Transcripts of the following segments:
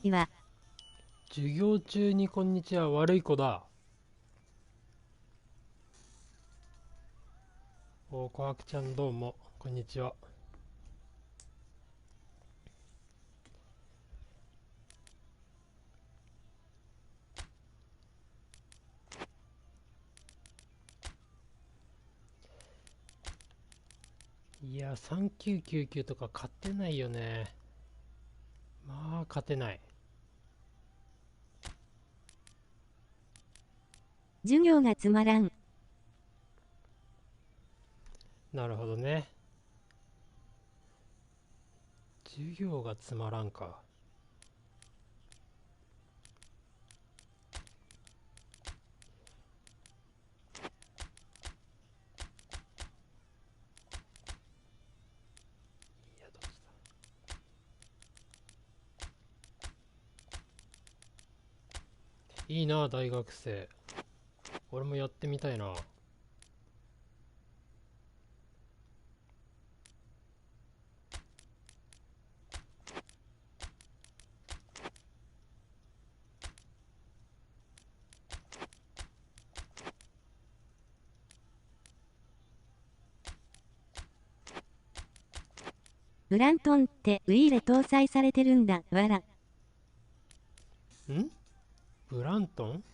いは。授業中にこんにちは、悪い子だ。お、こはくちゃんどうも、こんにちは。いや、3999とか勝てないよね。まあ、勝てない。授業がつまらん。なるほどね。授業がつまらんか。いや、どうした。いいな、大学生。俺もやってみたいな。ブラントンってウイイレ搭載されてるんだ、わら。ん？ブラントン？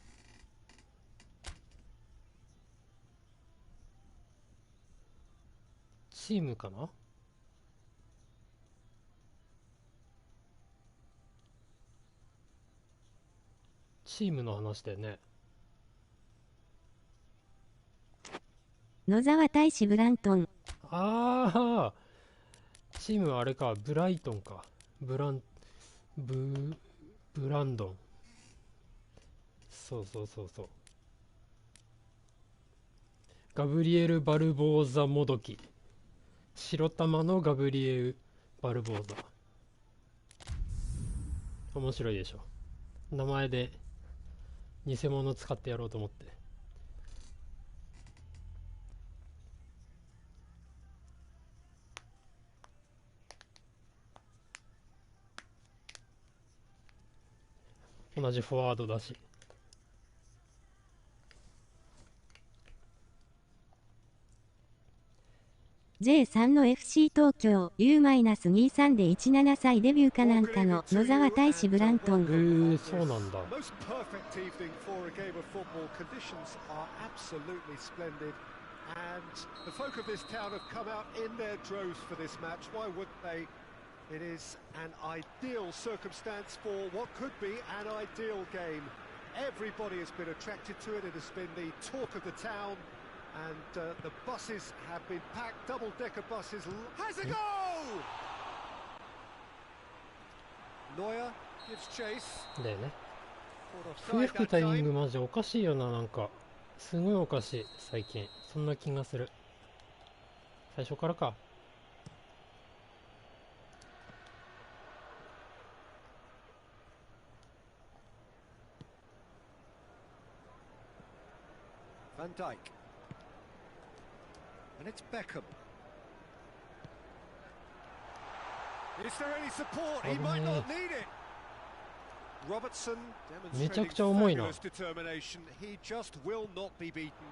チームかな？チームの話だよね。野沢大使ブラントン。ああ、チームはあれか、ブライトンか。ブランドン。そうそうそうそう。ガブリエル・バルボーザもどき。白玉のガブリエル・バルボーザ。面白いでしょ。名前で偽物使ってやろうと思って。同じフォワードだし。J3 の FC 東京 U-23 で17歳デビューかなんかの野沢大使ブラントン。そうなんだ。It is an ideal circumstance for what could be an ideal game. Everybody has been attracted to it. It has been the talk of the town, and the buses have been packed. Double-decker buses. Has a goal! Neuer gives chase. だよね。笛吹くタイミングマジおかしいよな、なんか。すごいおかしい、最近。そんな気がする。最初からか。Van Dijk. And it's Beckham. Is there any support? He might not need it. Robertson demonstrating fabulous determination. He just will not be beaten.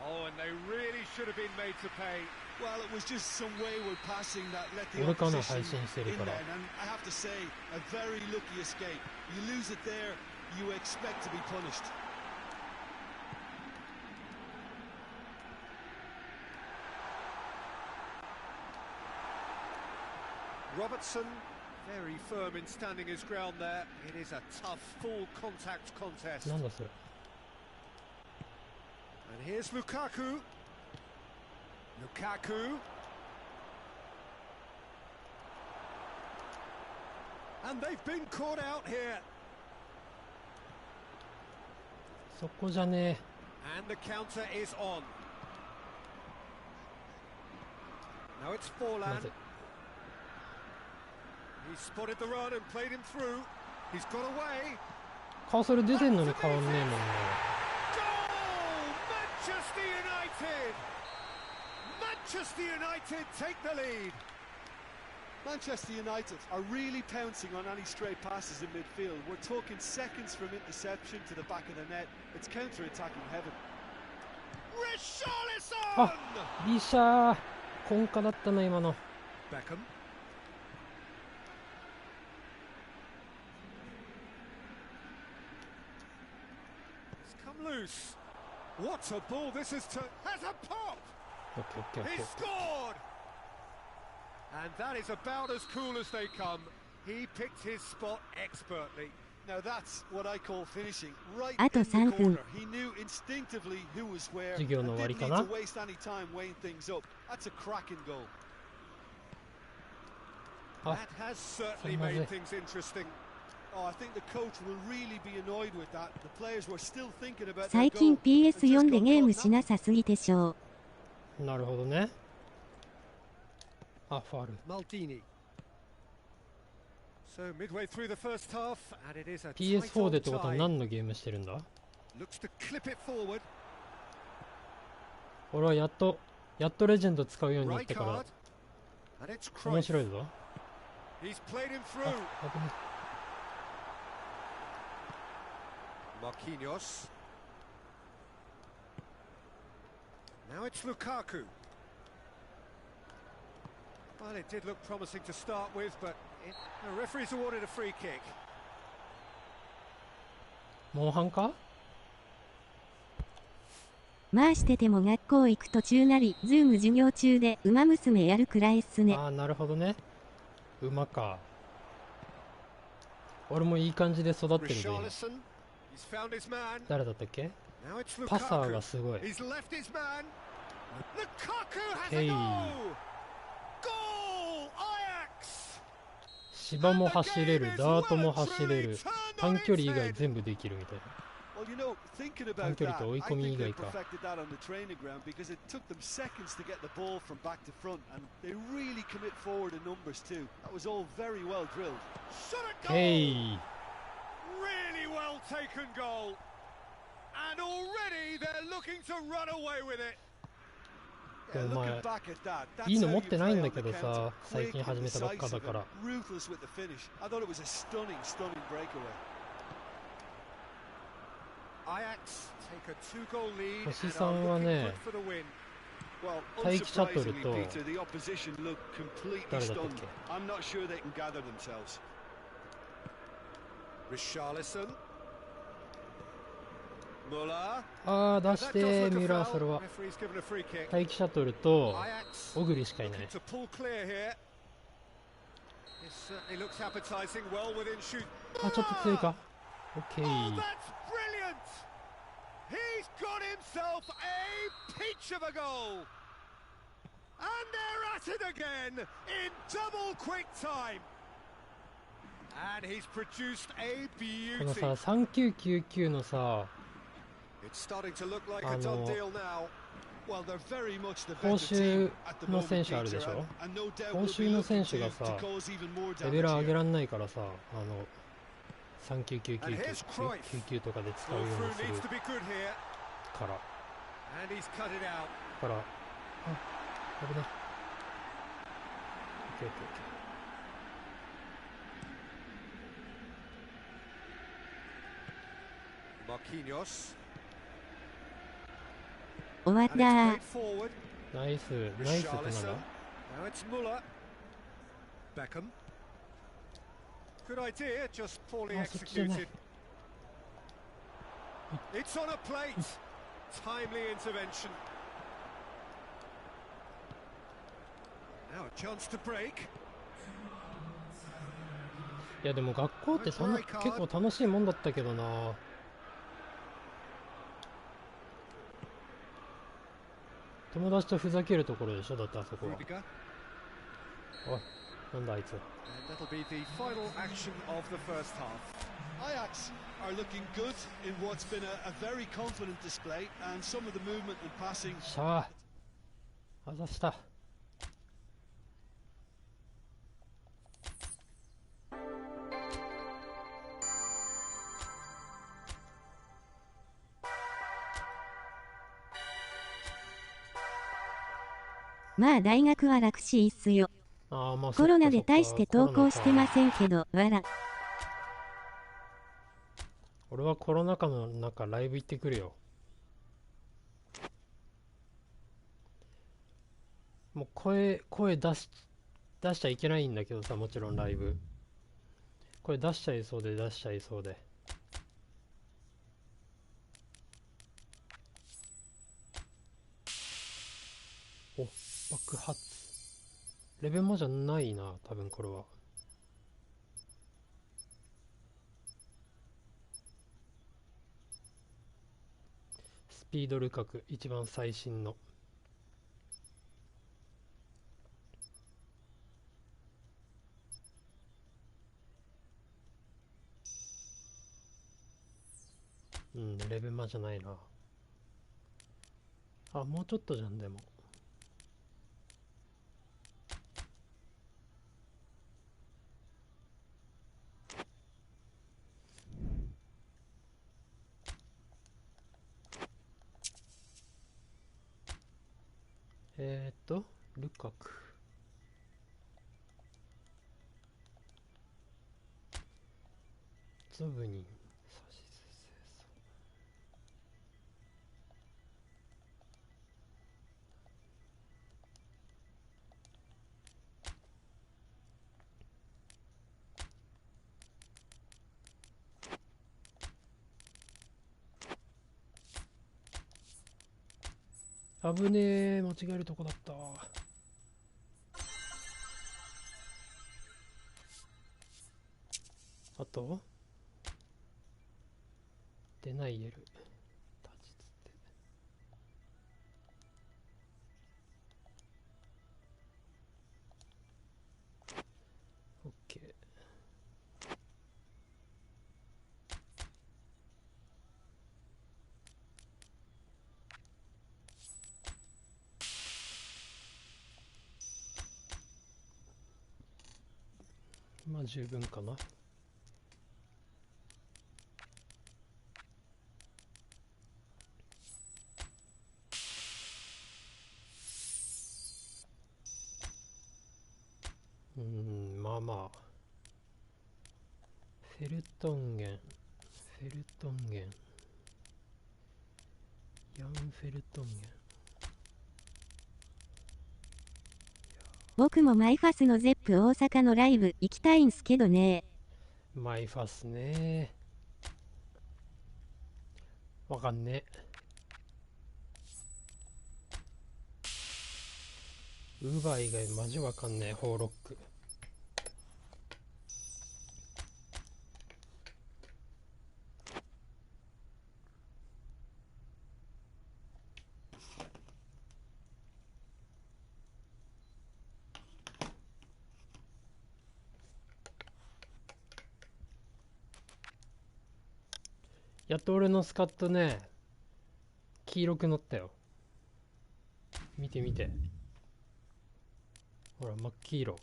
Oh, and they really should have been made to pay. Well, it was just some wayward passing that let the opposition in there. And I have to say, a very lucky escape. You lose it there, you expect to be punished. Robertson, very firm in standing his ground there. It is a tough, full contact contest. And here's Lukaku. And they've been caught out here. そこじゃねえ。 And the counter is on. Now it's Forlan. He spotted the run and played him through. He's got away. 顔それ出てんのに変わんねえもんね。 Manchester United take the lead. Manchester United are really pouncing on any stray passes in midfield. We're talking seconds from interception to the back of the net. It's counter-attacking heaven. あ、リシャー、根下だったな今の。Beckham. It's come loose. What a ball this is to... Has a pop! オッケーオッケーオッケ He ー。 scored! And that is about as cool as they come. He picked his spot expertly. Now that's what I call finishing. Right あと in the 3分。 corner. He knew instinctively who was where. 授業の And 終わり didn't か need な。 to waste any time weighing things up. That's a cracking goal. あ、 That has certainly すいません。 made things interesting. Oh, I think the coach will really be annoyed with that. The players were still thinking about their 最近 goal. and just PS4 で got ゲーム caught しなさすぎてしょう。なるほどね。あ、ファール。 Maldini. So midway through the first half, and it is a PS4 でっ tight てことは tie. 何のゲームしてるんだ？ Looks to clip it forward. 俺はやっとレジェンド使うようになっ Right てか card. ら And it's 面 Cruyff. 白いぞ。 He's played him あ、 through. 危ない。 Marquinhos. Now it's Lukaku. Well, it did look promising to start with, but the referee's awarded a free kick. モンハンか？まあしてても学校行く途中なり、ズーム授業中で馬娘やるくらいっすね。ああ、なるほどね。馬か。俺もいい感じで育ってるぜ。 Richarlison. He's found his man. 誰だったっけ？ Now it's パサー Lukaku. がすごい。 He's left his man. Lukaku has Hey. a goal. Goal! Ajax. 芝も走れる、ダートも走れる、短距離以外全部できるみたいな。 Well, you know, thinking about 短距 that, 離と追い I 込み think 以 they 外か。 perfected that on the training ground because it took them seconds to get the ball from back to front, and they really commit forward in numbers too. That was all very well drilled. Shot a goal. へい。 Really well taken goal. And already they're looking to run away with it. で Yeah, もま looking あ、 back at that, that's いいの how 持 you ってないん play だ on け the どさ、 counter. 最 Quick 近 and 始めたばっかだ decisive から。 and ruthless with the finish. I thought it was a stunning breakaway. Ajax take a 2-goal lead 星 and さ are んは looking ね、 good for the win. Well, 待機シャトル unsurprisingly, と Peter, the opposition look completely 誰だったっ stunned. け？ I'm not sure they can gather themselves. Richarlison. Muller. ああ、出し That て does look ミ a ュラー、それ foul. は。 Referee's given a free kick. 待機シャトルと Ajax 小栗しかいない looking。to pull clear here. This certainly looks appetizing, well within shoot. あ、ちょっと強いか。オッケ Oh, ー。 that's brilliant! He's got himself a peach of a goal! And they're at it again in double quick time! And he's produced a この beauty. さ、3999のさ、 It's starting to look like a あ done の deal now. Well, they're very much the 報 better 酬 team at the の moment, 選手あるで Peter, しょ？ and no doubt 報 will be 酬の looking 選手が to さ、 cause even more レベル damage 上げ here. らんないからさ、And here's Cruyff. 3999とかで使う Go ように through する needs to be good here. から。 And he's cut it out. から、あ、危ない。オッケーオッケーオッケー。Marquinhos. 終わっ And it's た played forward. ナイス、ナイスってなん Richarlison. だ？ Now it's Muller. Beckham. Good idea, just poorly あ、そっちじゃない executed.。It's on a plate. Timely intervention. Now a chance to break. いやでも学校ってそんな結構楽しいもんだったけどな。友達とふざけるところでしょ、だってあそこは。 Rudiger. おい、なんだあいつ。 And that'll be the final action of the first half. Ajax are looking good in what's been a very confident display, and some of the movement and passing. しゃあ、あざした。まあ大学は楽しいっすよ。ああ、まあコロナで大して投稿してまん。せんけど、わら。俺はコロナ禍の中ライブ行ってくるよ。もう声出しちゃいけないんだけどさ、もちろんライブ。声出しちゃいそうで出しちゃいそうで。お、爆発。レベモじゃないな、多分これは。スピードルカク、一番最新の。うん、レベマじゃないな。あ、もうちょっとじゃん、でも。ルカク。ゾブニン。サシス清掃。危ねえ、間違えるとこだった。あとデナイエル。立ちつって。オッケー。まあ十分かな。まあまあ。フェルトンゲン。ヤンフェルトンゲン。僕もマイファスのゼップ大阪のライブ行きたいんすけどね。マイファスね。わかんねえ。ウーバー以外マジわかんねえ。ホーロック。やっと俺のスカットね、黄色くなったよ。見て見て。ほら、真っ黄色。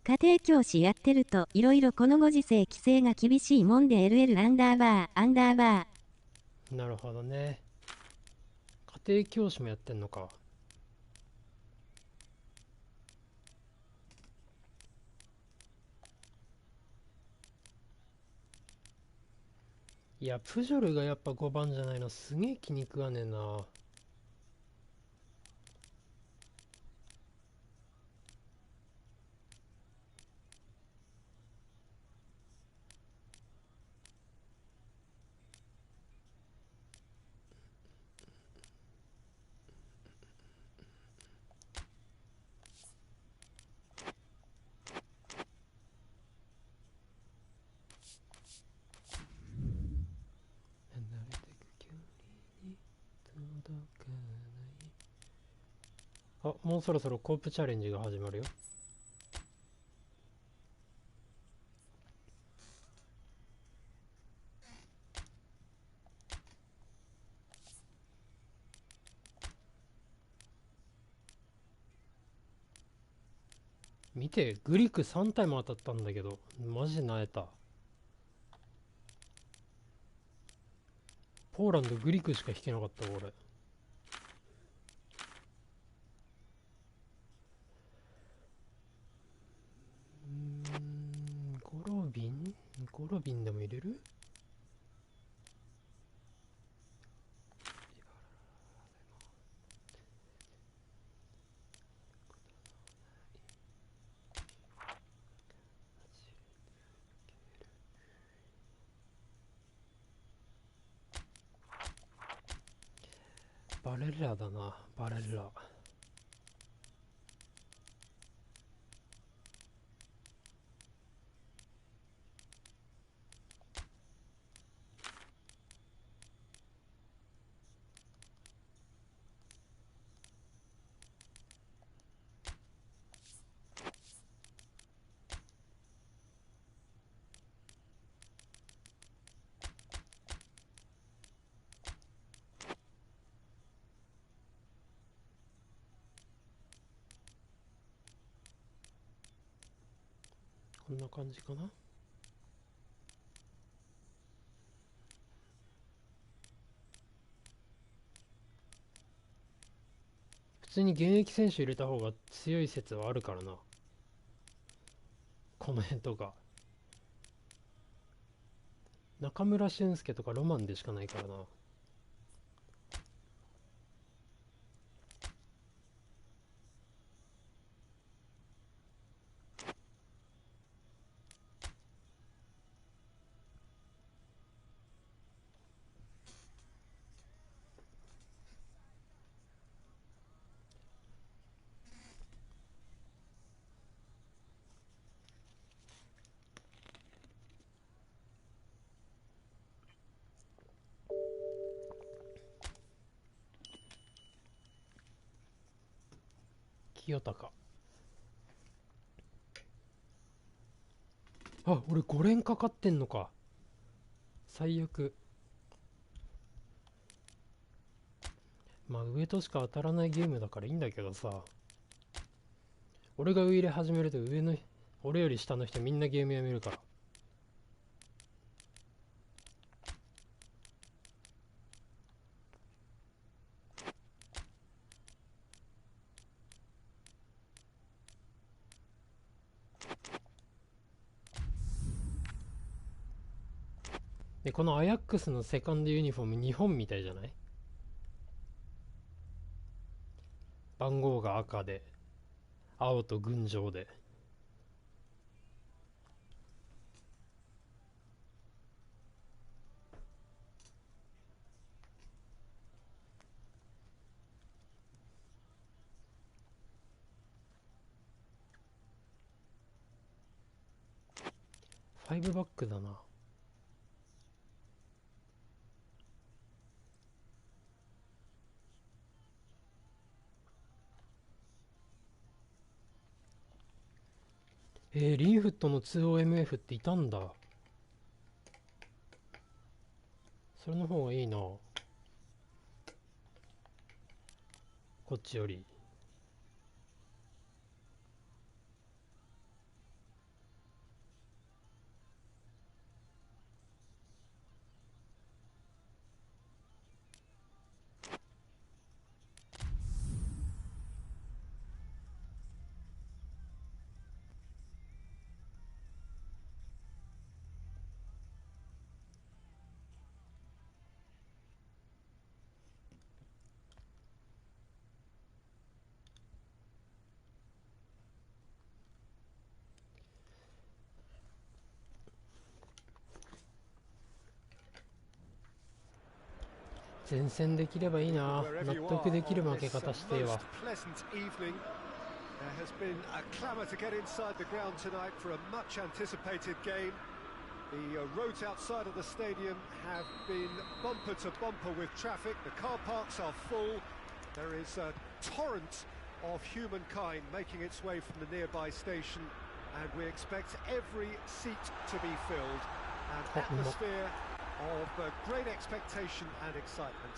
家庭教師やってるといろいろこのご時世規制が厳しいもんで LL アンダーバーアンダーバー。なるほどね。家庭教師もやってんのか。いや、プジョルがやっぱ5番じゃないのすげえ気に食わねえな。あ、もうそろそろコープチャレンジが始まるよ。見て、グリク3体も当たったんだけど、マジなえた。ポーランドグリクしか引けなかった俺。瓶でも入れる？バレッラだな、バレッラ。こんな感じかな。普通に現役選手入れた方が強い説はあるからな、この辺とか。中村俊輔とかロマンでしかないからな。清高。あ、俺5連かかってんのか。最悪。まあ上としか当たらないゲームだからいいんだけどさ、俺がウイイレ始めると上の俺より下の人みんなゲームやめるから。でこのアヤックスのセカンドユニフォーム日本みたいじゃない？番号が赤で青と群青で。5バックだな。リンフットの 2OMF っていたんだ。それの方がいいな、こっちより。前線できればいいな。納得できる負け方してえわ。There has been a clamour to get inside the ground tonight for a much anticipated game. The roads outside of the stadium have been bumper to bumper with traffic. The car parks are full. There is a torrent of humankind making its way from the nearby station, and we expect every seat to be filled. An atmosphere of great expectation and excitement.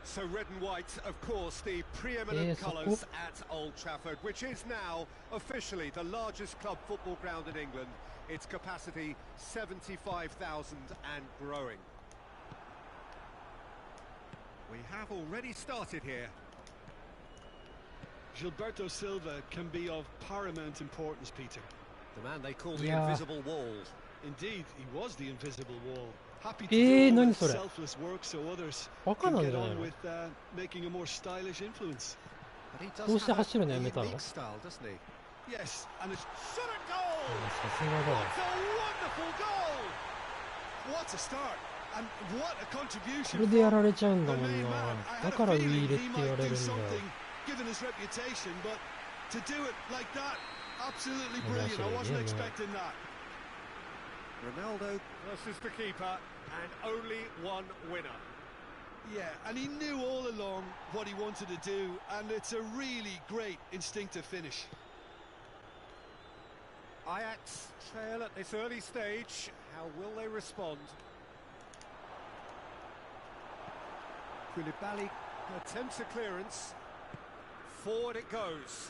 So red and white, of course, the preeminent colours at Old Trafford, which is now officially the largest club football ground in England. Its capacity 75,000 and growing. We have already started here. Gilberto Silva can be of paramount importance, Peter. The man they call the invisible wall Indeed, he was the invisible wall. Happy to do all 何 the それ selfless work so others バカ can なん get じゃない on の with making a more stylish influence. But he does どうして have 走る a のやめたの unique style, doesn't he? Yes, and it's Shot at goal! さすがだ What a wonderful goal! what a start and what a こ contribution れでや from られちゃうん the だもん main な man. I だ had か a らウイ feeling イレっ he て言わ might れ do るんだよ something given his reputation, but to do it like that, absolutely Well, brilliant. I that's wasn't it, yeah, expecting that. Ronaldo versus the keeper, and only one winner. Yeah, and he knew all along what he wanted to do, and it's a really great instinctive finish. Ajax trail at this early stage. How will they respond? Koulibaly attempts a clearance. Forward it goes.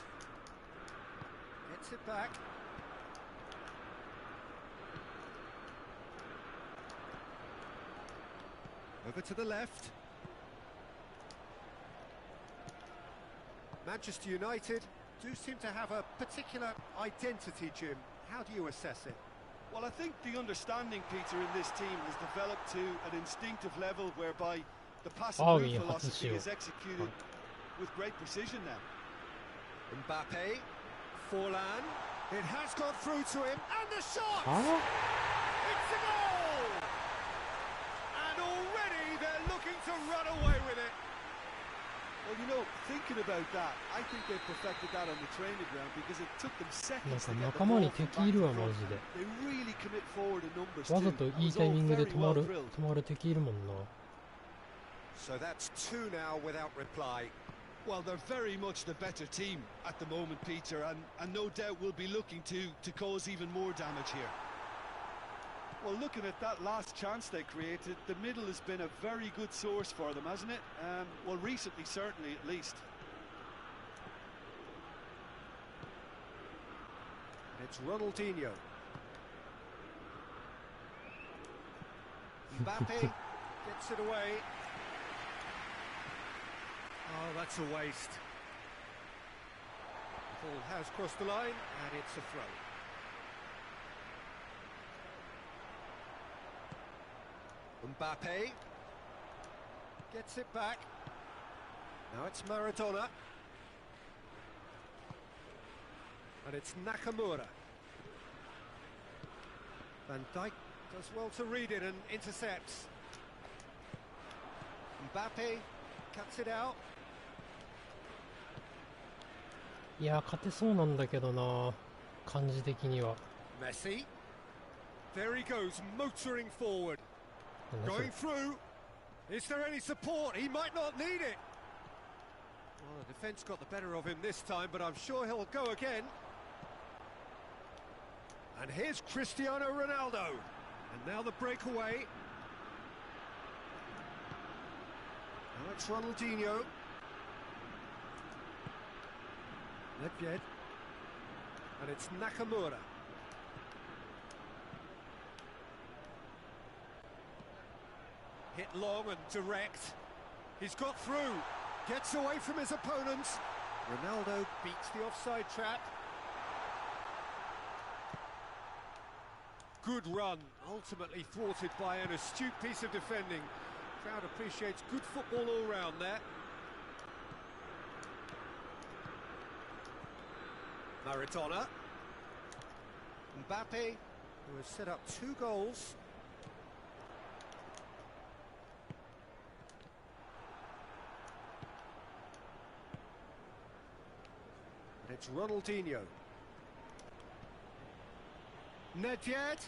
Gets it back. Over to the left. Manchester United do seem to have a particular identity, Jim. How do you assess it? Well, I think the understanding, Peter, in this team has developed to an instinctive level whereby the pass and move philosophy is executed with great precision now. Mbappe, Forlan, it has got through to him, and the shot! あ It's a goal! And already they're looking to run away with it. Well, you know, thinking about that, I think they perfected that on the training ground because it took them なん seconds か to get the 仲間 ball に from 敵 back いる to わマ front. ジで They really commit forward in numbers わ too. ざと That いい was タイ all ミングで very 止ま well る drilled. 止まる敵いるもんな So that's two now without reply. Well, they're very much the better team at the moment, Peter, and no doubt will be looking to cause even more damage here. Well, looking at that last chance they created, the middle has been a very good source for them, hasn't it? Well, recently, certainly, at least. It's Ronaldinho. Mbappe gets it away. Oh, that's a waste. The ball has crossed the line, and it's a throw. Mbappe gets it back. Now it's Maradona. And it's Nakamura. Van Dijk does well to read it and intercepts. Mbappe cuts it out. いや勝てそうなんだけどな感じ的には Messi. There he goes, motoring forward. なんだそれ Going through. Is there any support? He might not need it. Well, the defence got the better of him this time, but I'm sure he'll go again. And here's Cristiano Ronaldo. And now the breakaway. Now it's Ronaldinho. Nedved. And it's Nakamura. Hit long and direct. He's got through. Gets away from his opponents. Ronaldo beats the offside trap. Good run, ultimately thwarted by an astute piece of defending. Crowd appreciates good football all round there. Maradona. Mbappe, who has set up 2 goals. And it's Ronaldinho. Nedved.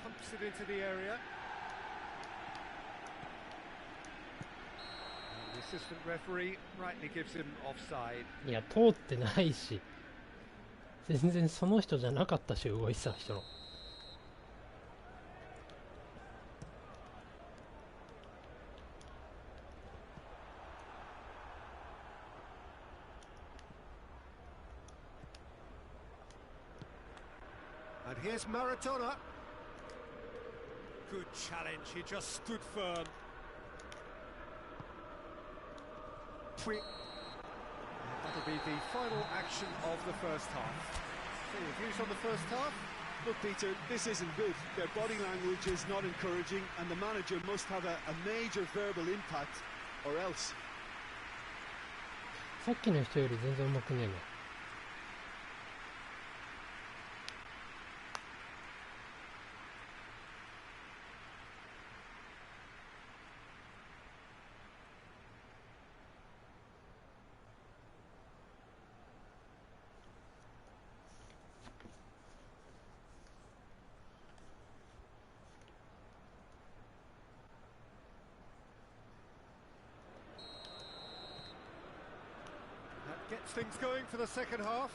Pumps it into the area. And the assistant referee rightly gives him offside. いや通ってないし全然その人じゃなかったし動いてた人の And here's Maradona. Good challenge, he just stood firm. victory. And that'll be the final action of the first half. So your views on the first half? Look, Peter, this isn't good. Their body language is not encouraging, and the manager must have a major verbal impact, or else. さっきの人より全然上手くねえな。Gets things going for the second half.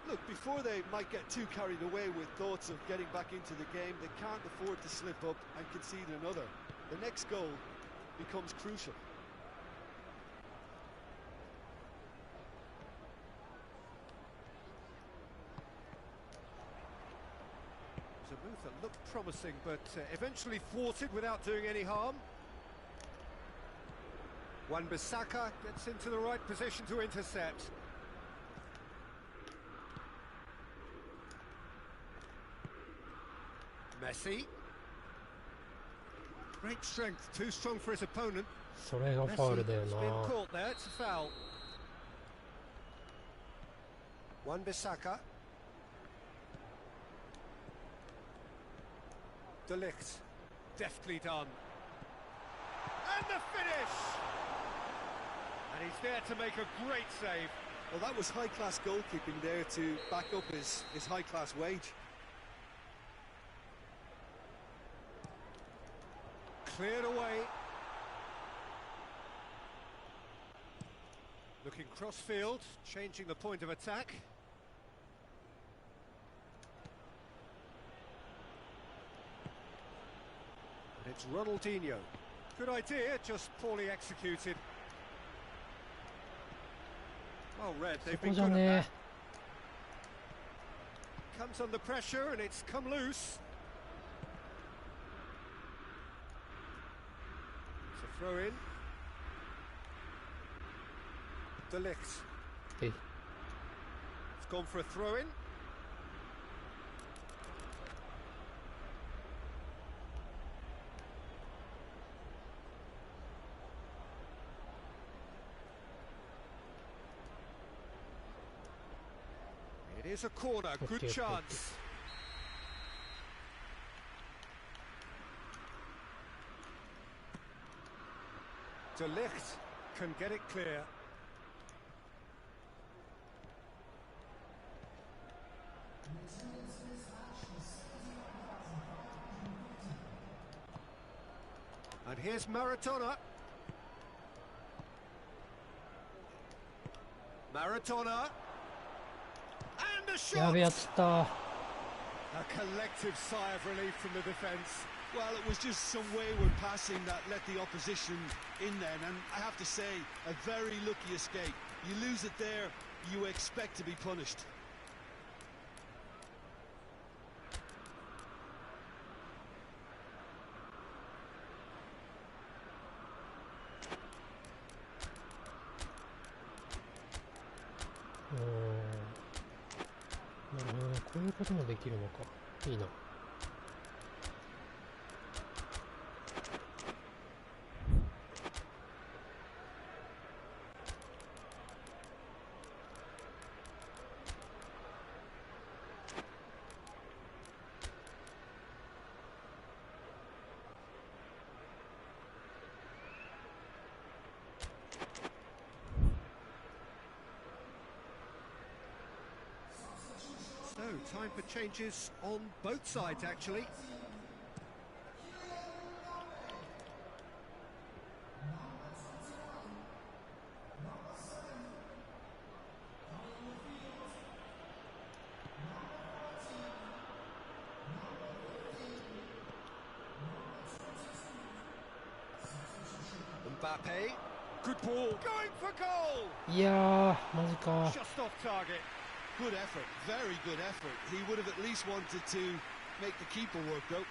Look, before they might get too carried away with thoughts of getting back into the game, they can't afford to slip up and concede another. The next goal becomes crucial. It was a move that looked promising, but eventually thwarted without doing any harm. Wan-Bissaka gets into the right position to intercept. Messi. Great strength, too strong for his opponent. それがファウルだよ Messi's な。 been caught there, it's a foul. Wan-Bissaka. De Ligt. Deftly done. And the finish! And he's there to make a great save. Well, that was high-class goalkeeping there to back up his high-class wage. Cleared away. Looking cross-field, changing the point of attack. And it's Ronaldinho. Good idea, just poorly executed. Well read, そ they've こ been じゃ good ね at that. Comes under pressure and it's come loose. It's a throw in. De Ligt. え。 It's gone for a throw in. It is a corner, good Okay, chance. De Ligt can get it clear. And here's Maradona. Maradona. And a や shot! べやつった。 A collective sigh of relief from the defence. Well, it was just some wayward passing that let the opposition in then, and I have to say, a very lucky escape. You lose it there, you expect to be punished.なるほどね。こういうこともできるのか。いいな。So, time for changes on both sides, actually. Mbappe, good ball, going for goal! いやー、マジか。 Just off target. Good effort, very good effort. He would have at least wanted to make the keeper work, though.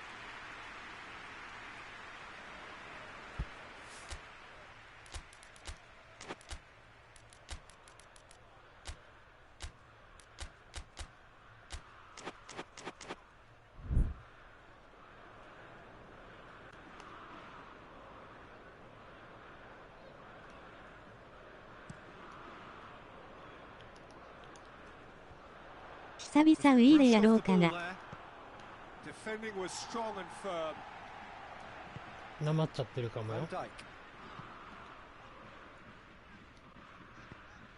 久々ウイイレやろうかな。Defending was strong and firm. なまっちゃってるかもよ。 Van Dijk.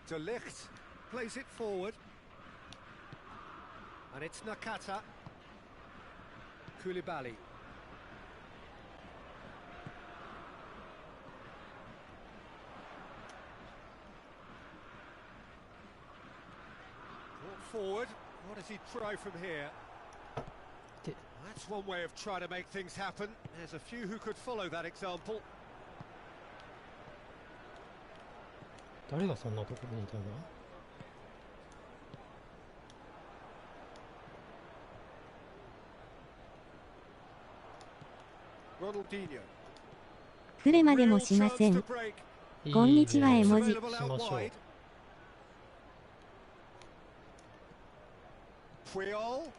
De Ligt plays it forward. And it's Nakata. Koulibaly. Brought forward. What does he try from here? That's one way of trying to make things happen. There's a few who could follow that example. 誰がそんなところにいたんだ。クレマでもしません。こんにちは絵文字。しましょう。Puyol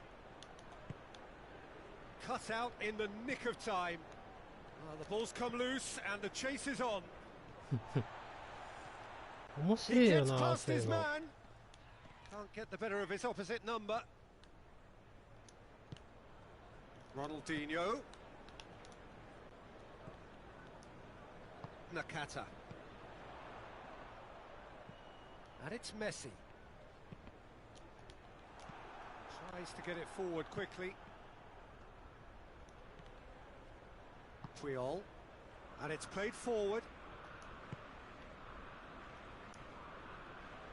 cut out in the nick of time. The ball's come loose and the chase is on. 面 He 白いよ gets な、 past そうい his うの。 man. Can't get the better of his opposite number. Ronaldinho. Nakata. And it's Messi. Tries to get it forward quickly. Puyol. And it's played forward.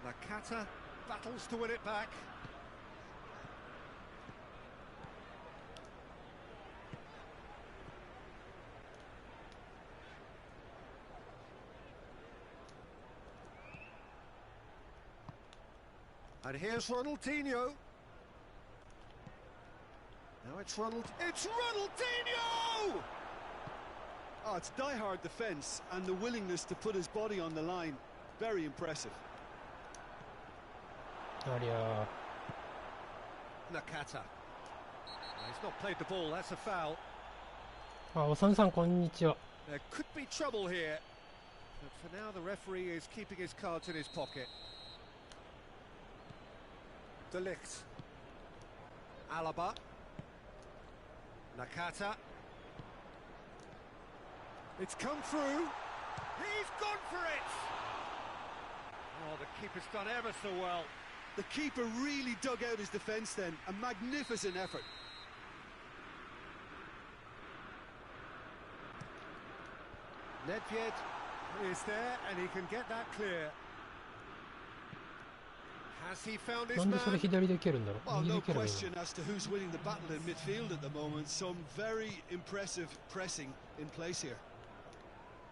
Nakata battles to win it back. And here's Ronaldinho. Now it's Ronaldinho! Oh, it's die-hard defence and the willingness to put his body on the line. Very impressive. ありゃ Nakata. He's not played the ball, that's a foul. あ、おさみさんこんにちは。 There could be trouble here. But for now the referee is keeping his cards in his pocket. De Ligt. Alaba. Nakata. It's come through. He's gone for it! Oh, the keeper's done ever so well. The keeper really dug out his defence then. A magnificent effort. Nedved is there and he can get that clear. Has he found his なん man? でそれ左で蹴るんだろう。 Well, 右 no で蹴ればいいの question as to who's winning the battle in midfield at the moment. Some very impressive pressing in place here.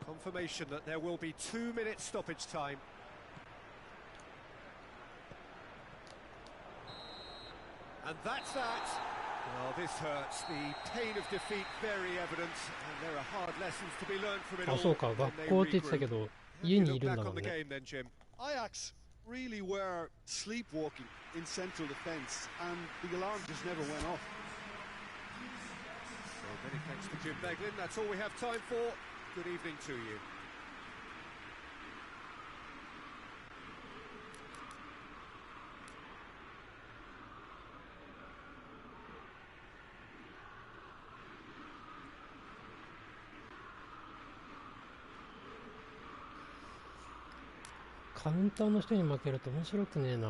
Confirmation that there will be 2-minute stoppage time. And that's that. Well, this hurts. The pain of defeat very evident, and there are hard lessons to be learned from it あ、 all. そうか、 when 学 they 校って言ってたけ regroup. ど、 How do 家 you に look いるん back だも on ん the ね。 game then, Jim? Ajax really were sleepwalking in central defence, and the alarm just never went off. So many thanks to Jim Beglin. That's all we have time for. Good evening to you. カウンターの人に負けると面白くねえな。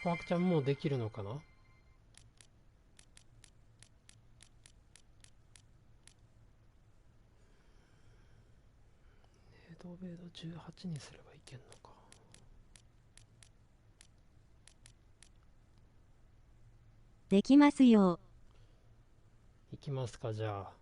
パークちゃんもうできるのかな。ネードベード18にすればいけんのか。できますよ。行きますか、じゃあ。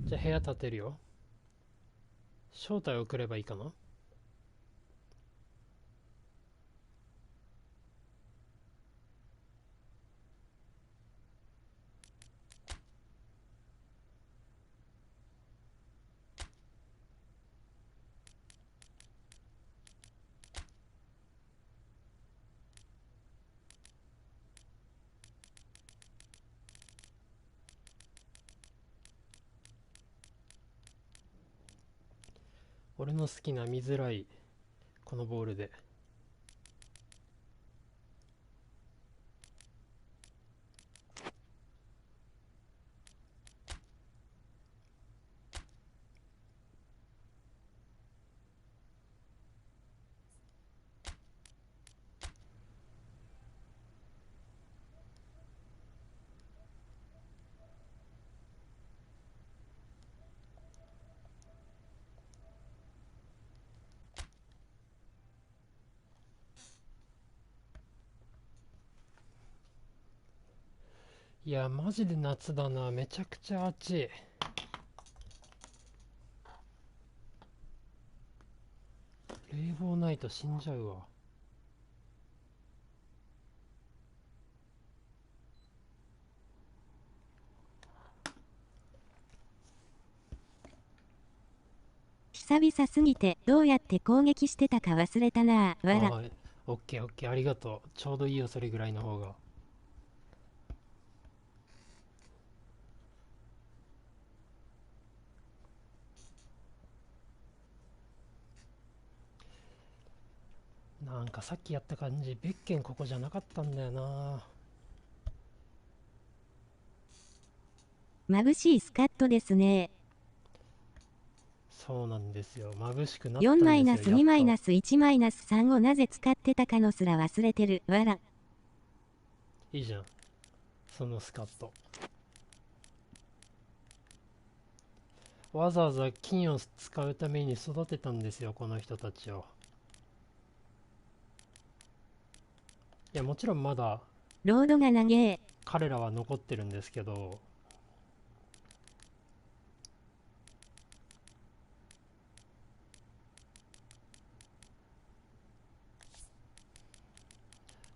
じゃあ部屋建てるよ。招待を送ればいいかな。俺の好きな見づらいこのボールで。いやマジで夏だな。めちゃくちゃ暑い。冷房ないと死んじゃうわ。久々すぎてどうやって攻撃してたか忘れたなあ。わら。オッケーオッケー、ありがとう。ちょうどいいよ、それぐらいの方が。なんかさっきやった感じ、ベッケンここじゃなかったんだよな。眩しいスカットですね。そうなんですよ。眩しくなったんですよ。4-2-1-3をなぜ使ってたかのすら忘れてる。わら。いいじゃん、そのスカット。わざわざ金を使うために育てたんですよ、この人たちを。いやもちろんまだロードが長え。彼らは残ってるんですけど、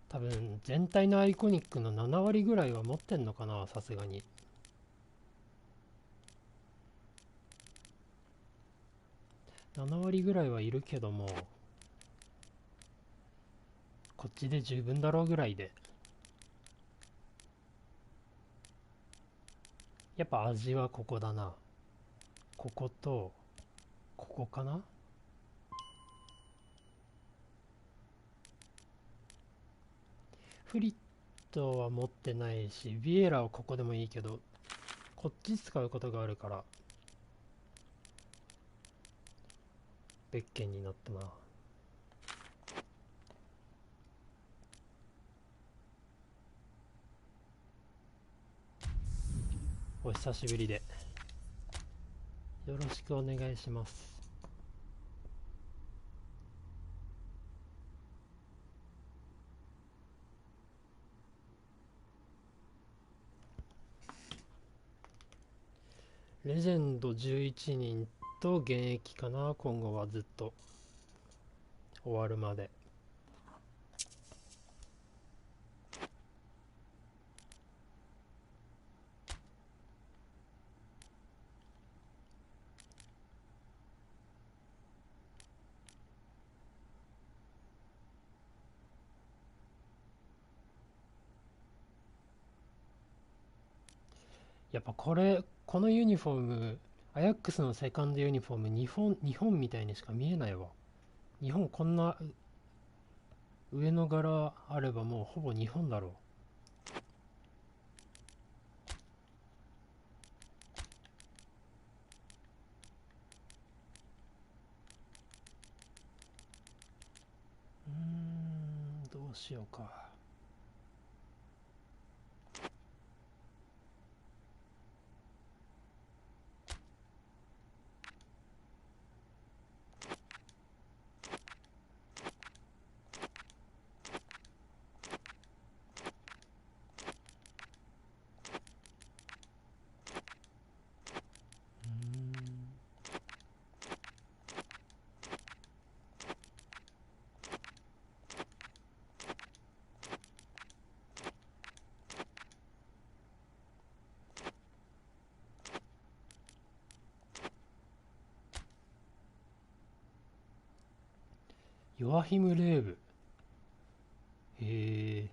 多分全体のアイコニックの7割ぐらいは持ってんのかな、さすがに。7割ぐらいはいるけども、こっちで十分だろうぐらいで。やっぱ味はここだな。こことここかな。フリットは持ってないし、ビエラはここでもいいけど、こっち使うことがあるから別件になったな。お久しぶりでよろしくお願いします。レジェンド11人と現役かな、今後はずっと終わるまで。やっぱこのユニフォーム、アヤックスのセカンドユニフォーム、日本みたいにしか見えないわ。日本こんな上の柄あればもうほぼ日本だろう。どうしようか。ヨアヒム・レーブ。へえ。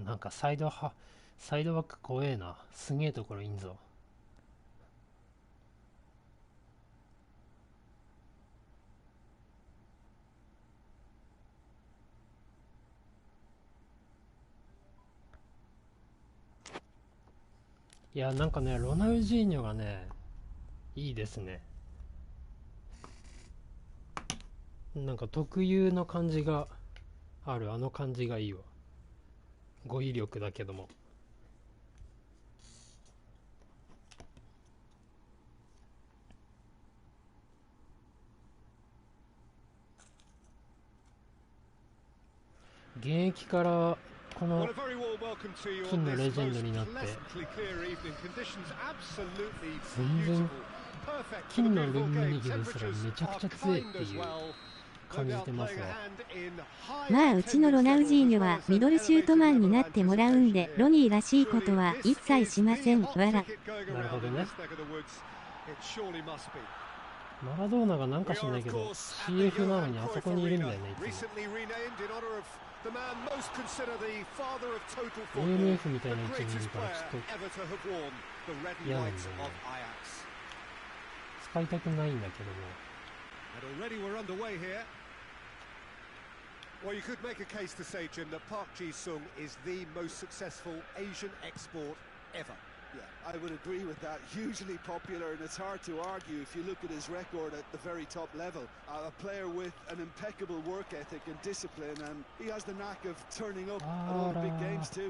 なんかサイドバック怖えな。すげえところいんぞ。いや、なんかね、ロナウジーニョがね、いいですね。なんか特有の感じがある、あの感じがいいわ。語彙力だけども。現役からこの金のレジェンドになって全然金のルンミニギですらめちゃくちゃ強いっていう感じてますわ。まあうちのロナウジーニョはミドルシュートマンになってもらうんで、ロニーらしいことは一切しません。わら。なるほどね。マラドーナがなんかしないけど CF なのにあそこにいるんだよね、いつも。AMF みたいな位置にいるからちょっと嫌なんだよね。使いたくないんだけども。Well, you could make a case to say, Jim, that Park Ji-sung is the most successful Asian export ever. Yeah, I would agree with that. Hugely popular, and it's hard to argue if you look at his record at the very top level. A player with an impeccable work ethic and discipline, and he has the knack of turning up at all the big games too.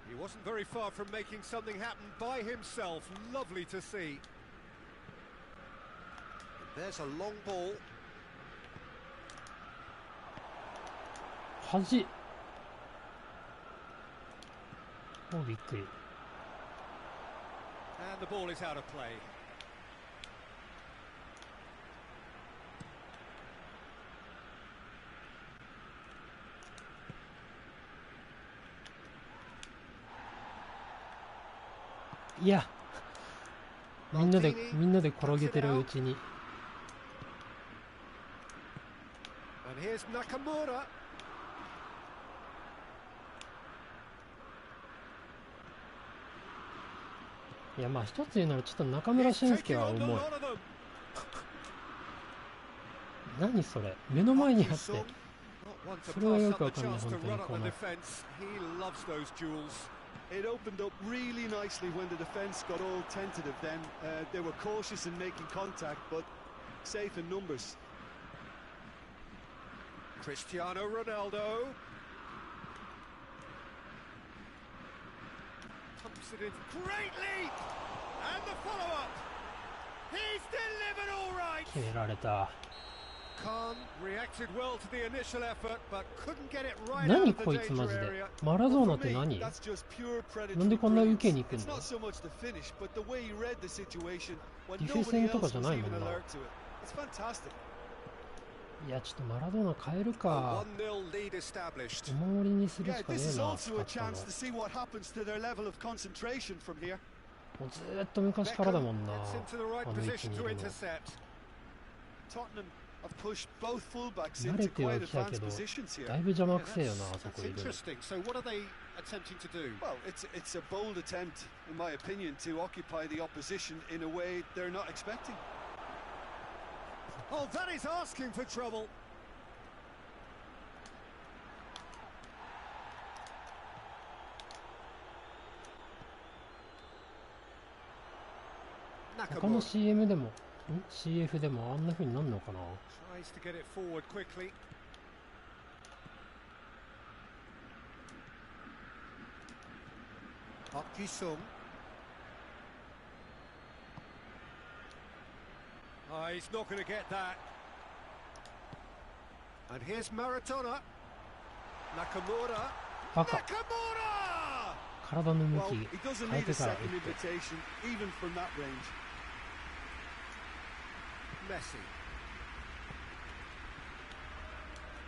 He wasn't very far from making something happen by himself. Lovely to see. There's a long ball. 端。もうびっくり。And the ball is out of play. いや、みんなで転げてるうちに。And here's Nakamura. いや、まあ一つ言うならちょっと中村俊輔は重い。何それ、目の前にあってそれはよくわかんない。本当にこのIt opened up really nicely when the defence got all tentative then. They were cautious in making contact, but safe in numbers. Cristiano Ronaldo. Pumps it in. Great leap! And the follow-up. He's delivered all right. 決められた。Khan reacted well to the initial effort, but couldn't get it right out 何 of the こいつマ danger ジで。 area. マラドーナって何？ That's just pure predatory なんでこんな受けに行くん It's だ？ not so much the finish, but the way he read the situation when ディフェン nobody スとか else じゃ was ないも even んな。 alert to it. It's fantastic. いや、ちょっとマラドーナ変える A か。 1-0 lead established. お守りにする Yeah, しかね this え is な。 also 勝 a ったの。 chance to see what happens to their level of concentration from here. もうずーっと昔からだもんな。 Gets into the right あの位置 position にい to るの。 intercept. Tottenham have pushed both fullbacks 慣れ into ては quite きた advanced けど positions here. だいぶ邪魔 Yeah, くせえよな、あ that's そこいるの。 interesting. So what are they attempting to do? Well, it's a bold attempt, in my opinion, to occupy the opposition in a way they're not expecting. Oh, that is asking for trouble.他の Nakamura CM でもCF でもあんな風になんのかな。 tries to get it forward quickly. Sung. Oh, he's not going to get that. And here's Maradona. Nakamura. バカ。 Nakamura! 体の向 Well, き he doesn't 変え need て a から打 second って。 invitation, even from that range. Messi.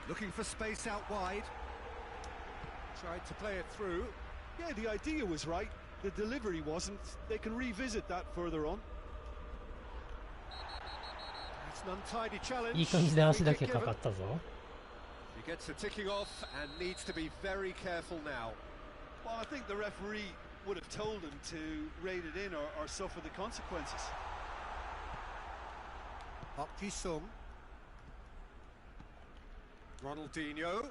Looking for space out wide. Tried to play it through. Yeah, the idea was right. The delivery wasn't. They can revisit that further on. It's an untidy challenge. いい感じで足だ Free け kick か given. かったぞ。 He gets the ticking off and needs to be very careful now. Well, I think the referee would have told him to rate it in or suffer the consequences. Sung. Ronaldinho.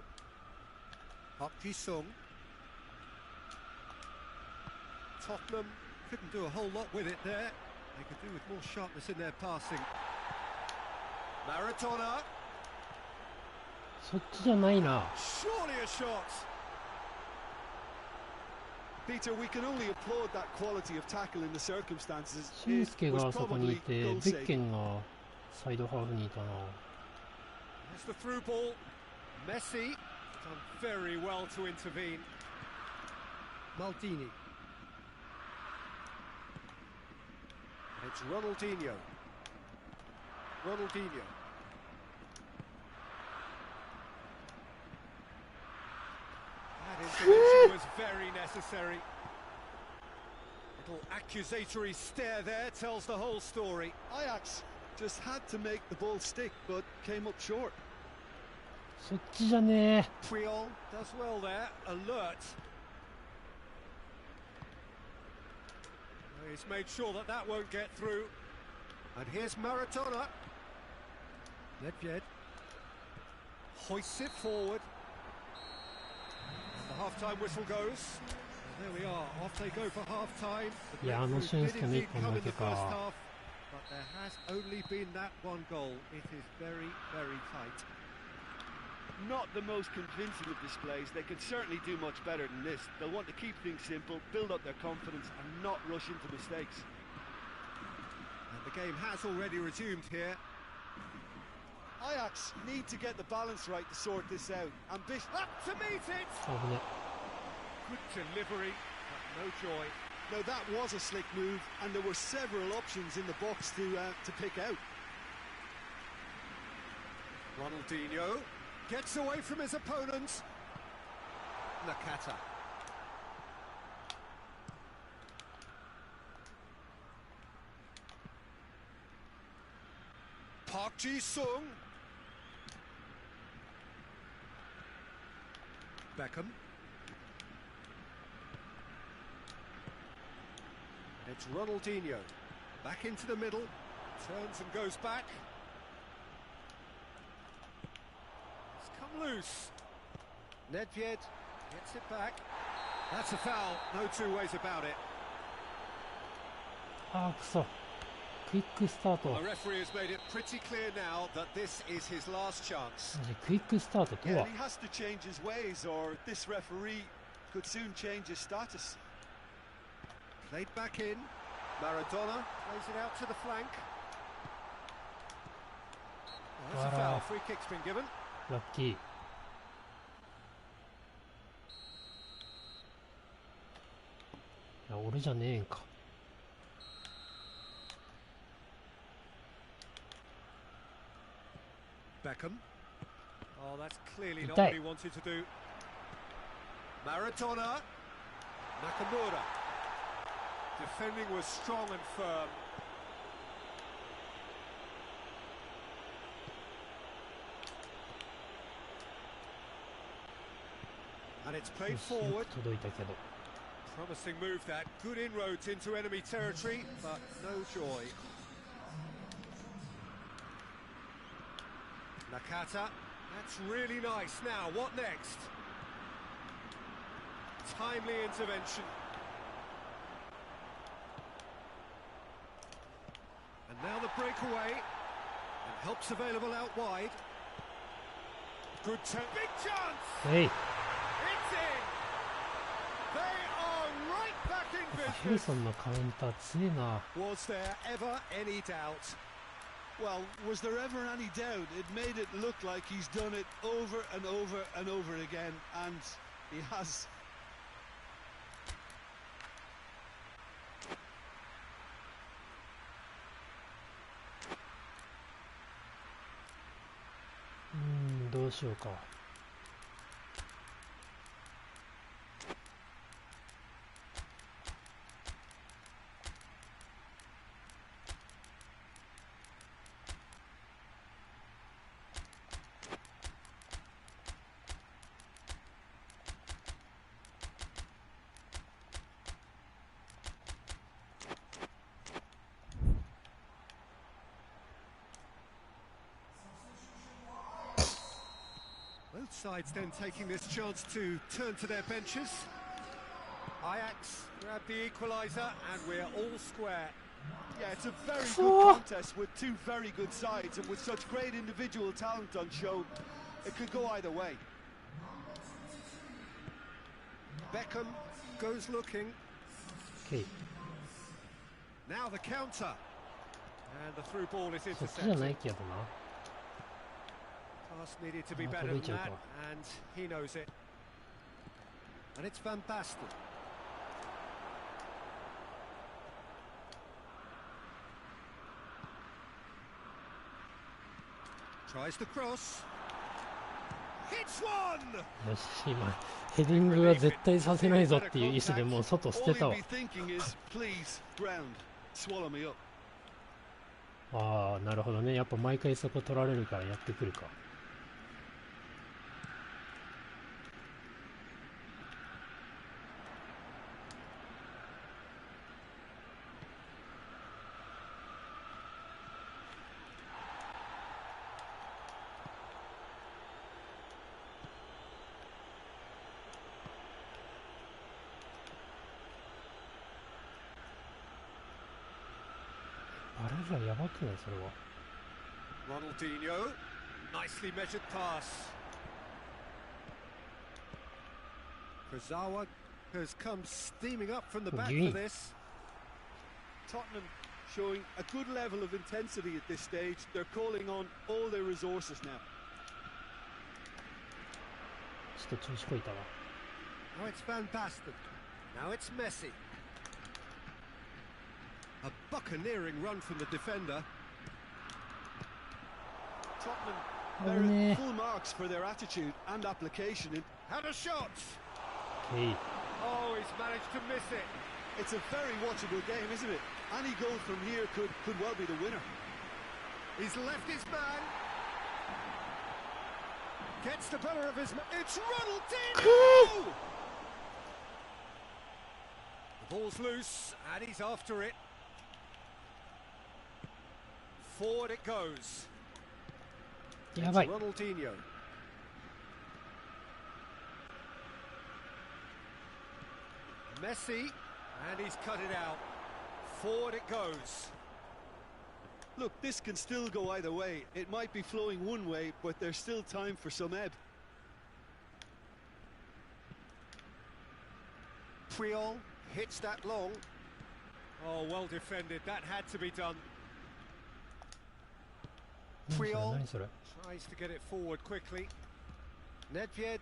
Sung. Tottenham couldn't do a whole lot with it there. They could do with more sharpness in their passing. Maradona. そっちじゃないな。 Surely a shot. Peter, we can only applaud that quality of tackle in the circumstances. 俊 It 介 was があそこにい probably て、ベ goal ッケ saving. ンがサイドハーフにいたな。 Here's the through ball. Messi done very well to intervene. Maldini. It's Ronaldinho. Ronaldinho. That intervention was very necessary. Little accusatory stare there tells the whole story. Ajax just had to make the ball stick, but came up short. そっちじゃねえ。 Puyol does well there, alert. He's made sure that that won't get through. And here's Maradona. Nedved hoists it forward. The half-time whistle goes. And there we are, off they go for half-time. The Yeah, breakthrough no did Shinsuke indeed Mikko come in the Nakeka. first half, but there has only been that one goal. It is very, very tight. Not the most convincing of displays. They could certainly do much better than this. They'll want to keep things simple, build up their confidence and not rush into mistakes. And the game has already resumed here. Ajax need to get the balance right to sort this out. Ambition Up to meet it! 危ね。 Good delivery, but no joy. Now that was a slick move, and there were several options in the box to pick out. Ronaldinho gets away from his opponent. Nakata. Park Ji-sung. Beckham. It's Ronaldinho. Back into the middle. Turns and goes back. It's come loose. Nedved gets it back. That's a foul. No two ways about it. あーくそ。クイックスタート。 The referee has made it pretty clear now that this is his last chance. マジクイックスタートと Yeah, は he has to change his ways, or this referee could soon change his status. Played back in. Maradona plays it out to the flank. Oh, that's a foul. Free kick's been given. ラッキー。いや、俺じゃねえんか。 Beckham. Oh, that's clearly not Itai. what he wanted to do. Maradona. Nakamura. Defending was strong and firm. And it's played よ forward. く届いたけど。 Promising move that. Good inroads into enemy territory, but no joy. Nakata. That's really nice. Now, what next? Timely intervention. And now the breakaway. And help's available out wide. Good big chance! Hey. It's in! They are right back in ヘル business. ソンのカウンター強いな。 Was there ever any doubt? Well, was there ever any doubt? It made it look like he's done it over and over and over again, and he has. どうしようか。Both sides then taking this chance to turn to their benches. Ajax grab the equaliser and we're all square. Yeah, it's a very good contest with two very good sides, and with such great individual talent on show, it could go either way. Beckham goes looking. OK。 Now the counter. And the through ball is そっちじゃない intercepted. けどな。 Pass needed to be Ah, better than Kovic that, out. and he knows it. And it's Van Basten. Tries the cross. Hits one! よし、今、ヘディングは絶対させないぞっていう意思でもう外捨 All てた he'd わ。 be thinking is, please, ground, swallow me up. ああ、なるほどね。やっぱ毎回そこ取られるからやってくるか。あれじゃやばくないそれは。 Ronaldinho. Nicely measured pass. Kurzawa has come steaming up from the back for this. Tottenham showing a good level of intensity at this stage. They're calling on all their resources now. ちょっと調子こいたわ。 Now it's Van Basten. Now it's Messi. A buccaneering run from the defender. Tottenham, Oh, they're nee. at full marks for their attitude and application. Had a shot. OK。 Oh, he's managed to miss it. It's a very watchable game, isn't it? Any goal from here could well be the winner. He's left his man. Gets the better of his man. It's Ronaldinho! The ball's loose, and he's after it. Forward it goes. やばい。 Ronaldinho. Messi, and he's cut it out. Forward it goes. Look, this can still go either way. It might be flowing one way, but there's still time for some ebb. Puyol hits that long. Oh, well defended. That had to be done. 何それ Puyol 何それ。 tries to get it forward quickly. Nedved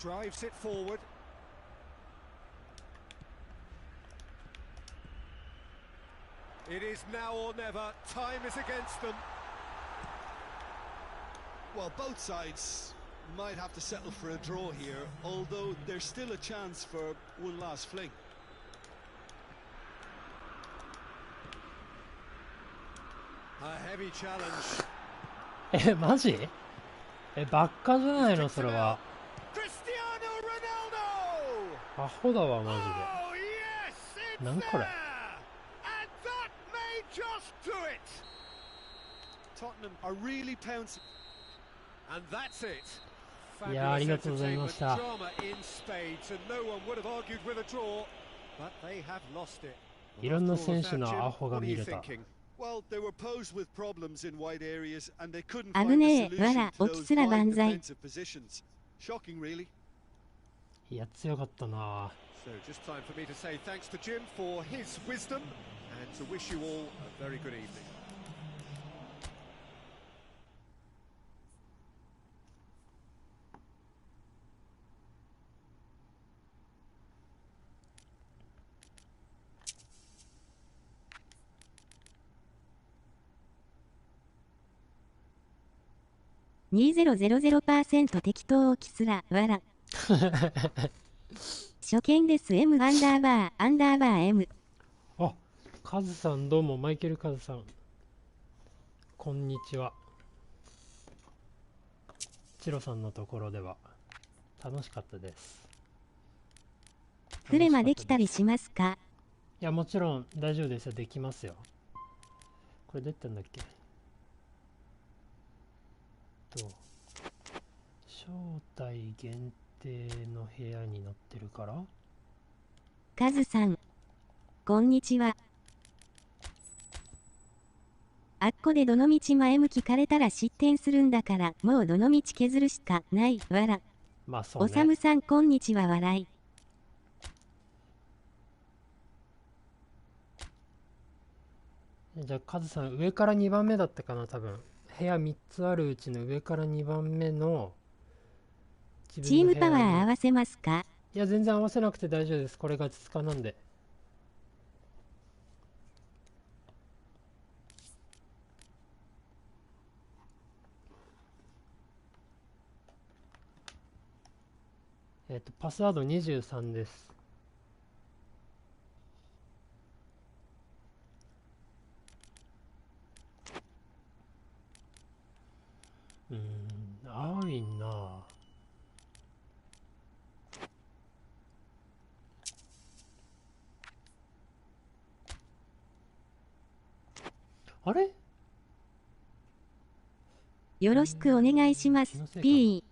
drives it forward. It is now or never. Time is against them. Well, both sides might have to settle for a draw here, although there's still a chance for one last fling. A heavy challenge. マジ？バッカじゃないのそれは。 Cristiano Ronaldo! アホだわマジで。なんこれ。いやー、ありがとうございました。いろんな選手のアホが見れた。危ねえ、わら、起きすら万歳。いや、強かったな。2000% 適当起きすら、わら。初見です M アンダーバーアンダーバー M。 あ、カズさんどうも、マイケルカズさんこんにちは。チロさんのところでは楽しかったです。クレマできたりしますか？いや、もちろん大丈夫ですよ。できますよ。これどうやったんだっけ。招待限定の部屋になってるから。カズさんこんにちは。あっこでどの道前向きかれたら失点するんだから、もうどの道削るしかないわら。まあそうね。おさむさんこんにちは笑い。じゃあカズさん上から2番目だったかな。多分部屋3つあるうちの上から2番目のチームパワー合わせますか？いや、全然合わせなくて大丈夫です。これが2日なんで。パスワード23です。青いな。あれ？よろしくお願いします。P。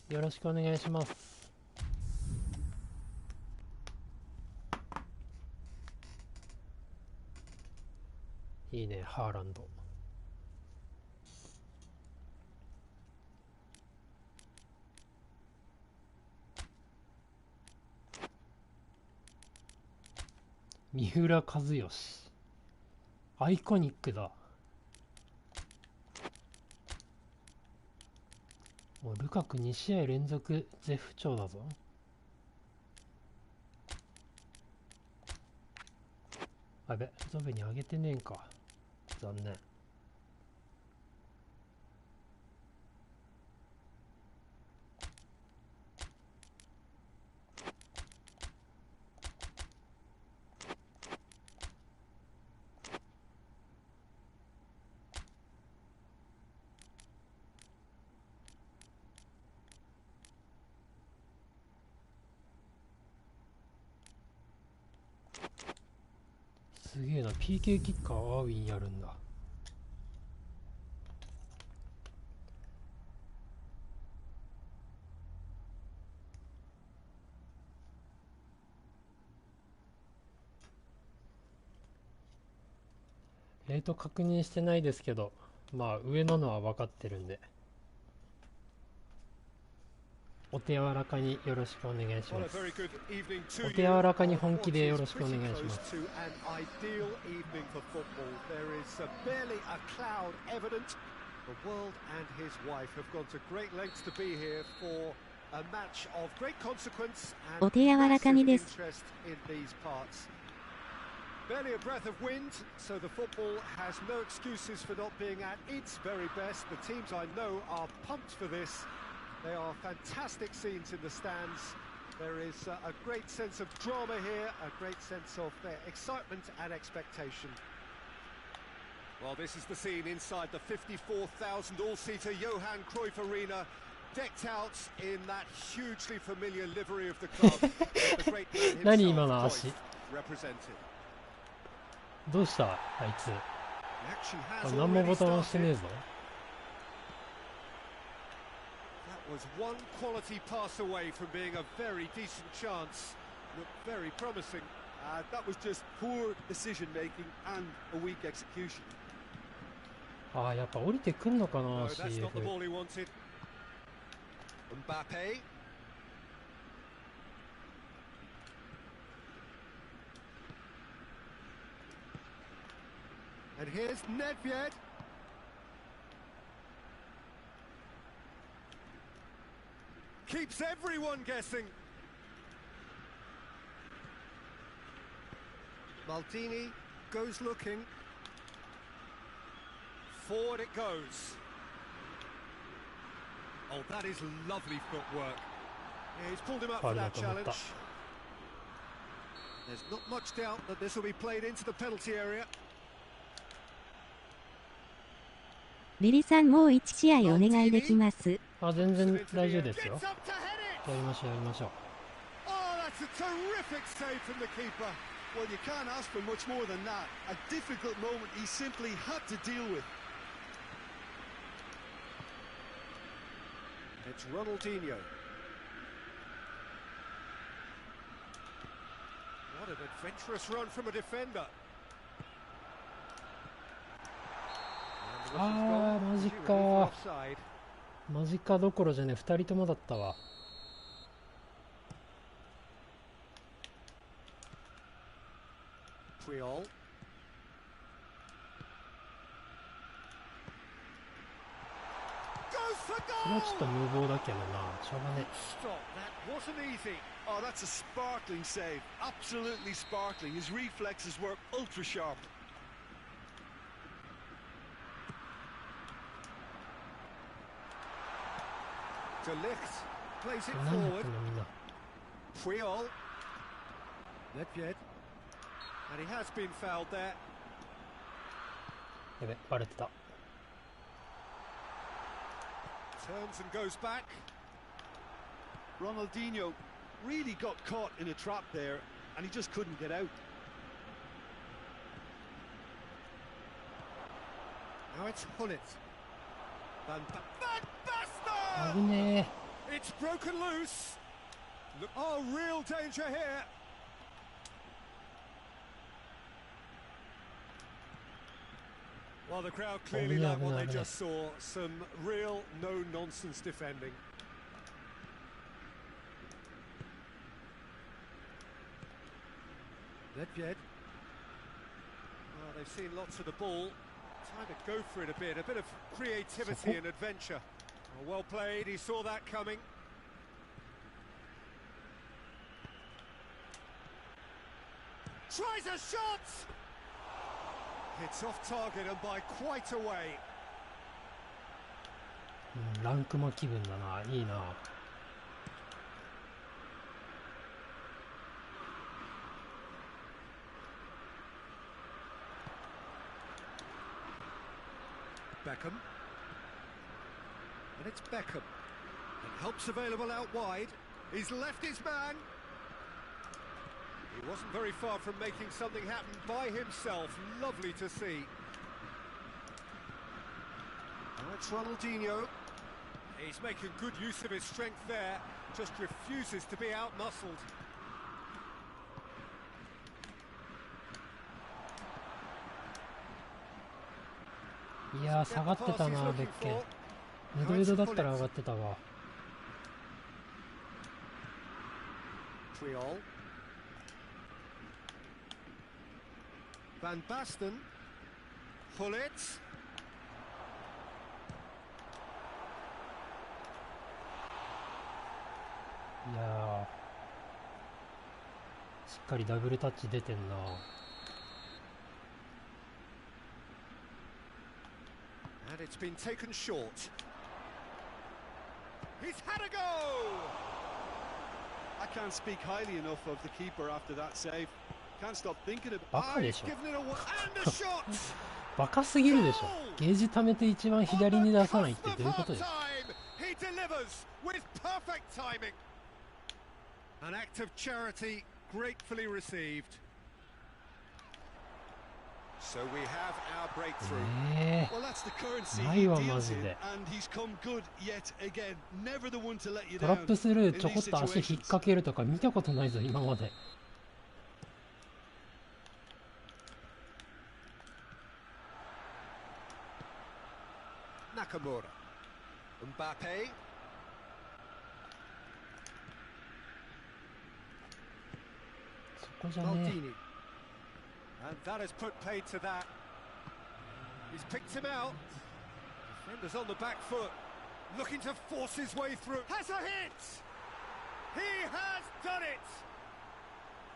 よろしくお願いします。いいね、ハーランド。三浦知良。アイコニックだ。もうルカク2試合連続絶不調だぞ。あべ、ゾベに上げてねえんか。残念。すげえな、PK キッカーアーウィンやるんだ。レート確認してないですけど、まあ上なのは分かってるんで、お手柔らかによろしくお願いします。お手柔らかに本気でよろしくお願いします。お手柔らかにです。Barely a breath of wind, so the football has no excuses for not being at its very best. The teams I know are pumped for this. They are fantastic scenes in the stands. There is a great sense of drama here, a great sense of excitement and expectation. Well, this is the scene inside the 54,000 all-seater Johan Cruyff Arena. decked out in that hugely familiar livery of the club. The great man 何今 himself の足 represented. どうしたあいつ。 He actually has 何も already ボタン押してねえ started. ぞ。 That was one quality pass away from being a very decent chance. Looked very promising. That was just poor decision making and a weak execution. ああ、やっぱ降りてくんのかな No, that's not the CF。 ball he wanted. Mbappe. And here's Nedved. Keeps everyone guessing. Maldini goes looking. Forward it goes. Oh, that is lovely footwork. Yeah, he's pulled him up for that challenge. There's not much doubt that this will be played into the penalty area. リリさんもう1試合お願いできます。あ、全然大丈夫ですよ。 Gets up to head it. やりましょうやりましょう。 Oh, that's a terrific save from the keeper. Well, you can't ask for much more than that. A difficult moment he simply had to deal with. It's Ronaldinho. What an adventurous run from a defender. あー、マジか。マジかどころじゃねえ、2人ともだったわ。Puyol. これはちょっと無謀だけどな、しょうがね Stop. That wasn't easy. Oh, that's a sparkling save. Absolutely sparkling. His reflexes were ultra sharp. De Ligt plays it え。何やっ forward. てんのみんな。 Puyol. Nedved. And he has been fouled there. やべ、バレてた。 Turns and goes back. Ronaldinho really got caught in a trap there, and he just couldn't get out. Now it's Hullet. Van Basten! 危ね It's broken loose. Look, oh, real danger here. Well, the crowd clearly yeah, like what yeah, they yeah. just saw. Some real no-nonsense defending. Nedved. Well, they've seen lots of the ball. Time to go for it a bit of creativity and adventure. Oh, well played, he saw that coming. Tries a shot! It's off target and by quite a way. え、うん、ランクマ気分だな、いいな。 Beckham. And it's Beckham. And help's available out wide. He's left his man. He wasn't very far from making something happen by himself. Lovely to see. Now it's Ronaldinho. He's making good use of his strength there. Just refuses to be out-muscled. いやー、下がってたな、ベッケン。ミドルドだったら上がってたわ。 Puyol. Van Basten. Hullet. いやー、しっかりダブルタッチ出てんな。 And it's been taken short. He's had a go! I can't speak highly enough of the keeper after that save. Can't stop thinking of. バカでしょ。 Given it away and a shot! バカすぎるでしょ。ゲージ貯めて一番左に出さないってどういうことですか。 He delivers. delivers with perfect timing. An act of charity gratefully received. So we have our breakthrough. Well, that's the currency な he いわ deals マジ in, で。 and he's come good yet again. Never the one to let you トラ down ップスル in ーちょこっ these と足引っ situations. 掛けるとか見たことないぞ今まで。Nakamura. Mbappe. Maldini. And that has put paid to that. He's picked him out. Defender's on the back foot. Looking to force his way through. Has a hit! He has done it!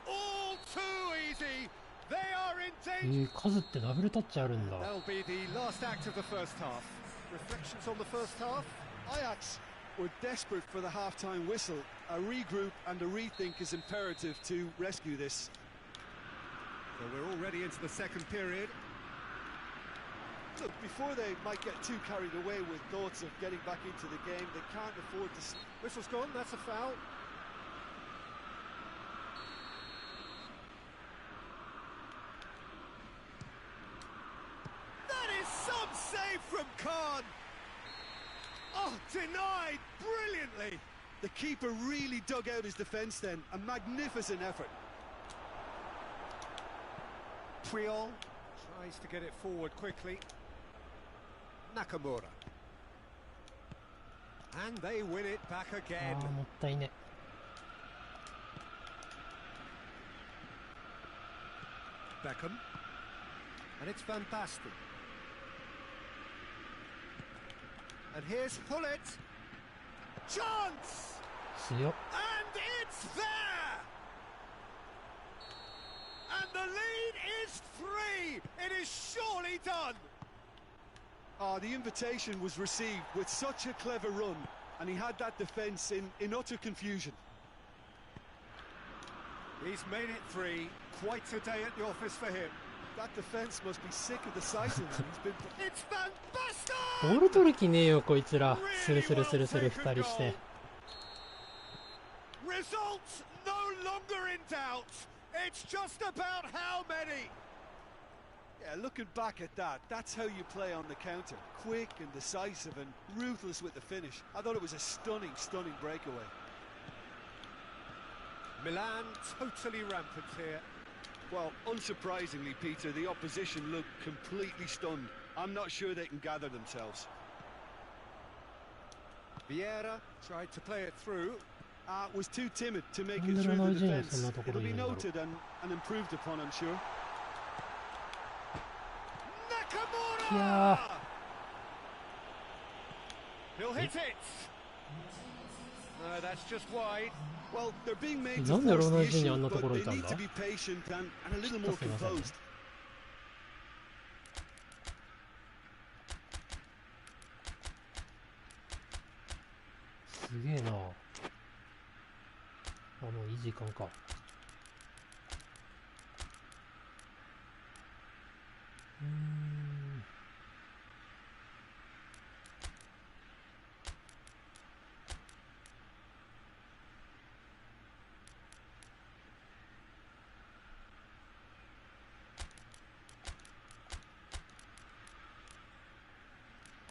All too easy. They are in danger. 数ってダブルタッチあるんだ。 That'll be the last act of the first half. Reflections on the first half? Ajax were desperate for the half-time whistle. A regroup and a rethink is imperative to rescue this. So we're already into the second period. Look, before they might get too carried away with thoughts of getting back into the game, they can't afford to... Whistle's gone, that's a foul. That is some save from Khan! Oh, denied brilliantly! The keeper really dug out his defence then. A magnificent effort. Puyol tries to get it forward quickly. Nakamura. And they win it back あ again. ーもったいね。 Beckham. And it's Van Basten. And here's Hullet. Chance! 強っ。 And it's there! And the lead is 3! It is surely done! The invitation was received with such a clever run, and he had that defence in utter confusion. He's made it 3. Quite a day at the office for him. That defence must be sick of the sight of him. He's been... It's Van ボ Basten! ール取る気ねえよこいつら。スルスルスルスル2人して。 Results no longer in doubt. It's just about how many. Yeah, looking back at that, that's how you play on the counter. Quick and decisive and ruthless with the finish. I thought it was a stunning, stunning breakaway. Milan totally rampant here. Well, unsurprisingly, Peter, the opposition looked completely stunned. I'm not sure they can gather themselves. Vieira tried to play it through. Was too timid to make it through the defence. It'll be noted and improved upon, I'm sure. Nakamura! いや He'll hit it. No, that's just wide. Well, they're being made ー to なんで force ロナ the ウジーニ issue, あんなと but ころい they たん need だ to be patient and a little more すいません。 composed. すげえな。あ、もういい時間か。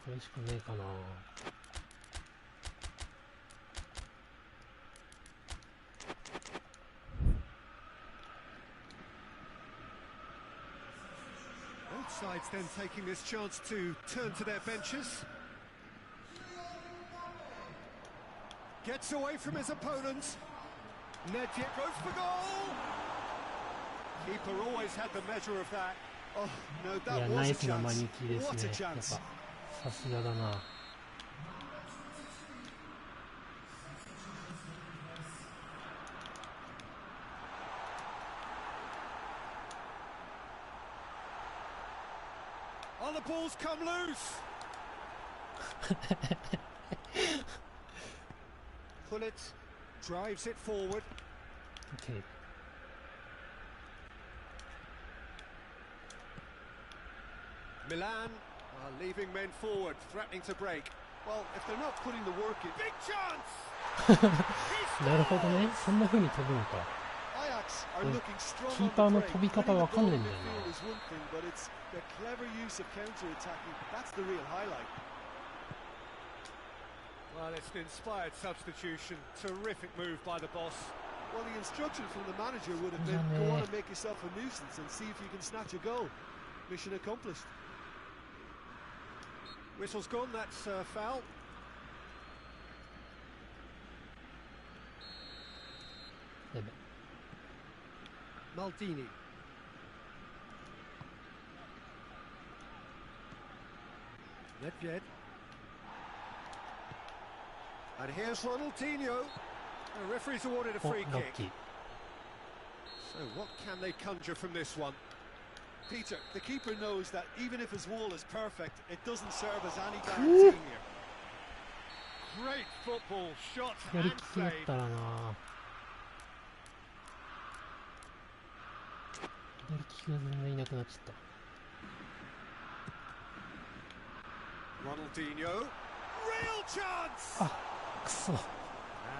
これしかねえかな。Both sides then taking this chance to turn to their benches. Gets away from his opponent. Nedved goes for goal. Keeper always had the measure of that. Oh, no, いや、 that ナ was イ a スな間 chance. にきです What ね。 a やっぱ、 chance. さすがだな。Oh, the ball's come loose. Hullet drives it forward. OK。Milan are leaving men forward, threatening to break. Well, if they're not putting the work in, big chance. なるほどね、そんな風に飛ぶのか。Ajax are looking strong キー on パー the の break. 飛び方 Winning わ the かん ball ない in んだよ midfield is one thing, but it's the clever use of counter-attacking. That's the real highlight. Well, it's an inspired substitution. Terrific move by the boss. Well, the instruction from the manager would have been, go on and make yourself a nuisance and see if you can snatch a goal. Mission accomplished. Whistle's gone, that's foul. Maldini. Nedved. And here's Ronaldinho. The referee's awarded a お、 free ラッ kick. キー。 So what can they conjure from this one? Peter, the keeper knows that even if his wall is perfect, it doesn't serve as any guarantee here. Great football shot やり and ききだっ save. たらな。やりききが全然いなくなっちゃった。 Ronaldinho. Real chance. あ、くそ。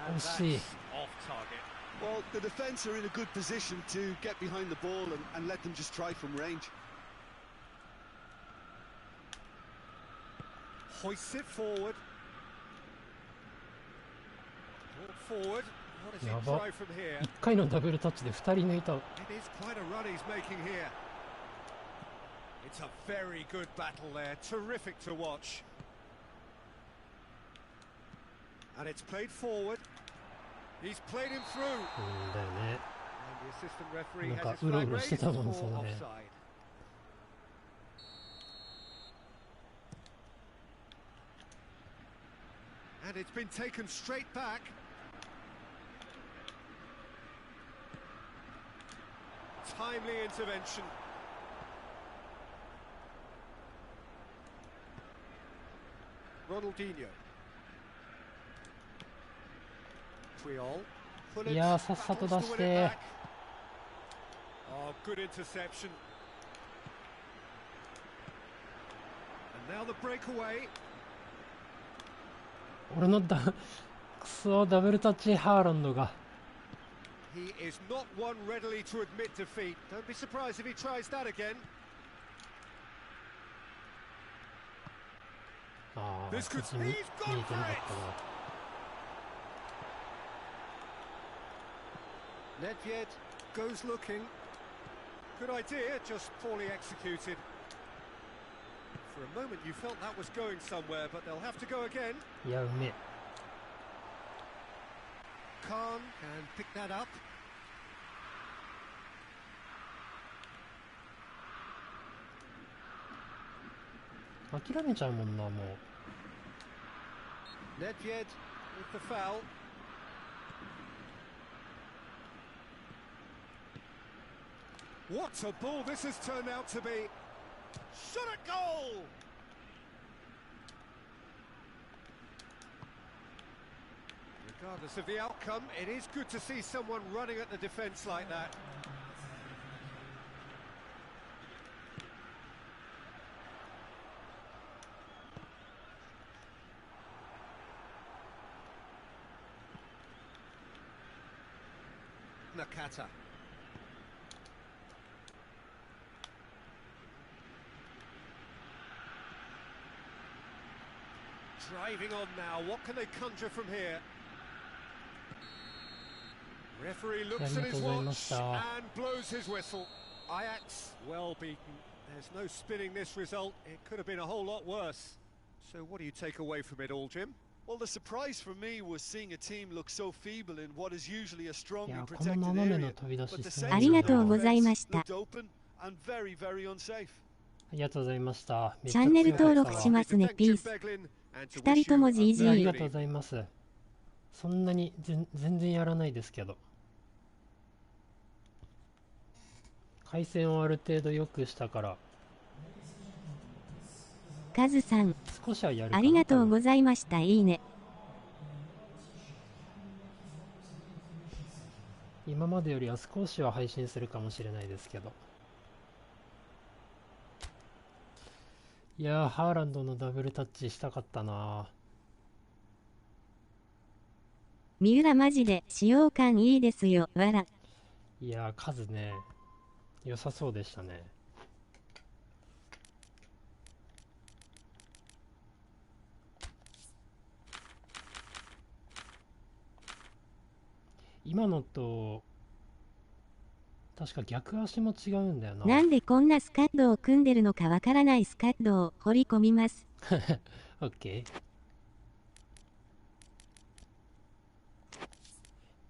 And Let's see. that's off target. Well, the defence are in a good position to get behind the ball and let them just try from range. Hoists it forward. Brought forward. What does he やば。 try from here? 1回のダブルタッチで2人抜いた。 It is quite a run he's making here. It's a very good battle there. Terrific to watch. And it's played forward. He's played him through. うんだよね。 And the assistant referee なん has か his うろ flag うろして raised たもん、 for そのね。 offside. And it's been taken straight back. Timely intervention. Ronaldinho. Puyol. Pulisic いやー、さっさと出 battles し to win て it back. Oh, good interception. And now the breakaway. 俺のくそダブルタッチハーランドが。 He is not one readily to admit defeat. Don't be surprised if he tries that again. ああ、 This そ could っち見え he's て gone な for かっ it. たな。 Nedved goes looking. Good idea, just poorly executed. For a moment you felt that was going somewhere, but they'll have to go again. いや、うめえ。 Khan can pick that up.諦めちゃうもんな、もう。 Nedved with the foul. What a ball this has turned out to be. Shot at goal! Regardless of the outcome, it is good to see someone running at the defence like that. Nakata. Driving on now, what can they conjure from here? Referee looks at his watch and blows his whistle. Ajax, well beaten. There's no spinning this result. It could have been a whole lot worse. So what do you take away from it all, Jim? Well, the surprise for me was seeing a team look so feeble in what is usually a strong いや、 and この protected 斜めの area. 飛び出 But し the すごい centre ありがとう of ございまし defence た。 looked open and very, very unsafe. ありがとうございました。チャンネル登録しますね、ピース。二人とも GG。ありがとうございます。そんなに全然やらないですけど。回線をある程度良くしたから。カズさん、少しはやるかな。ありがとうございました。いいね。今までよりは少しは配信するかもしれないですけど。いやー、ハーランドのダブルタッチしたかったな。三浦マジで使用感いいですよ、わら。いやー、数ね、良さそうでしたね。今のと確か逆足も違うんだよな。なんでこんなスカッドを組んでるのかわからないスカッドを掘り込みます。オッケー。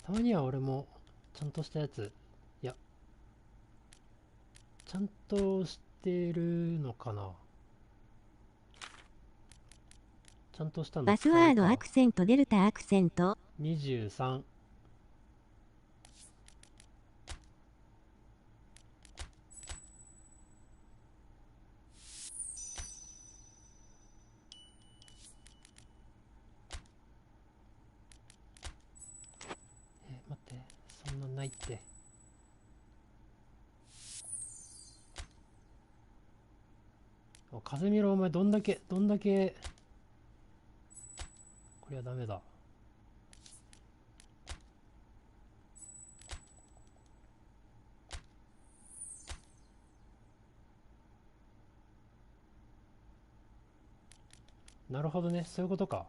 たまには俺もちゃんとしたやつ、いや、ちゃんとしてるのかな。ちゃんとしたのパスワードアクセントデルタアクセント23。待って、そんなないって。風見ろ、お前どんだけこれはダメだ。なるほどね、そういうことか。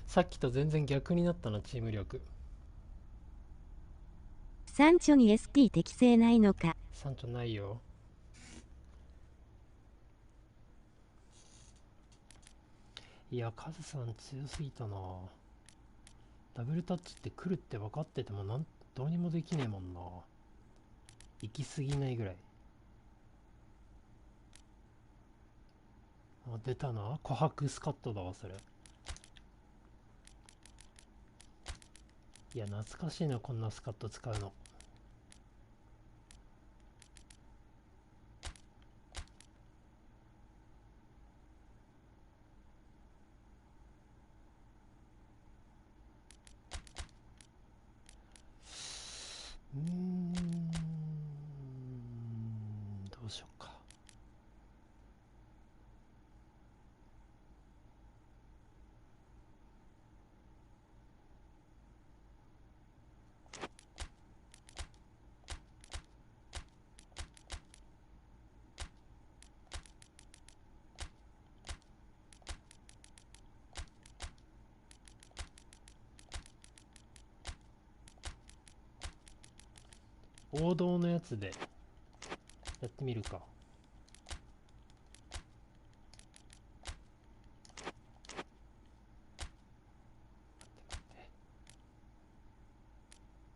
さっきと全然逆になったな、チーム力。サンチョに ST 適正ないのか。サンチョないよ。いや、カズさん強すぎたな。ダブルタッチって来るって分かっててもどうにもできねえもんな。行き過ぎないぐらい。あ、出たな。琥珀スカットだわ、それ。いや、懐かしいな、こんなスカット使うの。どうしよっか。王道のやつでやってみるか。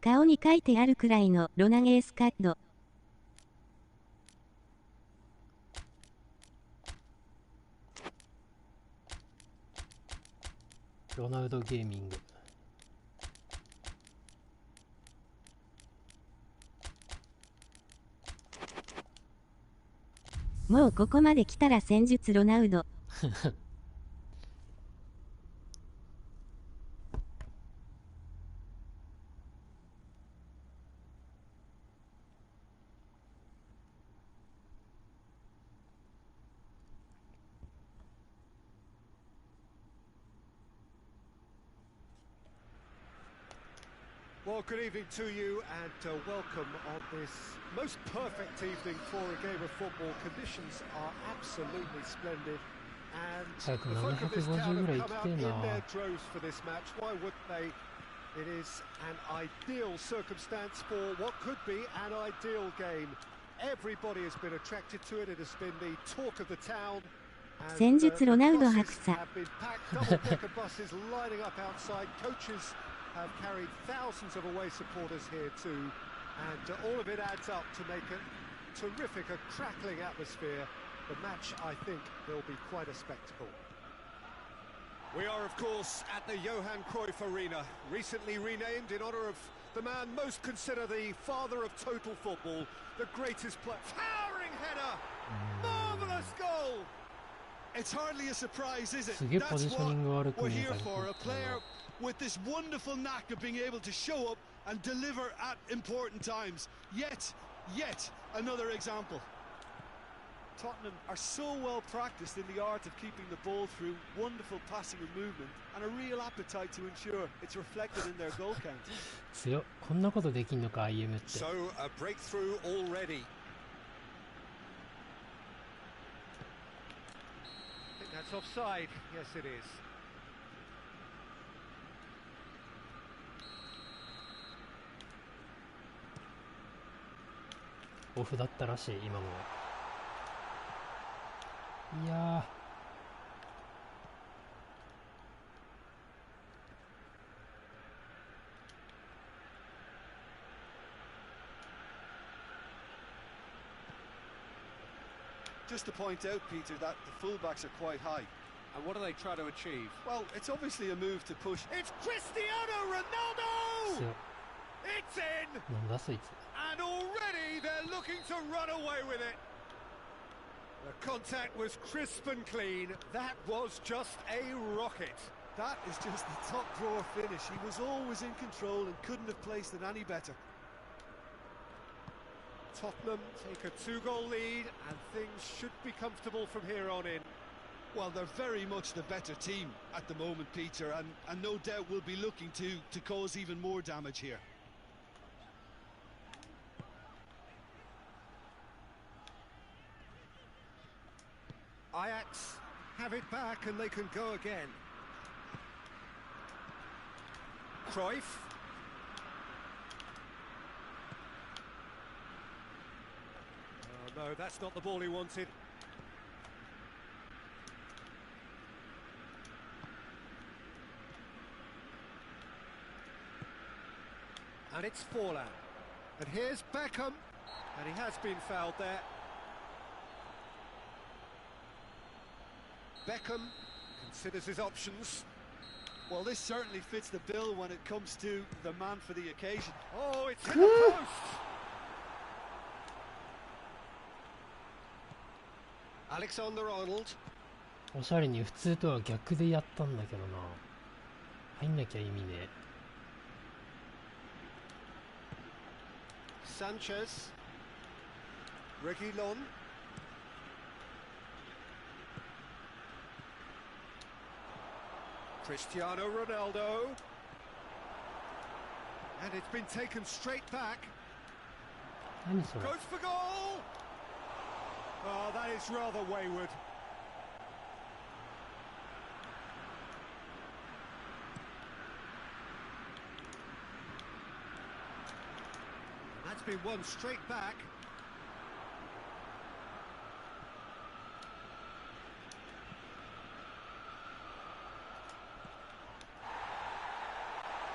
顔に書いてあるくらいのロナゲースカッド。ロナウドゲーミング。もうここまで来たら戦術ロナウド。Well, good evening to you and welcome on this most perfect evening for a game of football. Conditions are absolutely splendid and the folk of this town have come out in their droves for this match. Why wouldn't they? It is an ideal circumstance for what could be an ideal game. Everybody has been attracted to it. It has been the talk of the town. 戦術ロナウド白さ。 Double-decker buses lining up outside. Coaches have carried thousands of away supporters here too, and all of it adds up to make a terrific, a crackling atmosphere. The match, I think, will be quite a spectacle. We are, of course, at the Johan Cruyff Arena, recently renamed in honour of the man most considered the father of total football, the greatest player. Towering header! Marvellous goal! It's hardly a surprise, is it? すげえポジショニング悪く We're 見え here たけど for a player with this wonderful knack of being able to show up and deliver at important times. Yet another example. Tottenham are so well practiced in the art of keeping the ball through wonderful passing and movement, and a real appetite to ensure it's reflected in their goal count. 強っ。こんなことできんのか IM って。 So, a breakthrough already. I think that's offside. Yes, it is. オフだったらしい今の。いやJust to point out, Peter, that the fullbacks are quite high. And what do they try to achieve? Well, it's obviously a move to push. It's Cristiano Ronaldo! 強っ。 It's in! なんだそいつ。 And already they're looking to run away with it. The contact was crisp and clean. That was just a rocket. That is just the top drawer finish. He was always in control and couldn't have placed it any better. Tottenham take a 2-goal lead and things should be comfortable from here on in. Well, they're very much the better team at the moment, Peter, and no doubt will be looking to cause even more damage here. Ajax have it back and they can go again. Cruyff. Oh no, that's not the ball he wanted. And it's Forlan. And here's Beckham. And he has been fouled there. Beckham considers his options. Well, this certainly fits the bill when it comes to the man for the occasion. Oh, it's hit the post! Alexander-Arnold. おしゃれに普通とは逆でやったんだけどな。入んなきゃ意味ねえ。 Sanchez. Reguilon. Cristiano Ronaldo. And it's been taken straight back. 何それ。 Goes for goal! Oh, that is rather wayward. That's been won straight back.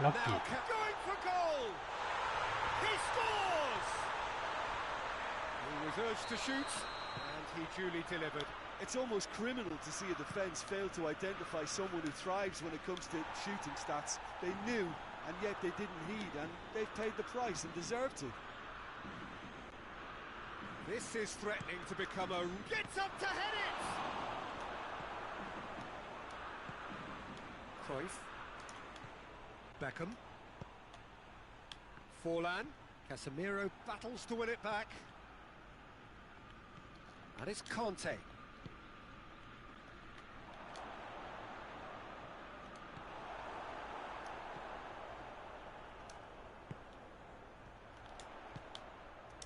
ラッキー。 Now going for goal! He scores! He was urged to shoot, and he duly delivered. It's almost criminal to see a defence fail to identify someone who thrives when it comes to shooting stats. They knew, and yet they didn't heed, and they've paid the price and deserve to. This is threatening to become a... Gets up to head it! Cruyff. Beckham. Forlan. Casemiro battles to win it back. And it's Conte.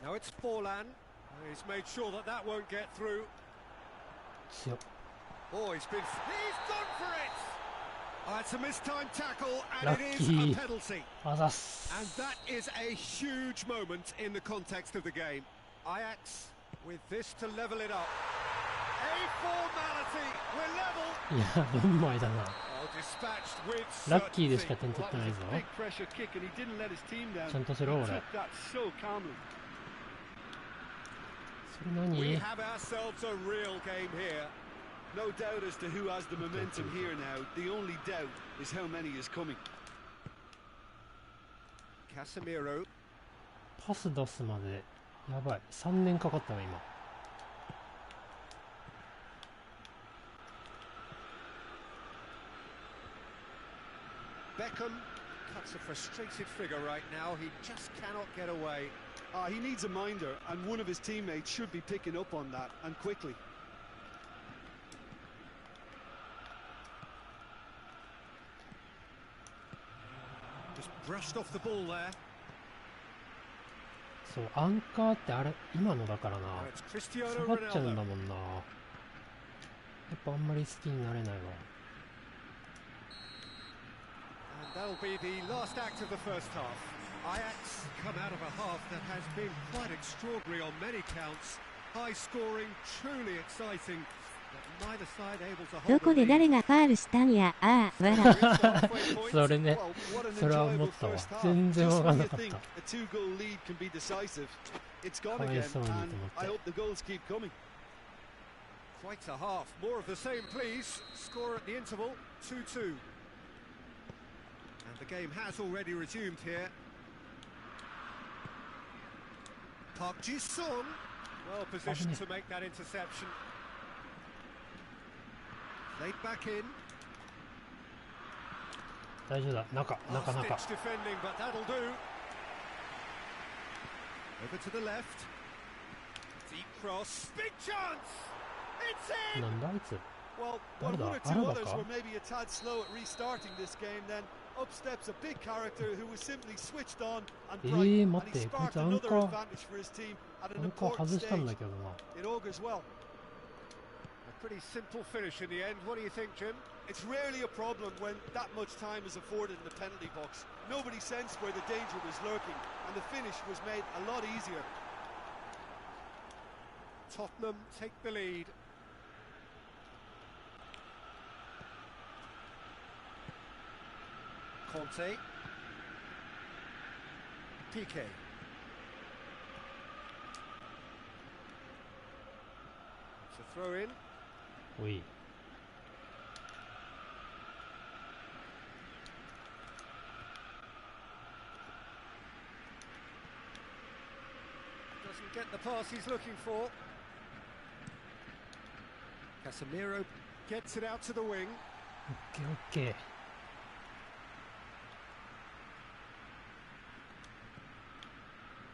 Now it's Forlan. He's made sure that that won't get through. 強っ。 Oh, he's gone for it! Oh, it's a mistimed tackle, and it is Lucky. a penalty. あざっす。 And that is a huge moment in the context of the game. Ajax with this to level it up. A formality. We're level. いや、4枚だな。 Oh, dispatched with ラッキーでし certainty. か点取ってないぞ。 Big pressure kick, and he didn't let his team down. ちゃんとしろ、 He 俺。 took that so calmly. それ何？ We have ourselves a real game here. No doubt as to who has the momentum here now. The only doubt is how many is coming. Casemiro. パス出すまでやばい、3年かかったわ今。Beckham cuts a frustrated figure right now. He just cannot get away. He needs a minder, and one of his teammates should be picking up on that, and quickly. Just brushed off the ball there. そう、アンカーってあれ今のだからな。 Now it's Cristiano 下がっちゃうん Ronaldo. だもんな。やっぱあんまり好きになれないわ。 And that'll be the last act of the first half. Ajax come out of a half that has been quite extraordinary on many counts. High scoring, truly exciting, but neither side able to ど hold こ the で lead. 誰がファールしたんや、ああ、わら。それね、 Well, what an それは enjoyable 思ったわ。 first half. 全然 Just わか when んな you かっ think た。 a two-goal lead can be decisive, it's gone かわい again, そうにと思 and って I hope the goals keep coming. Quite a half. More of the same, please. Score at the interval, 2-2. And the game has already resumed here. Park Ji-sung, well positioned to make that interception. Laid back in. 大丈夫だ、中。 Last-ditch defending, but that'll do. Over to the left. Deep cross. Big chance! It's in! なんだあいつ。 Well,誰 when だ？ one or two アラバ others か？ were maybe a tad slow at restarting this game, then up steps a big character who was simply switched on and bright, and 待っ he て、こい sparked つアン another カー、 advantage for his team at ア an ンカー important 外したんだ stage. けどな。 It augurs well. A pretty simple finish in the end. What do you think, Jim? It's rarely a problem when that much time is afforded in the penalty box. Nobody sensed where the danger was lurking, and the finish was made a lot easier. Tottenham take the lead. Conte. Piqué. It's a throw in. おい。 Doesn't get the pass he's looking for. Casemiro gets it out to the wing. オッケーオッケー。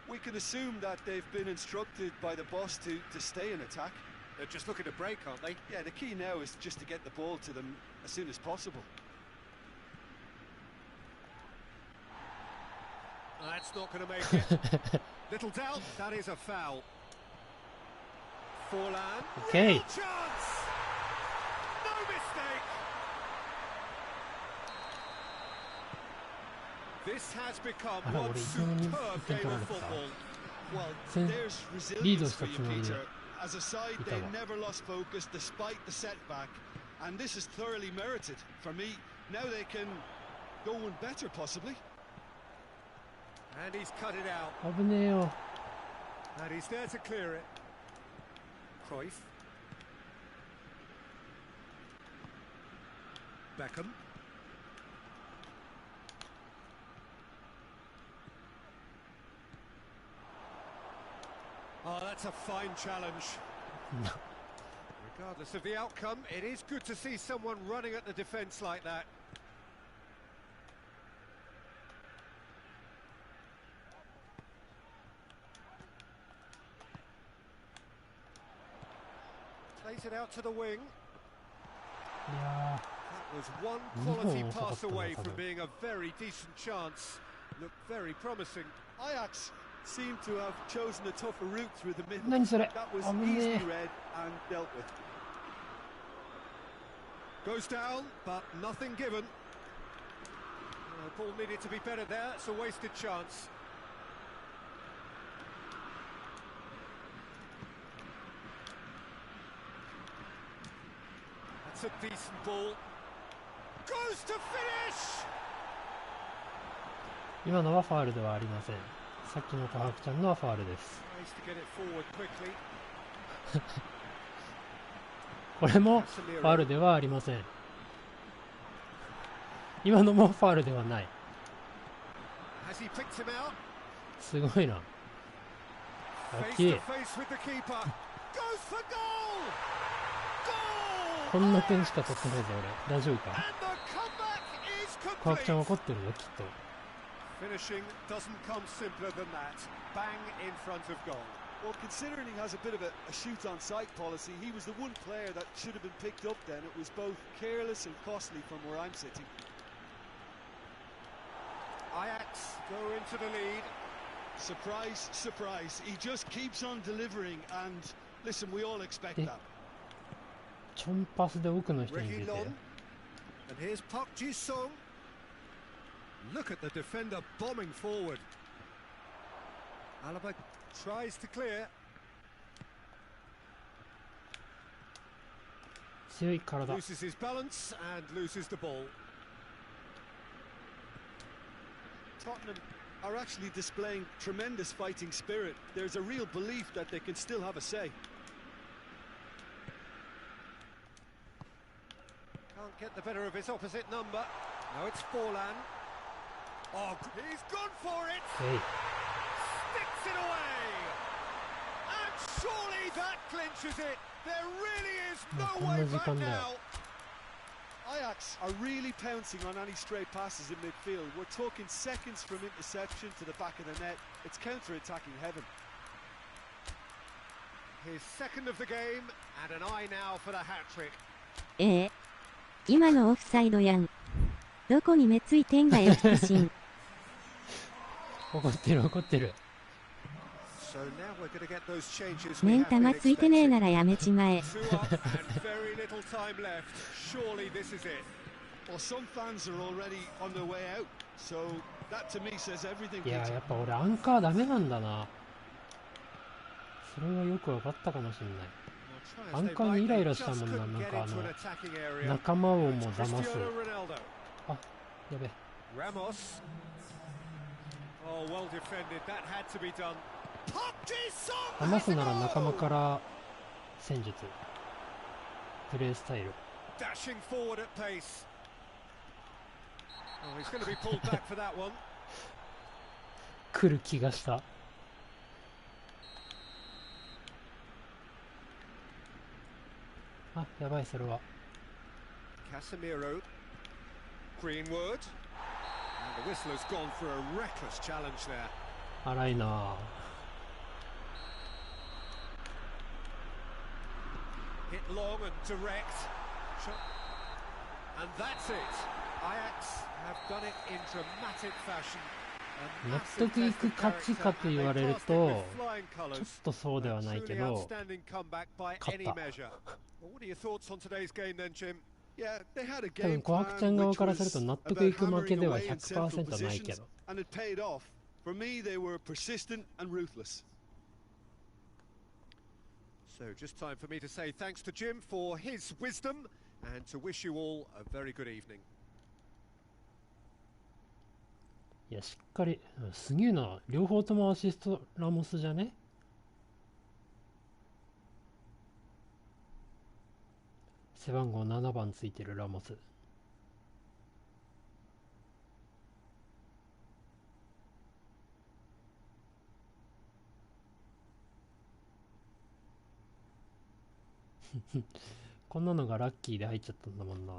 We can assume that they've been instructed by the boss to stay in attack. They're just looking to break, aren't they? Yeah, the key now is just to get the ball to them as soon as possible. That's not going to make it. Little doubt, that is a foul. Forlan. Okay. Real chance! No mistake! This has become Ah, one what are you superb doing? game of football. Well, Sen- there's Lido resilience for you, sta tsumoりで Peter. As a side, Ita they wa. never lost focus despite the setback, and this is thoroughly merited. For me, now they can go one better, possibly. And he's cut it out. 危ねえよ。 And he's there to clear it. Cruyff. Beckham. Oh, that's a fine challenge. Regardless of the outcome, it is good to see someone running at the defence like that. Plays it out to the wing. いや That was one 日本 quality 遅かった pass な、 away 多 from 分。 being a very decent chance. Looked very promising. Ajax seem to have chosen a tougher route through the middle. 何それ。 That was 危ね easily え。 read and dealt with. Goes down, but nothing given. Ball needed to be better there. It's a wasted chance. That's a decent ball. Goes to finish! 今のはファウルではありません。さっきのタハクちゃんのはファウルです。 Tries to get it forward quickly. これもファウルではありません。今のもファウルではない。すごいな。大きい。こんな点しか取ってないぞ俺。大丈夫か。小白ちゃん怒ってるよきっと。Finishing doesn't come simpler than that. Bang in front of goal. Well, considering he has a bit of a shoot on sight policy, he was the one player that should have been picked up then. It was both careless and costly from where I'm sitting. Ajax go into the lead. Surprise, surprise. He just keeps on delivering and listen, we all expect that. チョンパスで奥の人に出て。 And here's Park Ji-sung. Look at the defender bombing forward. Alaba tries to clear. 強い体。 Loses his balance and loses the ball. Tottenham are actually displaying tremendous fighting spirit. There's a real belief that they can still have a say. Can't get the better of his opposite number. Now it's Forlan. Oh, he's gone for it! Sticks it away! And surely that clinches it! There really is no way back now! Ajax are really pouncing on any stray passes in midfield. We're talking seconds from interception to the back of the net. It's counter-attacking heaven. His second of the game and an eye now for the hat-trick. 今のオフサイドやん。どこに目ついてんだよ、腹心。怒ってる怒ってる。目ん玉ついてねえならやめちまえ。いややっぱ俺アンカーダメなんだな。それはよく分かったかもしれない。アンカーにイライラしたもんな。なんか仲間をも騙す。あ、やべ。騙すなら仲間から戦術、プレースタイル。来る気がした。あ、やばいそれは。荒いなぁ。Hit long and direct. And that's it. Ajax have done it in dramatic fashion. 納得いく勝ちかと言われるとちょっとそうではないけど、勝った。多分小白ちゃん側からすると納得いく負けでは 100% ないけど。For me, they were persistent and ruthless. So just time for me to say thanks to Jim for his wisdom and to wish you all a very good evening. いやしっかりすげえな。両方ともアシストラモスじゃね。背番号7番ついてるラモス。こんなのがラッキーで入っちゃったんだもんな。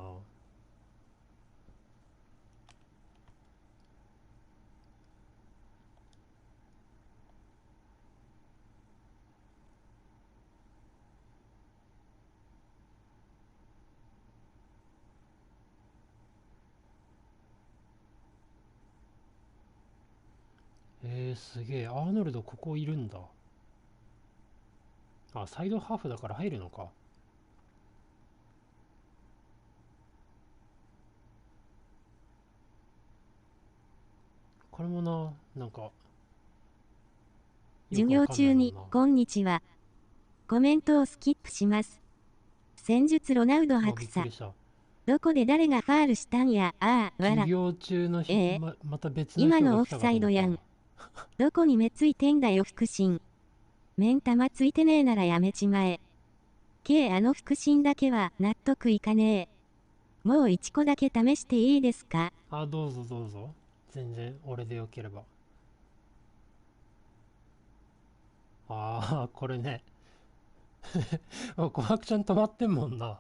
すげえ。アーノルドここいるんだ。あ、サイドハーフだから入るのか。これもな、なんか授業中にこんにちは。コメントをスキップします。戦術ロナウド白さ。どこで誰がファールしたんや。ああ、わら。授業中のまた別の今のオフサイドやん。どこに目ついてんだよ腹心。目ん玉ついてねえならやめちまえ。あの腹心だけは納得いかねえ。もう1個だけ試していいですか？あ、どうぞどうぞ。全然俺でよければ。ああ、これね。琥珀ちゃん止まってんもんな。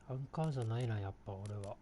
アンカーじゃないな、やっぱ俺は。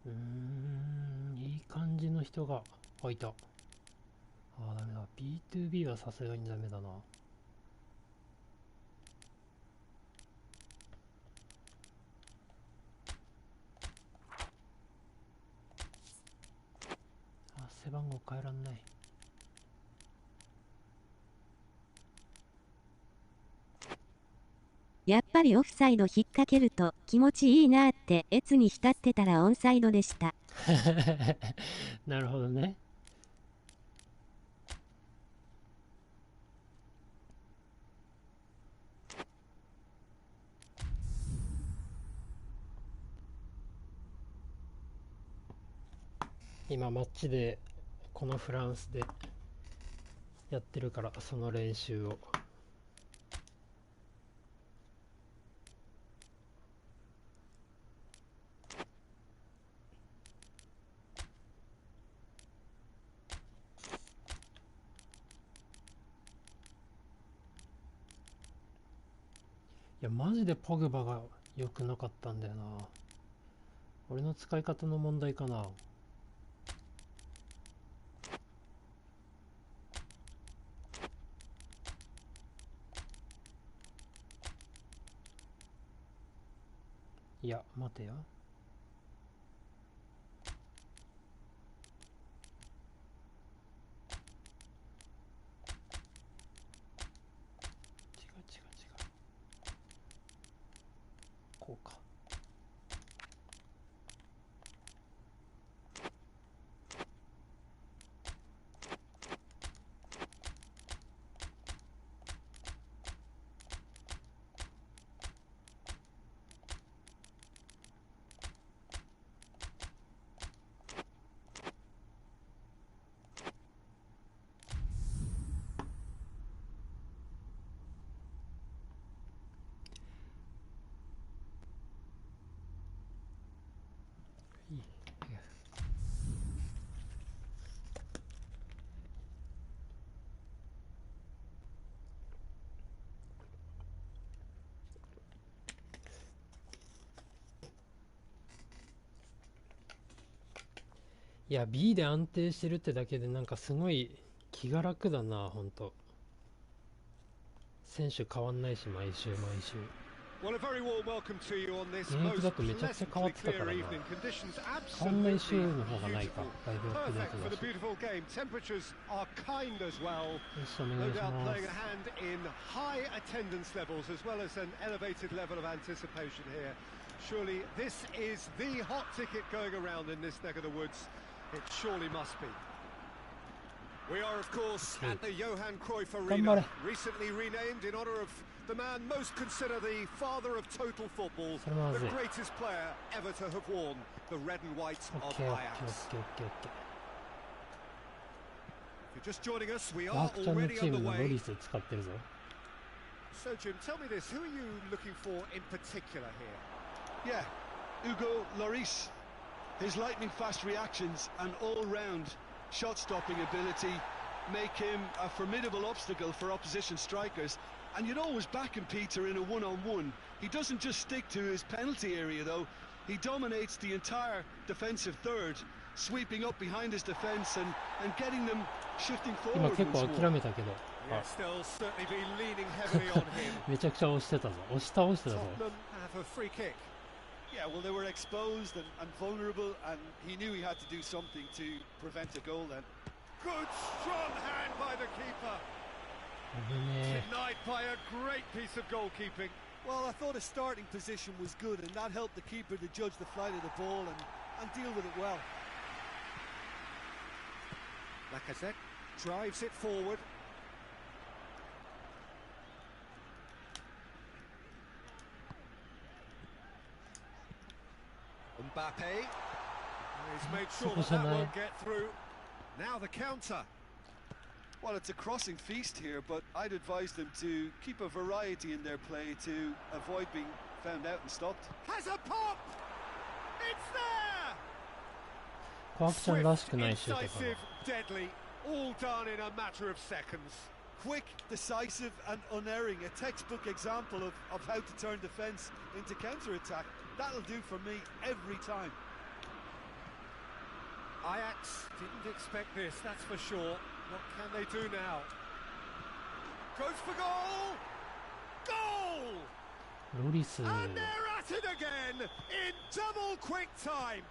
いい感じの人がいた。ああ、ダメだ。B2B はさすがにダメだな。あ、背番号変えらんない。やっぱりオフサイド引っ掛けると気持ちいいなーって越に浸ってたらオンサイドでした。なるほどね。今マッチでこのフランスでやってるから、その練習を。いやマジでポグバが良くなかったんだよな。俺の使い方の問題かな。いや待てよ。違う違う違う。こうか。いや B で安定してるってだけでなんかすごい気が楽だな。ほんと選手変わんないし、毎週毎週。現役だとめちゃくちゃ変わってたからな。変わんない週の方がないか、だいぶアップデートだし。よし、お願いします。Surely this is the hot ticket going around in this neck of the woods. It surely must be. We are, of course, at the Johan Cruyff Arena, recently renamed in honor of the man most considered the father of total football, the greatest player ever to have worn the red and white of Ajax. If you're just joining us, we are already underway. So, Jim, tell me this, who are you looking for in particular here? Yeah, Hugo Lloris. His lightning-fast reactions and all-round shot-stopping ability make him a formidable obstacle for opposition strikers. And you'd always back him, Peter, in a one-on-one. He doesn't just stick to his penalty area, though. He dominates the entire defensive third, sweeping up behind his defence and getting them shifting 今 forward 結構 once more. 諦めたけど、 Yeah, still certainly be leaning heavily on him. めちゃくちゃ押してたぞ。押し倒してたぞ。 Tottenham have a free kick. Yeah, well, they were exposed and vulnerable, and he knew he had to do something to prevent a goal then. Good strong hand by the keeper. 危ね Denied by a great piece of goalkeeping. Well, I thought his starting position was good, and that helped the keeper to judge the flight of the ball and deal with it well. Lacazette drives it forward. Mbappe. He's made sure that won't get through. Now the counter. Well, it's a crossing feast here, but I'd advise them to keep a variety in their play to avoid being found out and stopped. Has a pop! It's there! え。川北ちゃんらしくないシュートか Incisive, deadly, all done in a matter of seconds. Quick, decisive and unerring. A textbook example of how to turn defence into counter-attack. That'll do for me every time. Ajax didn't expect this, that's for sure. What can they do now? Goes for goal! Goal! な。ロリス、 And they're at it again in double quick time.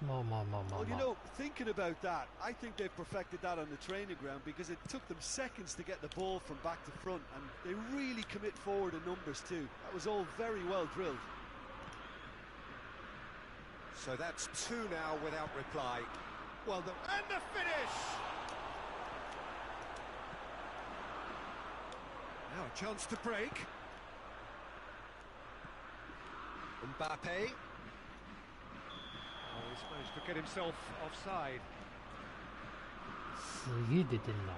まあまあまあまあ Well, you まあ。 know, thinking about that, I think they've perfected that on the training ground because it took them seconds to get the ball from back to front, and they really commit forward in numbers too. That was all very well drilled. So that's two now without reply. Well, and the finish! Now a chance to break. Mbappe. Oh, he's managed to get himself offside. すげえ出てんな。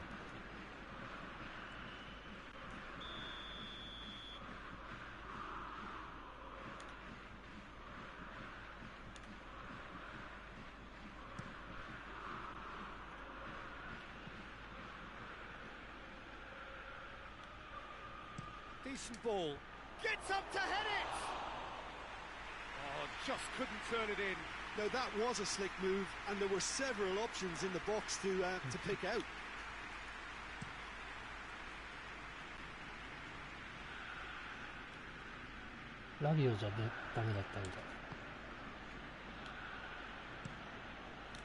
Decent ball. Gets up to head it! Oh, just couldn't turn it in. Now that was a slick move, and there were several options in the box to pick out. ラビオじゃダメだったんだ。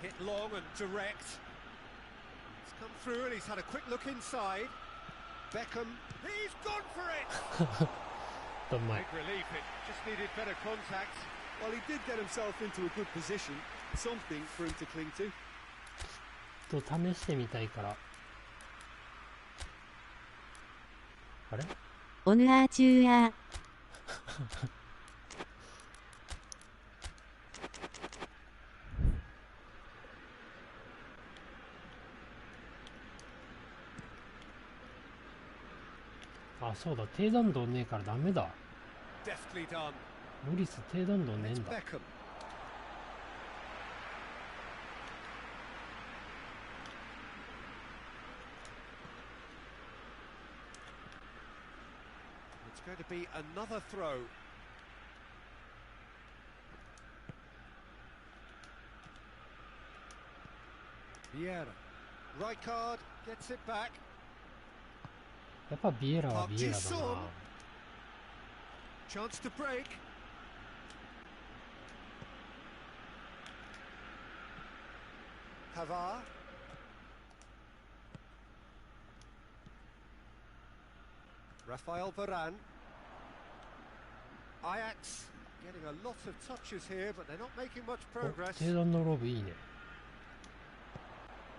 Hit long and direct. It's come through and he's had a quick look inside. Beckham, he's gone for it! うまい。 Big relief, it just needed better contact. Well, he did get himself into a good position, something for him to cling to. と試してみたいから。あれ？オヌアーチューアー。あ、そうだ、低弾道ねえからダメだ。 Deftly done. ロリス低弾道ねえ It's んだ。 Beckham. It's going to be another throw. Vieira. Right card, gets it back. やっぱビエラはビエラだな。 Chance to break. Pavard. Rafael Varane. Ajax getting a lot of touches here, but they're not making much お progress. 低弾のロブいいね。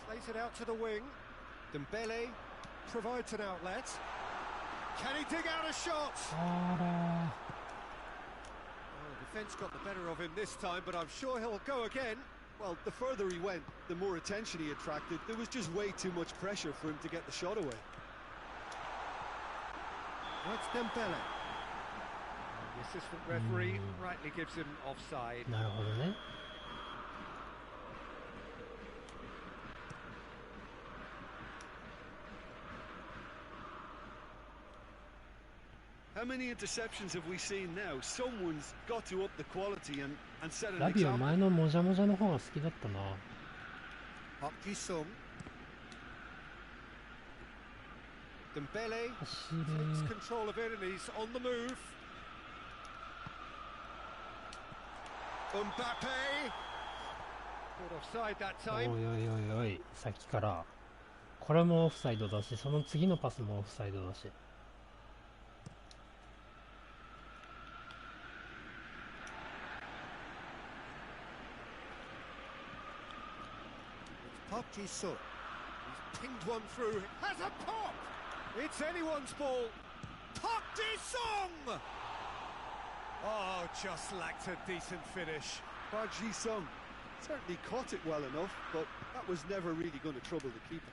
Plays it out to the wing. Dembele provides an outlet. Can he dig out a shot? あら Oh, defence got the better of him this time, but I'm sure he'll go again. Well, the further he went, the more attention he attracted. There was just way too much pressure for him to get the shot away. That's Dembele. The assistant referee rightly gives him offside. なるほどね。many interceptions have we seen now? Someone's got to up the quality and set an ラビは example. 前のもじゃもじゃの方が好きだったな。Park Ji-sung. Dembele 走 takes れ。 control of it and he's on the move. Mbappe. Caught offside that お time. いおいおいおい、さっきから。これもオフサイドだし、その次のパスもオフサイドだし。Park Ji-sung. He's pinged one through. Has a pop! It's anyone's ball. Park Ji-sung! Oh, just lacked a decent finish. Park Ji-sung certainly caught it well enough, but that was never really going to trouble the keeper.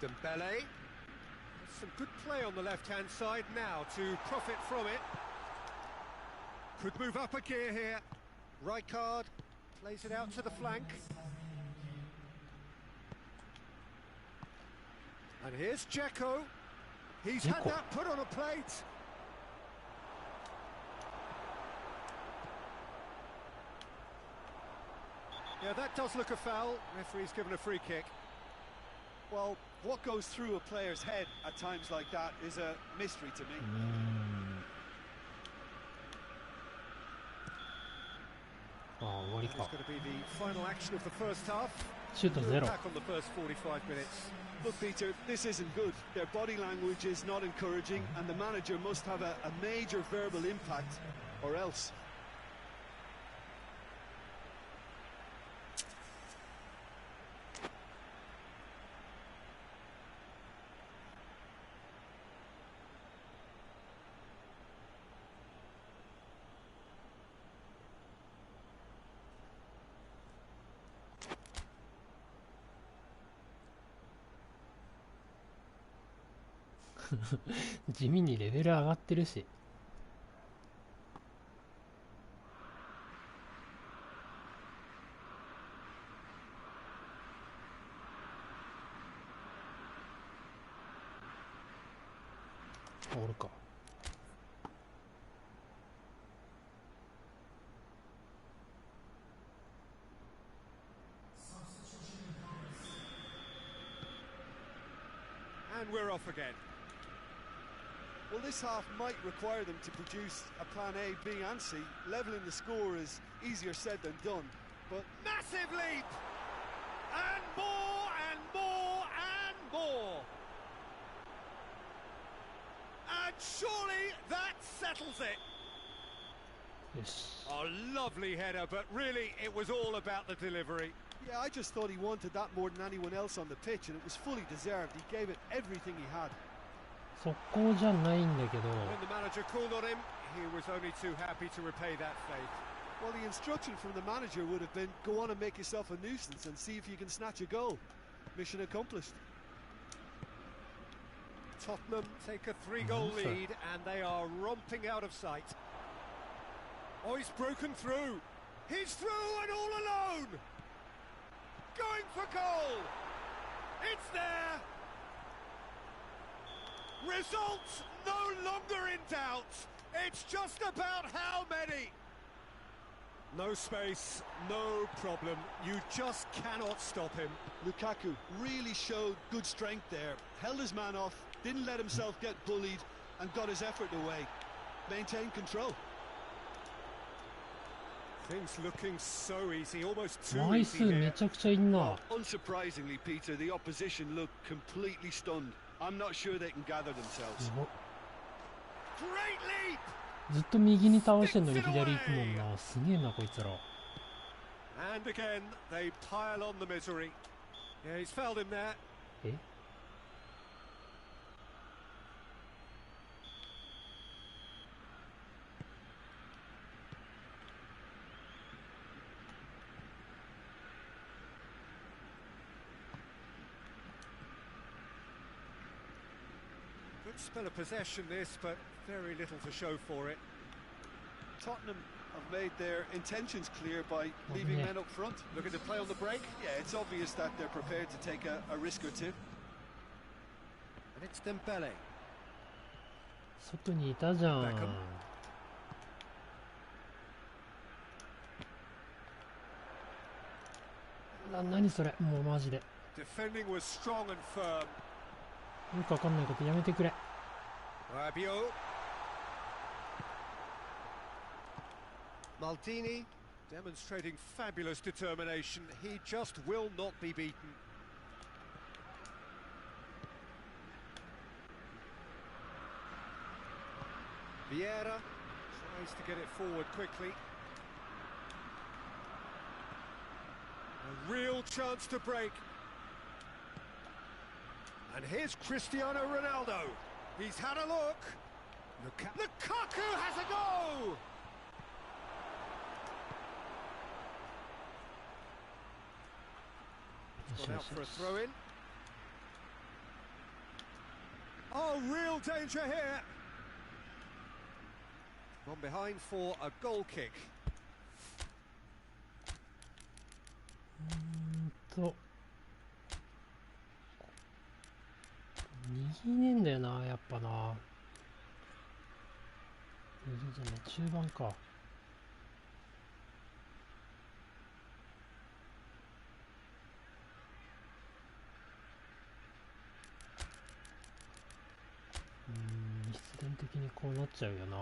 Dembele. Some good play on the left-hand side now to profit from it. Could move up a gear here. Rijkaard plays it out to the flank. And here's Dzeko. He's had Dzeko. that put on a plate. Yeah, that does look a foul. Referee's given a free kick. Well, what goes through a player's head at times like that is a mystery to me. ああ、終わり That か is。going to be the final action of the first half. シュートゼロ。 Back on the first 45 minutes. Look, Peter, this isn't good. Their body language is not encouraging, and the manager must have a major verbal impact, or else. ?地味にレベル上がってるし。おるか。And we're off again. Well, this half might require them to produce a plan A, B and C. Leveling the score is easier said than done, but Massive leap! And more and more and more! And surely that settles it! よし。 A lovely header, but really it was all about the delivery. yeah, I just thought he wanted that more than anyone else on the pitch, and it was fully deserved. He gave it everything he had. 速攻じゃないんだけど、 When the manager called on him, he was only too happy to repay that faith. Well, the instruction from the manager would have been, go on and make yourself a nuisance and see if you can snatch a goal. Mission accomplished. Tottenham take a 3-goal Mhm. lead and they are romping out of sight. Oh, he's broken through. He's through and all alone. Going for goal. It's there. Results no longer in doubt. It's just about how many. No space, no problem. You just cannot stop him. Lukaku really showed good strength there. Held his man off, didn't let himself get bullied, and got his effort away. Maintained control. Things looking so easy, almost too 枚 easy 数め here. ちゃくちゃいんな。 Unsurprisingly, Peter, the opposition looked completely stunned. I'm not sure they can gather themselves. やば Great leap! ずっと右に倒してんのに左行くもんな。すげえなこいつら。 And again, they pile on the misery. Yeah, he's fouled him there. え Good spell of possession this, but very little to show for it. Tottenham have made their intentions clear by leaving men up front. Looking to play on the break. Yeah, it's obvious that they're prepared to take a risk or two. And it's Dembele. 外にいたじゃん。何それ、もうマジで。Defending was strong and firm. よくわかんないことやめてくれ。Rabiot. Maldini demonstrating fabulous determination. He just will not be beaten. Vieira tries to get it forward quickly. A real chance to break. And here's Cristiano Ronaldo. He's had a look. Lukaku has a go! Gone out for a throw-in. Oh, real danger here. Gone behind for a goal kick. 右ねんだよな、やっぱな。右じゃない、中盤か。必然的にこうなっちゃうよな。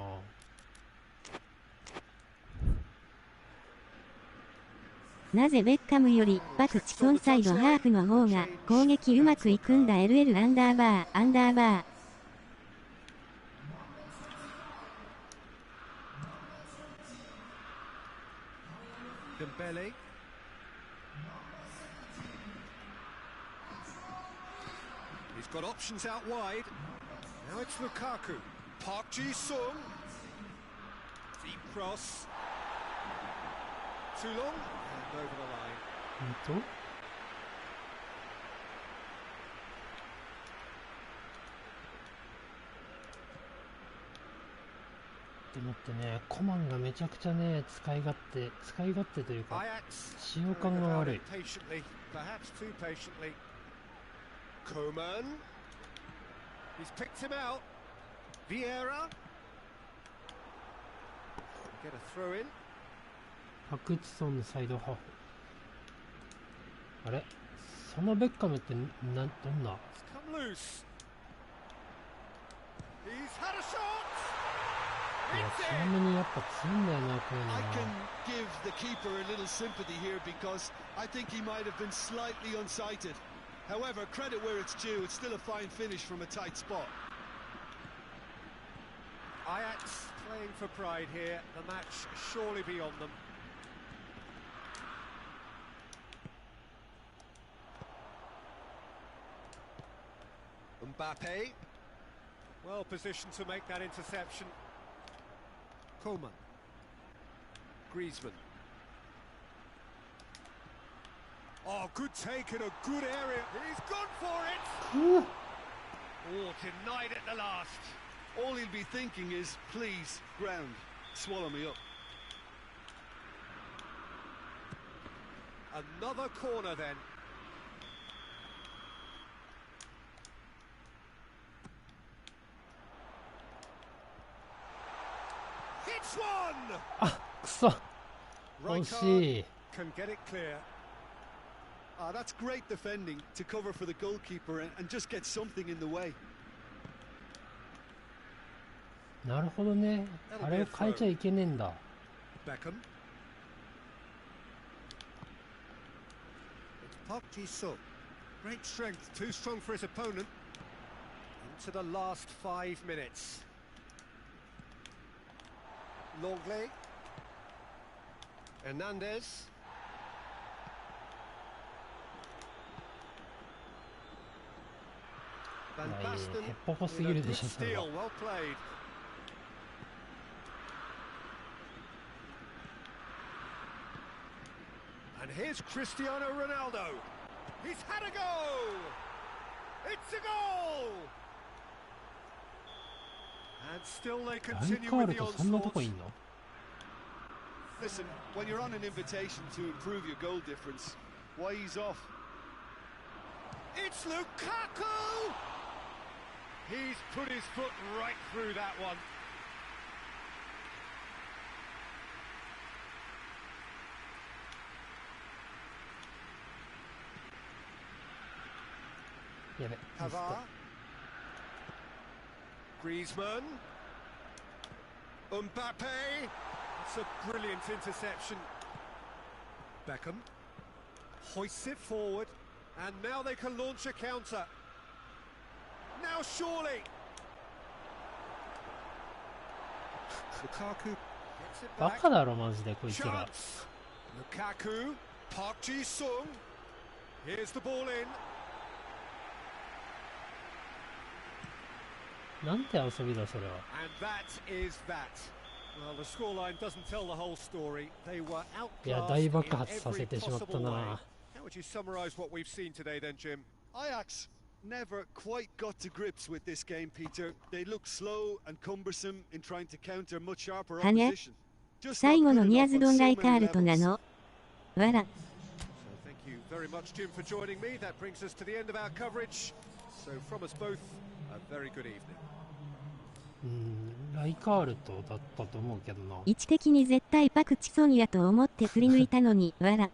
なぜベッカムよりバクチコンサイドハーフの方が攻撃うまくいくんだ。 LL アンダーバーアンダーバー。Dembele. He's got options out wide. Now it's Lukaku. Park Ji-sung. Deep cross. Too long and over the line. でもってね、コマンがめちゃくちゃね、使い勝手というか使用感が悪い。Perhaps too patiently. Koeman. He's picked him out. Vieira. Get a throw in. パクチソンのサイドハーフ。あれ、そのベッカムってどんな？ Come loose. He's had a shot. いや、ちなみにやっぱ強いんだよな、こういうのは。 I can give the keeper a little sympathy here because I think he might have been slightly unsighted. However, credit where it's due, it's still a fine finish from a tight spot. Ajax playing for pride here. The match surely beyond them. Mbappe. Well positioned to make that interception. Koeman. Griezmann. Oh, good take in a good area. He's gone for it! Oh, denied at the last. All he'll be thinking is, please, ground, swallow me up. Another corner then. Hits one! あ、くそ。惜しい。 Can get it clear. That's great defending to cover for the goalkeeper and just get something in the way. なるほどね。あれを変えちゃいけねえんだ。Beckham. It's Park Ji-sung. Great strength, too strong for his opponent. Into the last 5 minutes. Longley. Hernandez. Van Basten. へっぽこすぎるでしょ、それは。 Well played. And here's Cristiano Ronaldo. He's had a go. It's a goal. And still they ライ continue カー with ル the とそんなとこ onslaught. いんの？ Listen, when you're on an invitation to improve your goal difference, why ease off? It's Lukaku! He's put his foot right through that one. やべ、 Pavard. Griezmann. Mbappe. That's a brilliant interception. Beckham hoists it forward, and now they can launch a counter. Now surely. Lukaku gets it バ back. カだろマジでこいつら。 Chance. Lukaku. Park Ji-sung. Here's the ball in. なんて遊びだそれは。 And that is that. Well, the scoreline doesn't tell the whole story. They were いや outclassed 大 in 爆発させ every てしまった possible way. な。 How would you summarize what we've seen today then, Jim? Ajax never quite got to grips with this game, Peter. They look slow and cumbersome in trying to counter much sharper はね opposition. Just 最 not 後 good のニア enough ズ on ドン so ライ many カールトな levels. のわら So thank you very much, Jim, for joining me. That brings us to the end of our coverage. So from us both, a very good evening. ライカールトだったと思うけどな。位置的に絶対パクチソンやと思って振り抜いたのにわら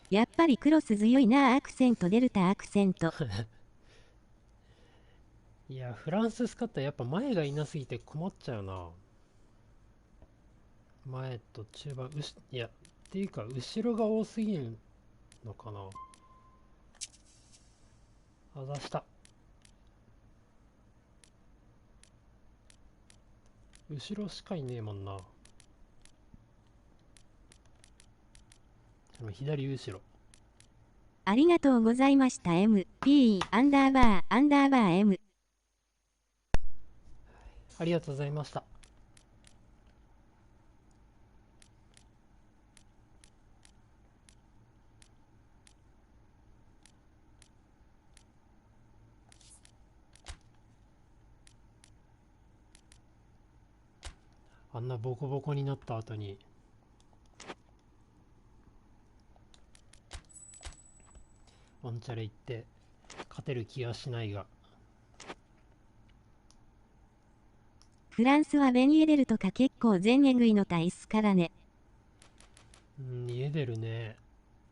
やっぱりクロス強いなアクセントデルタアクセントいやフランススカッタやっぱ前がいなすぎて困っちゃうな。前と中盤いやっていうか後ろが多すぎるのかな。あざした。後ろしかいねえもんな。左後ろ。ありがとうございました MP アンダーバー M ありがとうございました。あんなボコボコになった後にワンチャレ行って勝てる気がしないが。フランスはベンイエデルとか結構全えぐいのたいっすからね。イエデルね。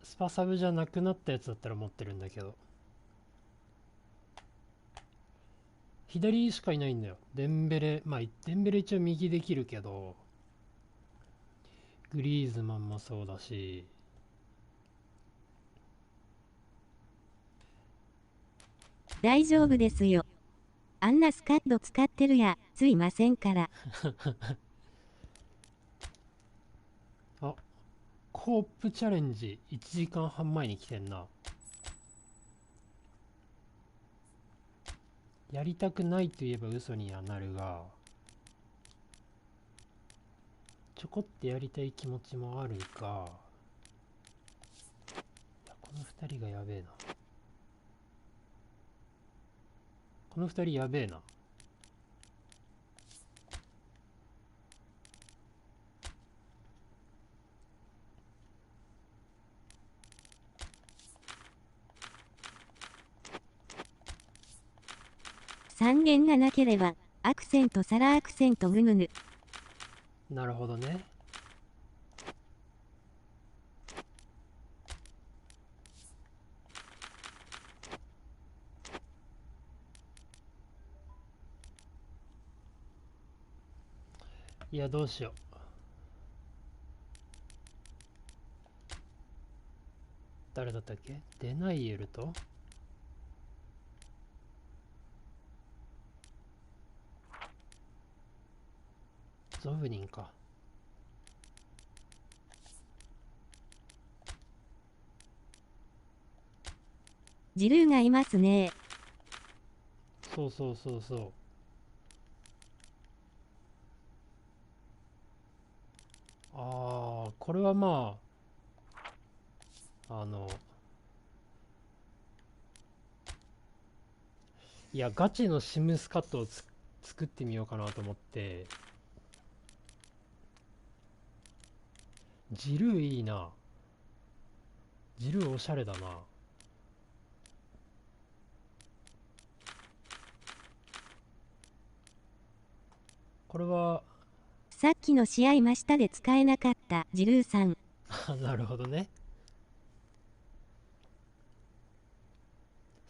スパサブじゃなくなったやつだったら持ってるんだけど。左しかいないんだよ。デンベレ、まあデンベレ一応右できるけど、グリーズマンもそうだし、大丈夫ですよ。あんなスカッド使ってるや、ついませんから。あ、コープチャレンジ1時間半前に来てんな。やりたくないと言えば嘘にはなるが、ちょこってやりたい気持ちもあるが、いやこの2人がやべえな。この2人やべえな。3弦がなければ、アクセントサラアクセントグヌヌ。なるほどね。いやどうしよう。誰だったっけ？デナイエルとゾブニンか。ジルーがいますね。そうそうそうそう。これはまあ、いや、ガチのシムスカットを作ってみようかなと思って。ジルーいいな。ジルーおしゃれだな。これはさっきの試合真下で使えなかったジルーさん。なるほどね。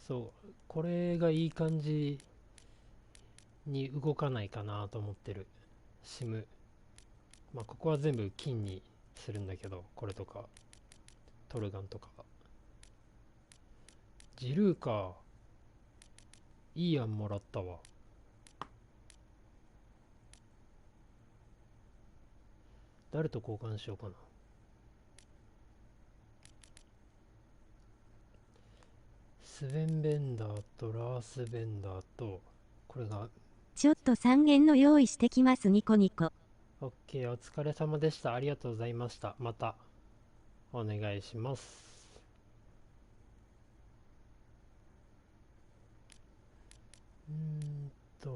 そう、これがいい感じに動かないかなと思ってる。シム。まあここは全部金にするんだけど、これとかトルガンとか。ジルーか。いい案もらったわ。誰と交換しようかな。スベン・ベンダーとラース・ベンダーと、これがちょっと3弦の用意してきますニコニコ。OK、お疲れ様でした。ありがとうございました。またお願いします。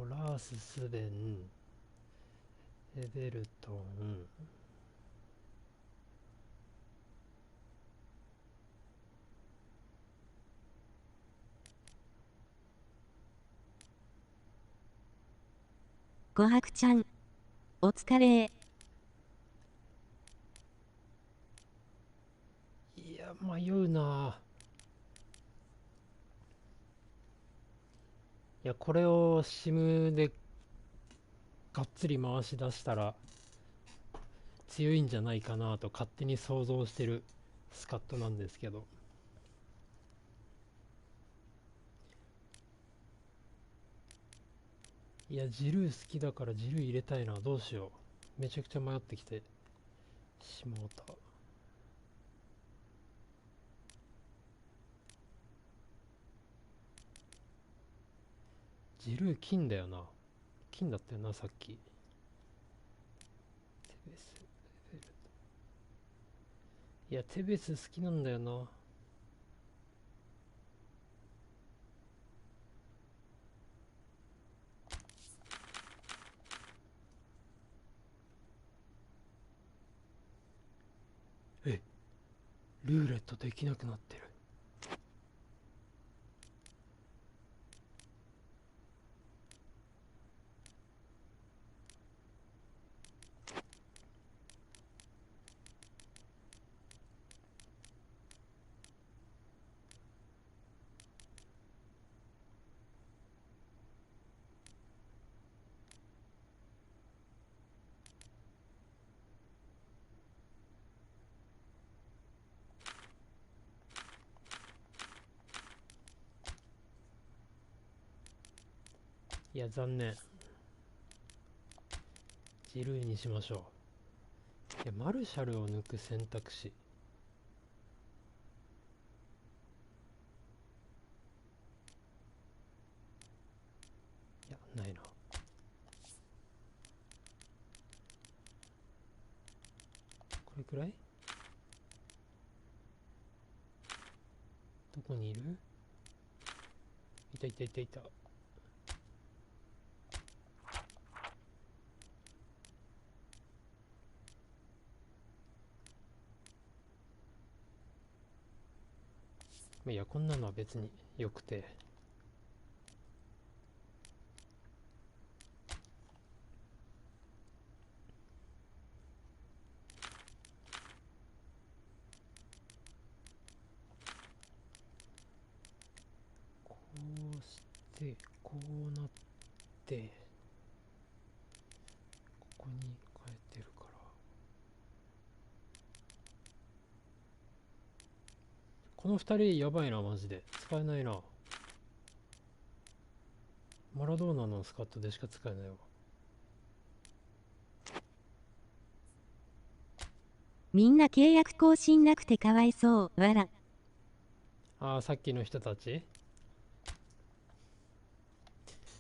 ラース、スベン、エベルトン、琥珀ちゃん、お疲れ。いや、迷うな。いや、これをシムでがっつり回し出したら強いんじゃないかなと勝手に想像してるスカットなんですけど。いや、ジルー好きだからジルー入れたいな。どうしよう。めちゃくちゃ迷ってきてしもうた。ジルー金だよな。金だったよな、さっき。テベス、いや、テベス好きなんだよな。ルーレットできなくなってる。いや、残念。ジルーにしましょう。いや、マルシャルを抜く選択肢。いや、ないな。これくらい？どこにいる？いたいたいたいた。いや、こんなのは別によくて。こうして、こうなって、ここに変えてるから。この二人やばいな、マジで。使えないな。マラドーナのスカットでしか使えないわ。みんな契約更新なくてかわいそう、わら。ああ、さっきの人たち？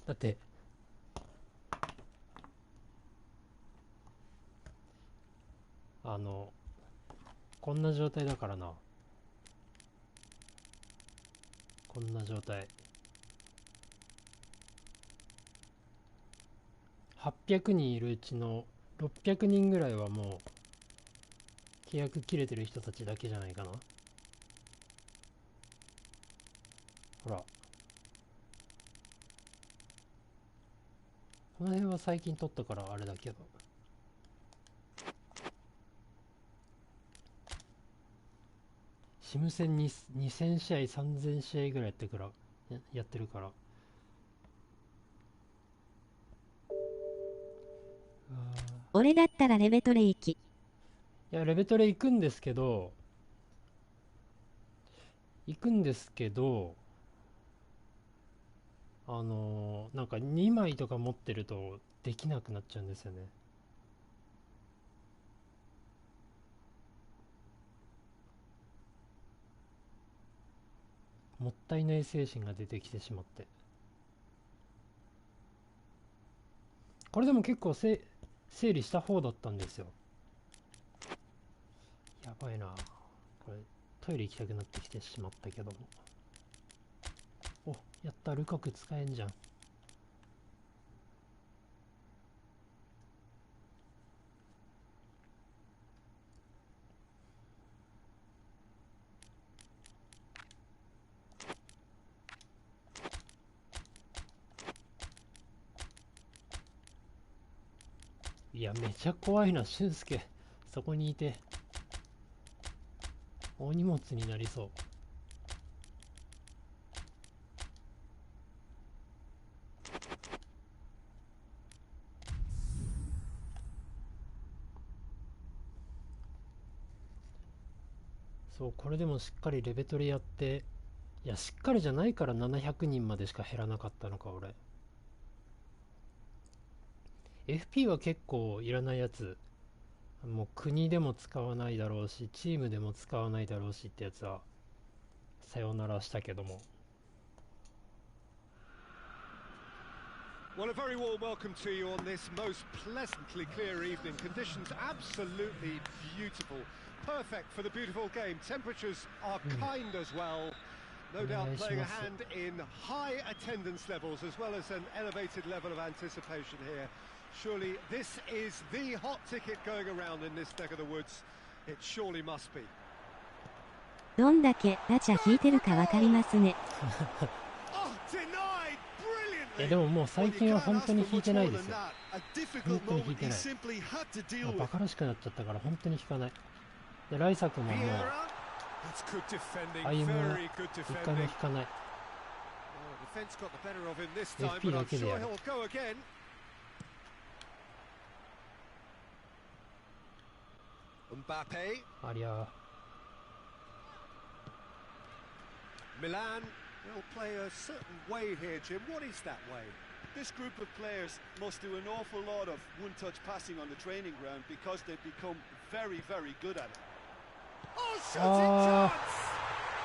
だってこんな状態だからな。こんな状態。800人いるうちの600人ぐらいはもう契約切れてる人たちだけじゃないかな。ほら、この辺は最近取ったからあれだけど、シム戦に2000試合3000試合ぐらいやってるから。俺だったらレベトレ行き。いや、レベトレ行くんですけどなんか2枚とか持ってるとできなくなっちゃうんですよね。もったいない精神が出てきてしまって。これでも結構整理した方だったんですよ。やばいな。これトイレ行きたくなってきてしまったけども。お、やった、ルカク使えんじゃん。いや、めちゃ怖いな、俊介。そこにいて大荷物になりそう。そう、これでもしっかりレベトレやって、いや、しっかりじゃないから700人までしか減らなかったのか、俺。FP は結構いらないやつ、もう国でも使わないだろうし、チームでも使わないだろうしってやつは、さよならしたけども。Well, a very warm welcome to you on this most pleasantly clear evening. Conditions absolutely beautiful. Perfect for the beautiful game. Temperatures are kind as well. No doubt playing a hand in high attendance levels as well as an elevated level of anticipation here. Surely this is the hot ticket going around in this neck of the woods. It surely must be. どんだけラチャ引いてるかわかりますね。いや、でももう最近は本当に引いてないですよ。本当に引いてない。バカらしくなっちゃったから本当に引かない。で、ライサクももう歩む一回も引かない。FP だけでやる。ありゃ。Milan will play a certain way here, Jim. What is that way? This group of players must do an awful lot of one-touch passing on the training ground because they've become very, very good at it. Oh, shooting chance!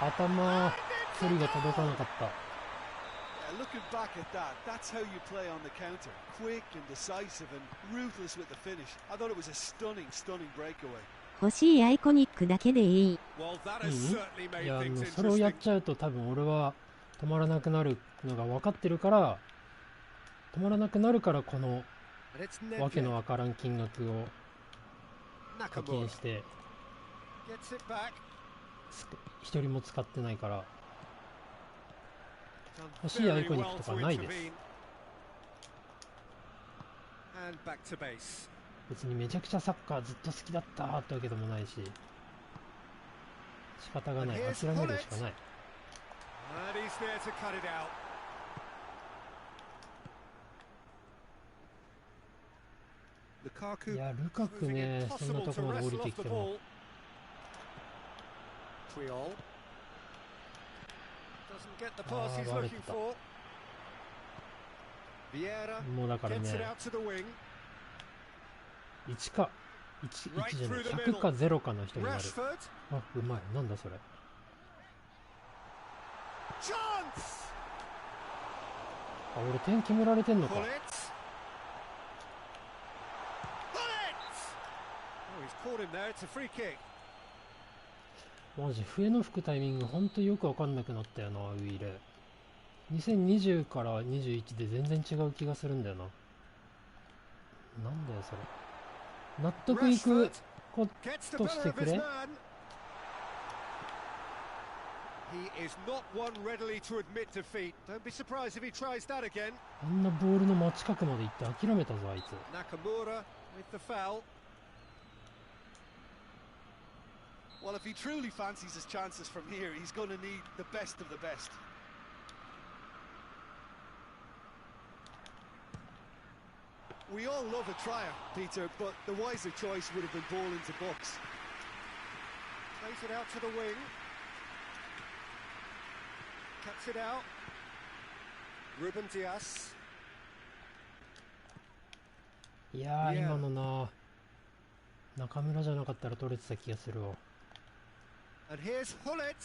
頭、距離が届かなかった。Yeah, looking back at that, that's how you play on the counter. Quick and decisive and ruthless with the finish. I thought it was a stunning, stunning breakaway. 欲しいアイコニックだけでいい。いや、それをやっちゃうと多分俺は止まらなくなるのが分かってるから、このわけのわからん金額を課金して一人も使ってないから、欲しいアイコニックとかないです。別にめちゃくちゃサッカーずっと好きだったってわけでもないし、仕方がない、諦めるしかない。いや、ルカクね、そんなところまで降りてきても。バレてた。もうだからね、1か1じゃない、100か0かの人になる。あ、うまい。なんだそれ。あ、俺点決められてんのか。マジ笛の吹くタイミングほんとよくわかんなくなったよな、ウイイレ。2020から21で全然違う気がするんだよな。なんだよそれ。納得いくことしてくれ。あんなボールの真近くまで行って諦めたぞあいつ。Well, if he truly fancies his chances from here, he's going to need the best of the best. We all love a tryer, Peter, but the wiser choice would have been ball into box. Plays it out to the wing. Cuts it out. Ruben Dias. いやー、今のな、中村じゃなかったら取れてた気がするわ。And here's Hullet.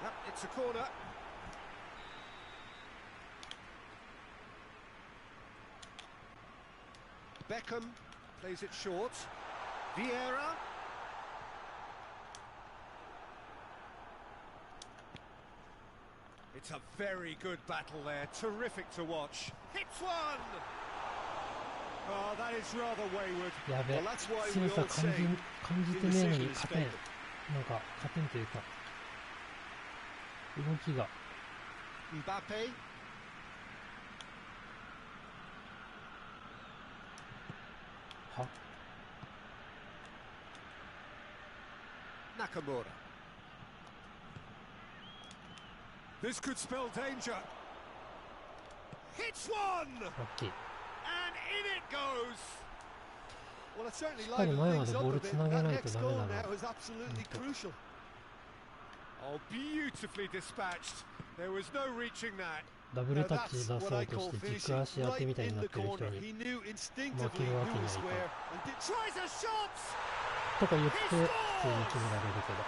Yep, it's a corner. Beckham plays it short. Vieira. It's a very good battle there. Terrific to watch. Hits one! Oh, that is rather wayward. やべ、強さ感じてねえのに勝てん。なんか勝てんというか動きが。Mbappe. Ha. Nakamura. This could spell danger. Hits one. Okay. And in it goes. Well, it certainly livened things up a bit. That next goal now is absolutely crucial. Oh, beautifully dispatched. There was no reaching that. ダブルタッチ出そうとして軸足当てみたいになってる人に負けるわけにはいかんとか言って普通に決められるけど。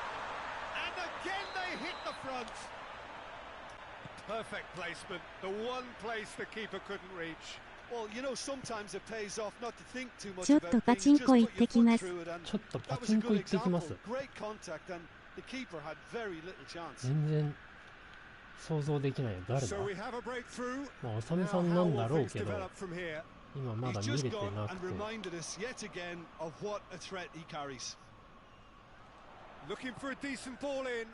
Perfect placement, the one place the keeper couldn't reach. Well, you know, sometimes it pays off not to think too much ちょっとパチンコ行ってきます。ちょっとパチンコ行ってきます。全然想像できないよ。誰だ？まあ、おさむさんなんだろうけど、今まだ見れてなくて。Looking for a decent ball in.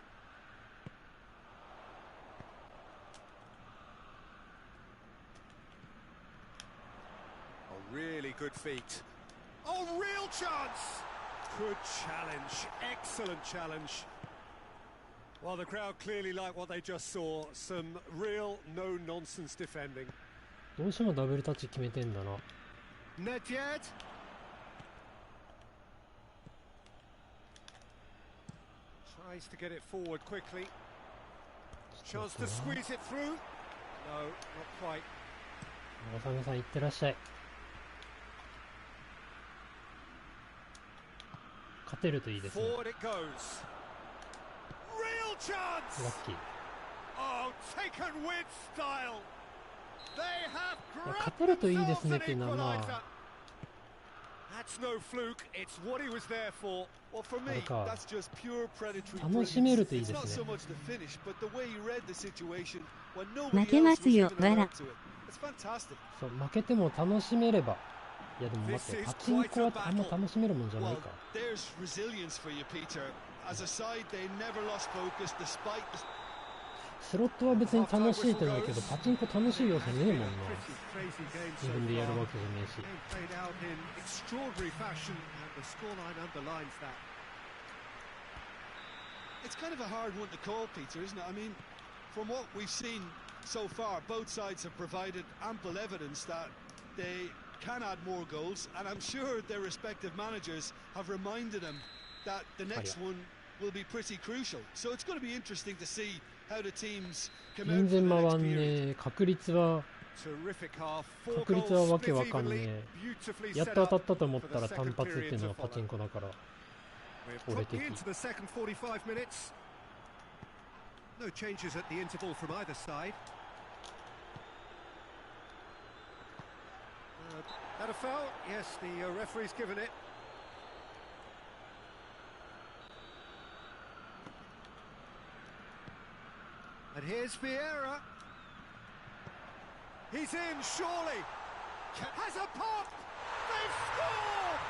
Really good feet. Oh, real chance! Good challenge. Excellent challenge. Well, the crowd clearly like what they just saw. Some real no-nonsense defending. どうしてもダブルタッチ決めてんだな。Nedved. Tries to get it forward quickly. Chance to squeeze it through. No, not quite. おさむさん、いってらっしゃい。勝てるといいですね。ラッキー。勝てるといいですねっていうのはまああれか、楽しめるといいですね。負けますよ、わら。そう、負けても楽しめれば。いやでも待って、パチンコはあんま楽しめるもんじゃないか。スロットは別に楽しいってないけど、パチンコ楽しい要素ねえもんな。自分でやるわけじゃねえし。It's kind of a hard one to call, Peter, isn't it? I mean, from what we've seen so far, both sides have provided ample evidence that they can add more goals, and I'm sure their respective managers have reminded them that the next one will be pretty crucial. So it's going to be interesting to see how the teams come out for the next period. 確率はわけわかんねえ。やっと当たったと思ったら単発っていうのがパチンコだから俺的。No changes at the interval from either side. That a foul? Yes, the referee's given it. And here's Vieira. He's in, surely. Has a pop! They've scored!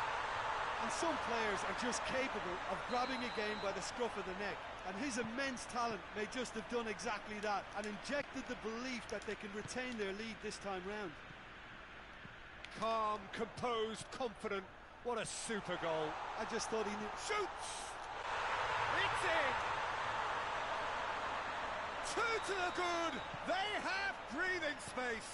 And some players are just capable of grabbing a game by the scruff of the neck. And his immense talent may just have done exactly that and injected the belief that they can retain their lead this time round. Calm, composed, confident. What a super goal. I just thought he knew. Shoots! It's in! Two to the good! They have breathing space!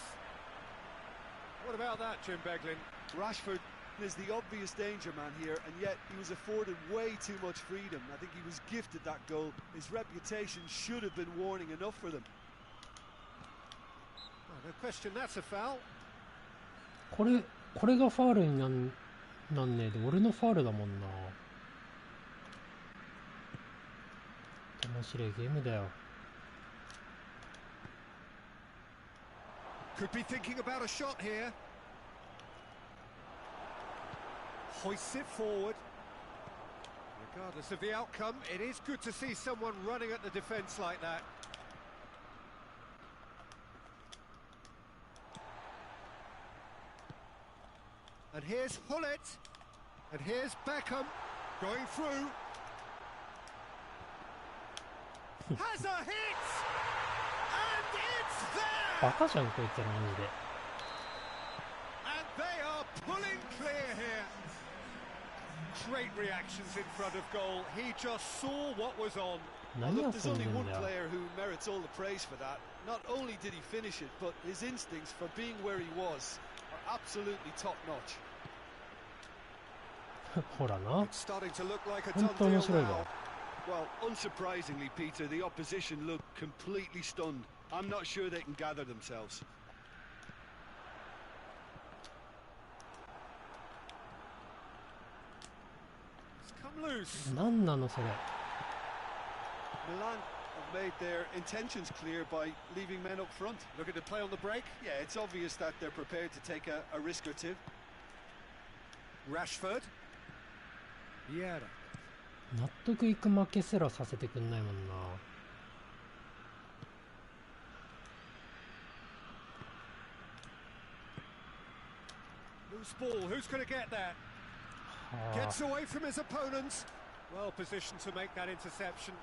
What about that, Jim Beglin? Rashford is the obvious danger man here, and yet he was afforded way too much freedom. I think he was gifted that goal. His reputation should have been warning enough for them. Oh, no question, that's a foul. これがファールになんねえで、俺のファールだもんな。面白いゲームだよ。Could be thinking about a shot here. Hoists it forward. Regardless of the outcome, it is good to see someone running at the defence like that. And here's Hullet. And here's Beckham going through. Has a hit! And it's there! バカじゃんこいつらマジで。 And they are pulling clear here. Great reactions in front of goal. He just saw what was on. Look, there's only one player who merits all the praise for that. Not only did he finish it, but his instincts for being where he was are absolutely top notch. ほらな。 It's starting to look like a 本 done 当面 deal 白い now. わ。 Well, unsurprisingly, Peter, the opposition looked completely stunned. I'm not sure they can gather themselves. It's come loose. なんなのそれ。 Milan have made their intentions clear by leaving men up front. Looking to play on the break. Yeah, it's obvious that they're prepared to take a risk or two. Rashford. Vieira. 納得いく負けすらさせてくんないもんな。 Loose ball. Who's going to get there? は Gets away from his opponents. Well positioned to make that interception.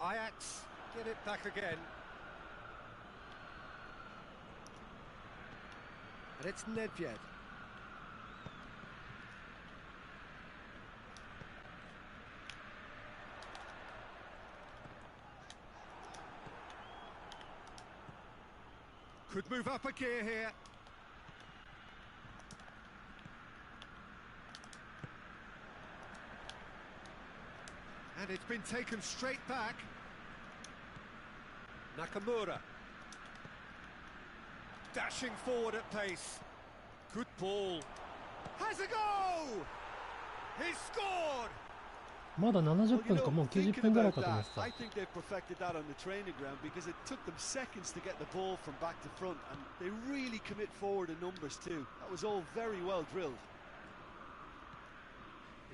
Ajax get it back again. And it's Nedved. Could move up a gear here. And it's been taken straight back. Nakamura. Dashing forward at pace. Good ball. Has a go! He's scored! まだ70分かもう90分ぐらいかと思ってた。 I think they've perfected that on the training ground because it took them seconds to get the ball from back to front, and they really commit forward in numbers too. That was all very well drilled.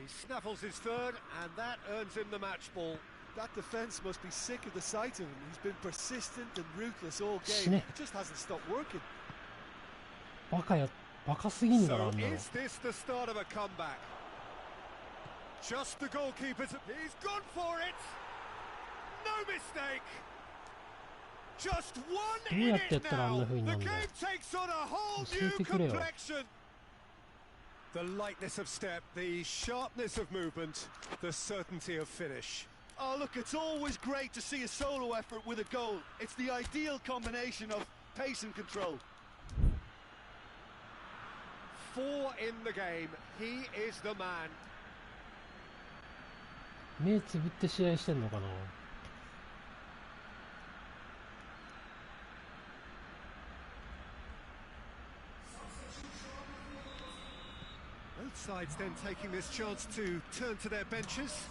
He snaffles his third, and that earns him the match ball. That defence must be sick of the sight of him. He's been persistent and ruthless all game. It just hasn't stopped working. バカすぎんだろあ So んなの。 is this the start of a comeback? Just the goalkeeper's... He's gone for it! No mistake! Just one in it now! The game takes on a whole new complexion! The lightness of step, the sharpness of movement, the certainty of finish. Oh, look, it's always great to see a solo effort with a goal. It's the ideal combination of pace and control. 4 in the game. He is the man. 目つぶって試合してんのかな。 Both sides then taking this chance to turn to their benches.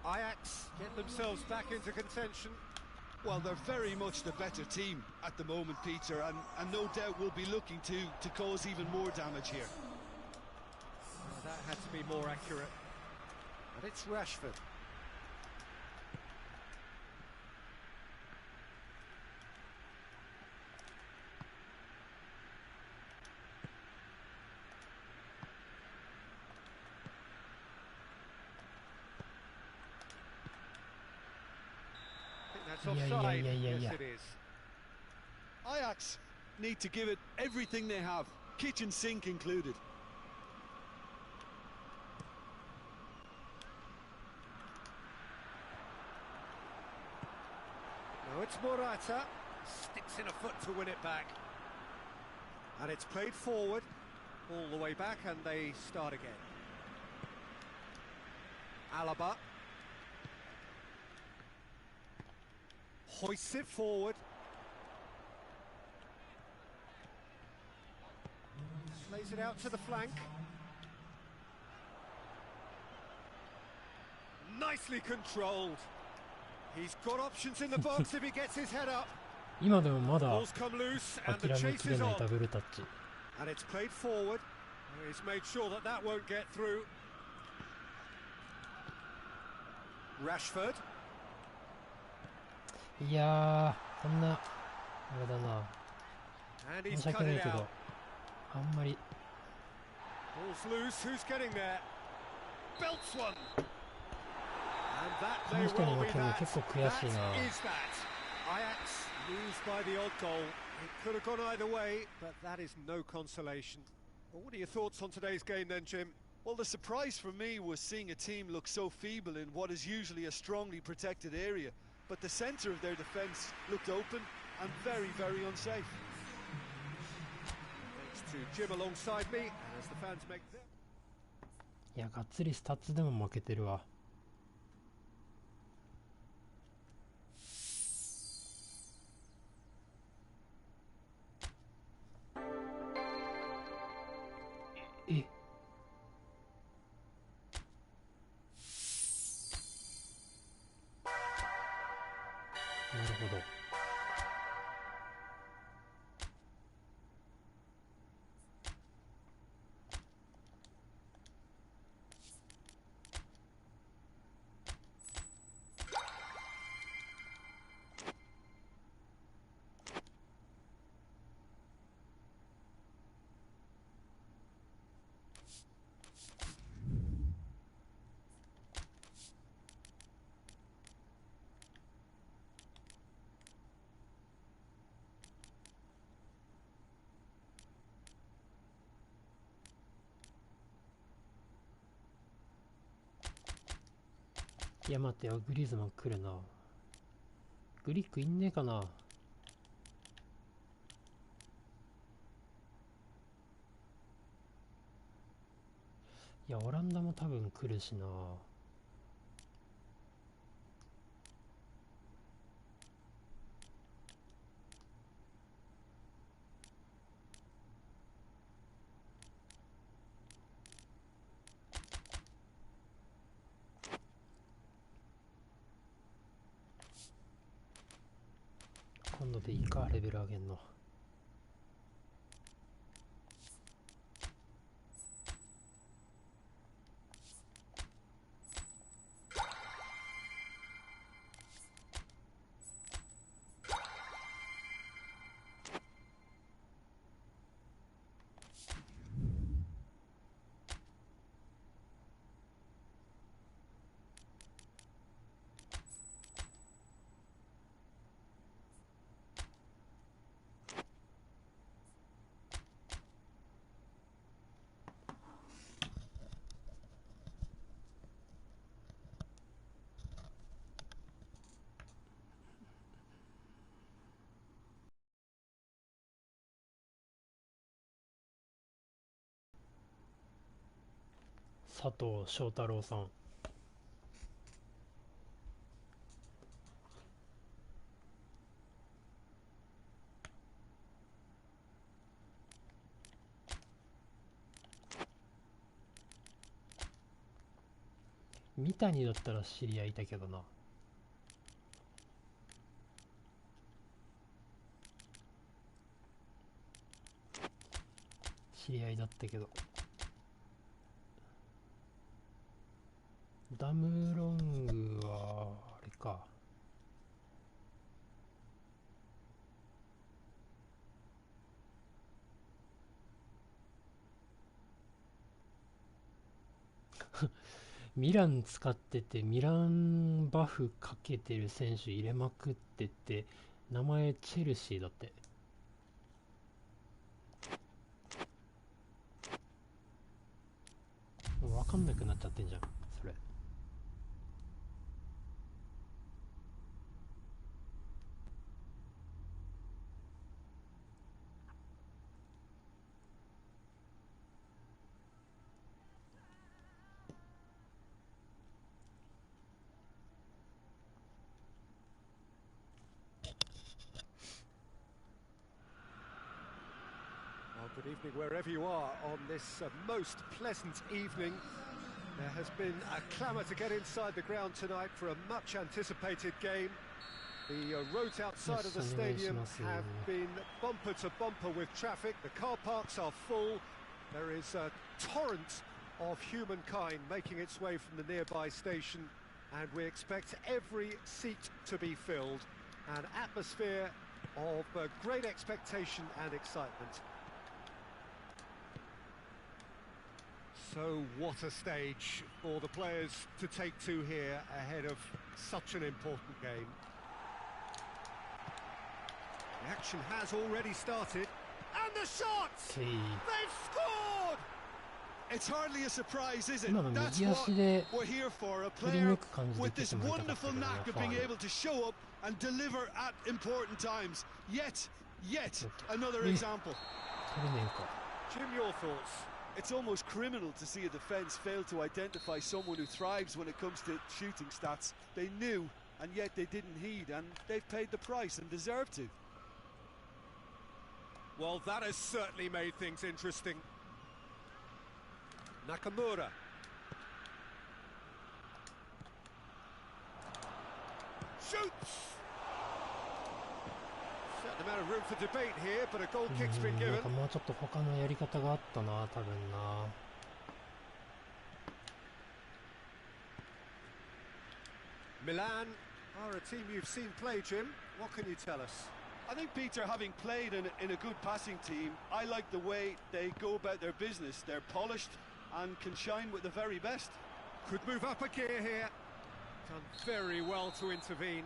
Ajax get themselves back into contention. Well, they're very much the better team at the moment, Peter, and no doubt will be looking to cause even more damage here. Well, that had to be more accurate. But it's Rashford. Offside. Yes, it is. Ajax need to give it everything they have, kitchen sink included. Now it's Morata, sticks in a foot to win it back. And it's played forward, all the way back, and they start again. Alaba. Hoists it forward. Lays it out to the flank. Nicely controlled. He's got options in the box if he gets his head up. 今でもまだ Balls come loose and the 諦め chase きれ is ない on. ダブルタッチ。 And it's played forward. He's made sure that that won't get through. Rashford. いやー、こんなあれだな。 And 申 he's し訳 cut ない it けど、 out. あんまり Ball's loose. Who's getting there? Belts one. And that こ may の人に well 負 be けるの that. 結構悔しいな。 That is that. Ajax lose by the odd goal. It could have gone either way, but that is no consolation. Well, what are your thoughts on today's game then, Jim? Well, the surprise for me was seeing a team look so feeble in what is usually a strongly protected area. But the centre of their defence looked open and very, very unsafe. Thanks to Jim alongside me, and as the fans make their... いや、がっつりスタッツでも負けてるわ。え、なるほど。いや待ってよ、グリーズマン来るな。グリックいんねえかな。いや、オランダも多分来るしな。今度でいいか、レベル上げんの。佐藤翔太郎さん。三谷だったら知り合いいたけどな。知り合いだったけど。ダムロングはあれか。ミラン使っててミランバフかけてる選手入れまくってて、名前チェルシーだって。もう分かんなくなっちゃってんじゃんそれ。Good evening wherever you are on this most pleasant evening. There has been a clamour to get inside the ground tonight for a much anticipated game. The roads outside of the stadium have been bumper to bumper with traffic. The car parks are full. There is a torrent of humankind making its way from the nearby station, and we expect every seat to be filled. An atmosphere of great expectation and excitement. So what a stage for the players to take to here ahead of such an important game. The action has already started, and the shot! They've scored! It's hardly a surprise, is it? 今の That's 右 what 足で we're here for. A 振り player 抜く感じで with 蹴って this もらいたかった wonderful けどな、 knack フ of ァー being ル。 able to show up and deliver at important times. Yet another え、 example. Jim,取れねえか。 your thoughts? It's almost criminal to see a defence fail to identify someone who thrives when it comes to shooting stats. They knew, and yet they didn't heed, and they've paid the price and deserve to. Well, that has certainly made things interesting. Nakamura. Shoots! Certain amount of room for debate here, but a goal kick's been な given. んかもうちょっと他のやり方があったな、多分な。Milan are a team you've seen play, Jim. What can you tell us? I think, Peter, having played in a good passing team, I like the way they go about their business. They're polished and can shine with the very best. Could move up a gear here. Done very well to intervene.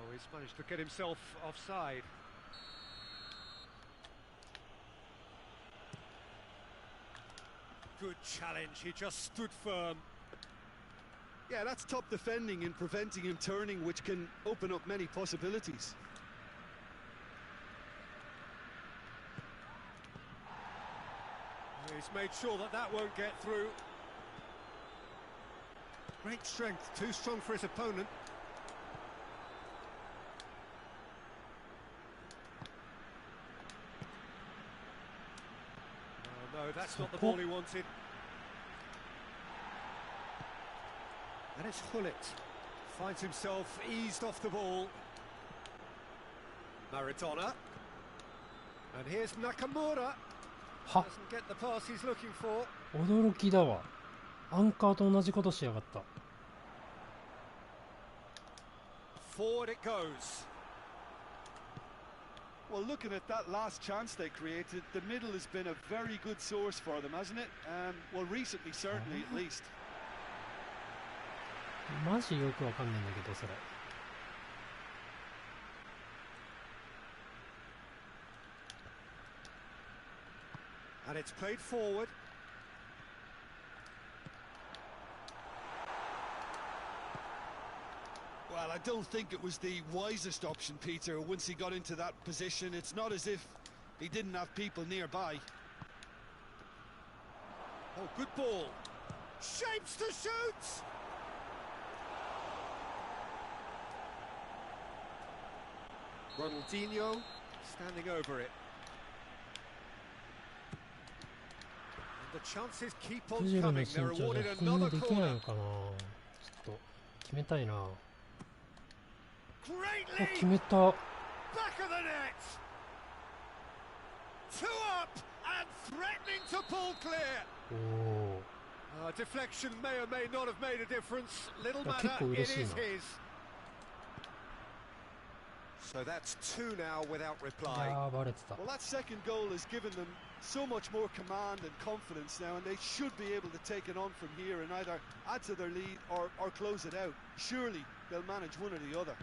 Oh, he's managed to get himself offside. Good challenge, he just stood firm. Yeah, that's top defending and preventing him turning, which can open up many possibilities. He's made sure that that won't get through. Great strength, too strong for his opponent. Oh, no, that's not the ball he wanted. And it's Hullet. Finds himself eased off the ball. Maradona. And here's Nakamura. は、 Doesn't get the pass he's looking for. 驚きだわ。アンカーと同じことしやがった。 Forward it goes. Well, looking at that last chance they created, the middle has been a very good source for them, hasn't it? Well, recently, certainly, at least. マジよくわかんないんだけど、それ。And it's played forward. Well, I don't think it was the wisest option, Peter. Once he got into that position, it's not as if he didn't have people nearby. Oh, good ball. Shapes to shoot! Ronaldinho standing over it. And the プジェルの身長じゃ引入できないのかな。ちょっと決めたいな。お、決めた。おお。結構嬉しいな。So that's two now without reply. Well, that second goal has given them so much more command and confidence now, and they should be able to take it on from here and either add to their lead or close it out. Surely they'll manage one or the other.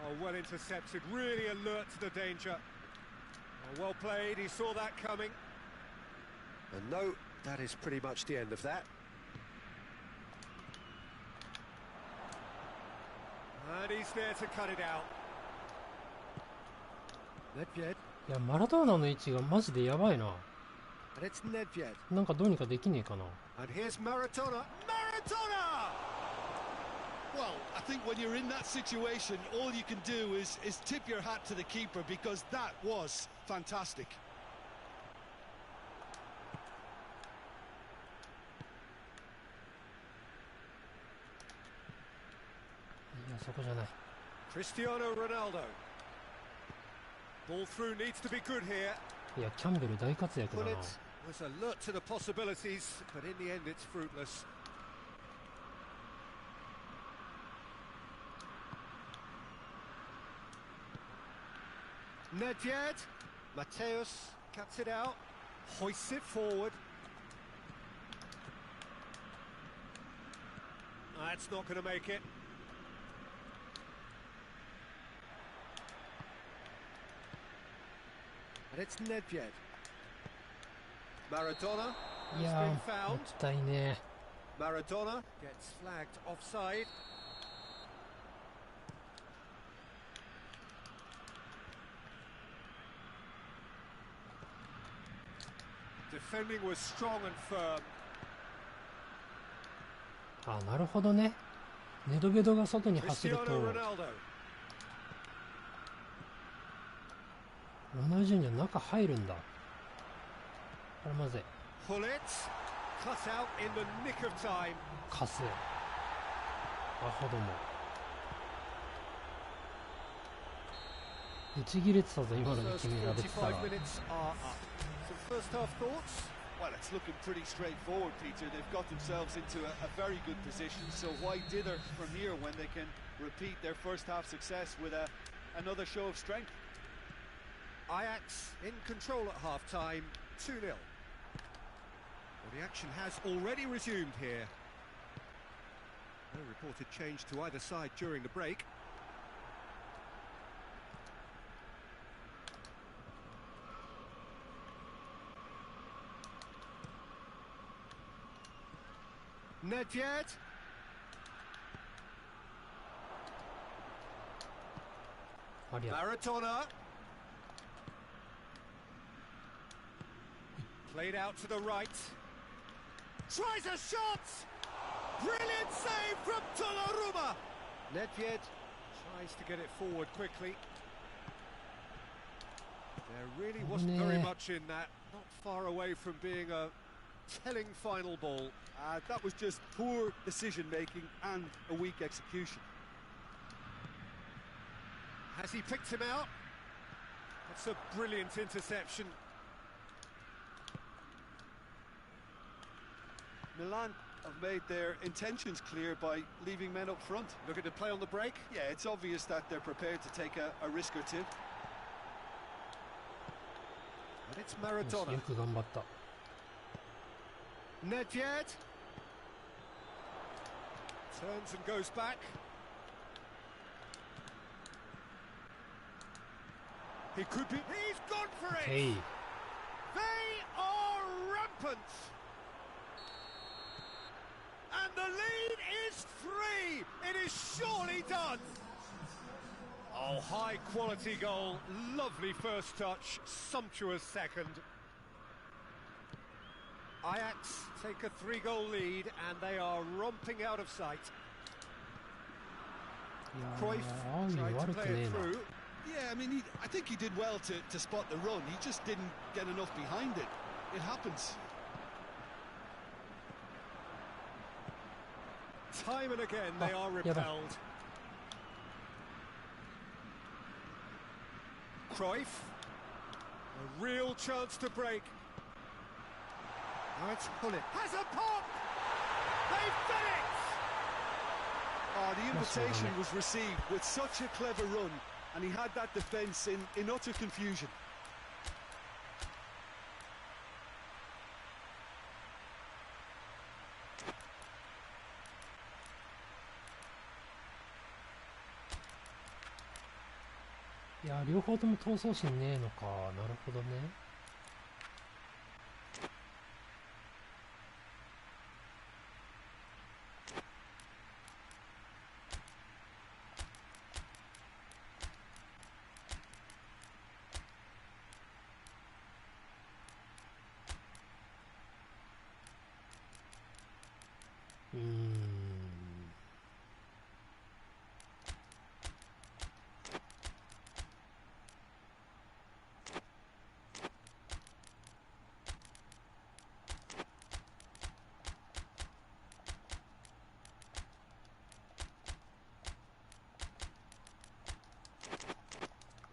Oh, well intercepted, really alert to the danger. Oh, well played, he saw that coming. And no, that is pretty much the end of that. And he's there to cut it out. Nedved. いや、マラドーナの位置がマジでやばいな。And it's Nedved. なんかどうにかできねえかな。And here's Maradona. Maradona! Well, I think when you're in that situation, all you can do is tip your hat to the keeper because that was fantastic. いや、そこじゃない。Cristiano Ronaldo. Ball through needs to be good here. いや、キャンベル大活躍だな。Was alert to the possibilities, but in the end it's fruitless. Nedved. Mateus cuts it out, hoists it forward. That's not going to make it. And it's Nedved. Maradona has いや been ー、も found. ったいね Maradona gets flagged offside. Defending was strong and firm. あ、なるほどね。ネドベドが外に走ると Cristiano Ronaldo. 同じように中入るんだ。これまずい。 Pull it. Cut out in the nick of time. カス。アホども。打ち切れてたぞ、今ので First 決められてたら。 45 minutes are up. Some first half thoughts? Well, it's looking pretty straightforward, Peter. They've got themselves into a very good position, so why dither from here when they can repeat their first half success with another show of strength? Ajax in control at half-time, 2-0. Well, the action has already resumed here. No reported change to either side during the break. Nedved. Maradona. Played out to the right. Tries a shot! Brilliant save from Donnarumma! Nedved tries to get it forward quickly. There really wasn't very much in that. Not far away from being a telling final ball. That was just poor decision-making and a weak execution. Has he picked him out? That's a brilliant interception. Milan have made their intentions clear by leaving men up front. Looking to play on the break? Yeah, it's obvious that they're prepared to take a risk or two. And it's Maradona. よく頑張った。 Nedved. Turns and goes back. He could be... He's gone for it! Hey. They are rampant! And the lead is 3! It is surely done! Oh, high quality goal. Lovely first touch. Sumptuous second. Ajax take a 3-goal lead and they are romping out of sight. Cruyff tried to play it through. Yeah, I mean, I think he did well to spot the run. He just didn't get enough behind it. it happens. Time and again they are repelled. Cruyff, a real chance to break. Now it's Hullet. Has a pop! They've done it! Oh, the invitation was received with such a clever run, and he had that defence in utter confusion.いや、両方とも闘争心ねえのか。なるほどね。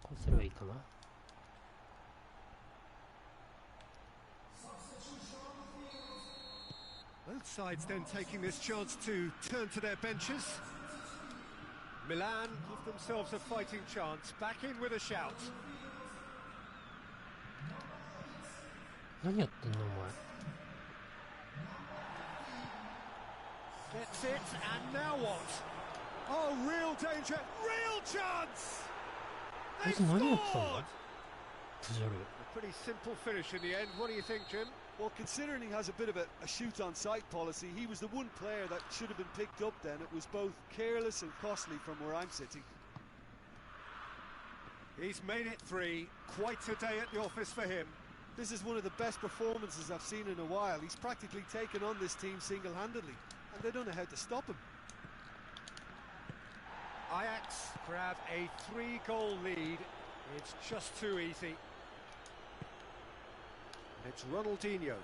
こうすればいいかな。Both sides then taking this chance to turn to their benches. Milan give themselves a fighting chance, back in with a shout. 何やってんのお前。 Gets it, and now what? Oh, real danger, real chance! They scored! A pretty simple finish in the end. What do you think, Jim? Well, considering he has a bit of a shoot-on-sight policy, he was the one player that should have been picked up then. It was both careless and costly from where I'm sitting. He's made it 3. Quite a day at the office for him. This is one of the best performances I've seen in a while. He's practically taken on this team single-handedly, and they don't know how to stop him. Ajax grab a 3-goal lead. It's just too easy. It's Ronaldinho.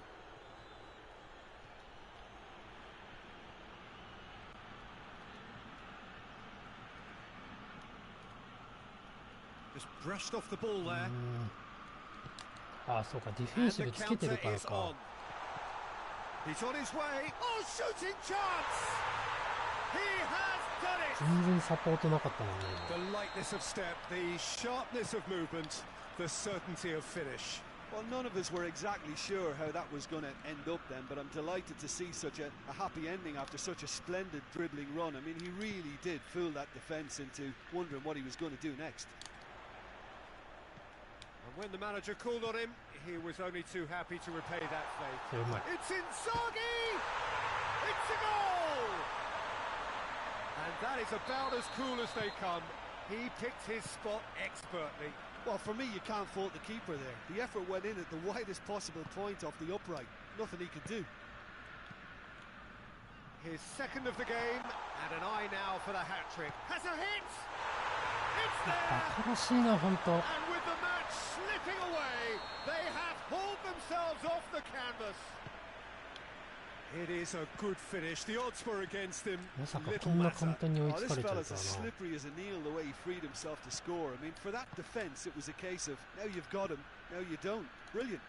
Just brushed off the ball there. あ、そうか、ディフェンシブつけてるからか。He's on his way. Oh, shooting chance! He has done it! 全然サポートなかったもんね。 The lightness of step, the sharpness of movement, the certainty of finish. Well, none of us were exactly sure how that was going to end up then, but I'm delighted to see such a happy ending after such a splendid dribbling run. I mean, he really did fool that defence into wondering what he was going to do next. And when the manager called on him, he was only too happy to repay that faith. It's Inzaghi! It's a goal! And that is about as cool as they come. He picked his spot expertly. Well, for me, you can't fault the keeper there. The effort went in at the widest possible point off the upright. Nothing he could do. His second of the game, and an eye now for the hat-trick. Has a hit! It's there! And with the match slipping away, they have hauled themselves off the canvas. It is a good finish. The odds were against him. Little matter. Oh, this fella's as slippery as an eel the way he freed himself to score. I mean, for that defence, it was a case of now you've got him, now you don't. Brilliant.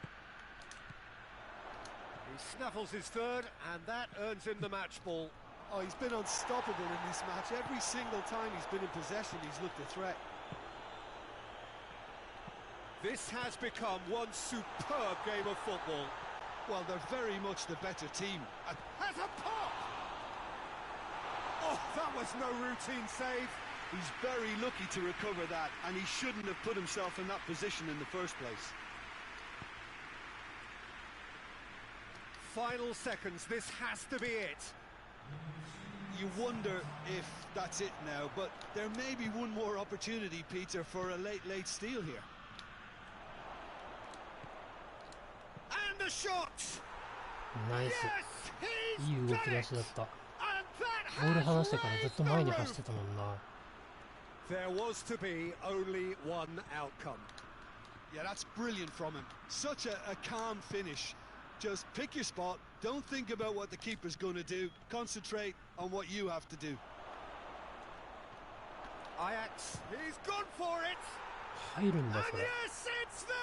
He snaffles his third, and that earns him the match ball. Oh, he's been unstoppable in this match. Every single time he's been in possession, he's looked a threat. This has become one superb game of football. Well, they're very much the better team. Has a pop! Oh, that was no routine save. He's very lucky to recover that, and he shouldn't have put himself in that position in the first place. Final seconds, this has to be it. You wonder if that's it now, but there may be one more opportunity, Peter, for a late steal here. And the shot! Nice. Yes, いい動き出しだった。ボール離してからずっと前に走ってたもんな。There was to be only one outcome. Yeah, that's brilliant from him. Such a calm finish. Just pick your spot. Don't think about what the keeper's going to do. Concentrate on what you have to do. Ajax, he's gone for it. 入るんだ And それ。 yes, it's there.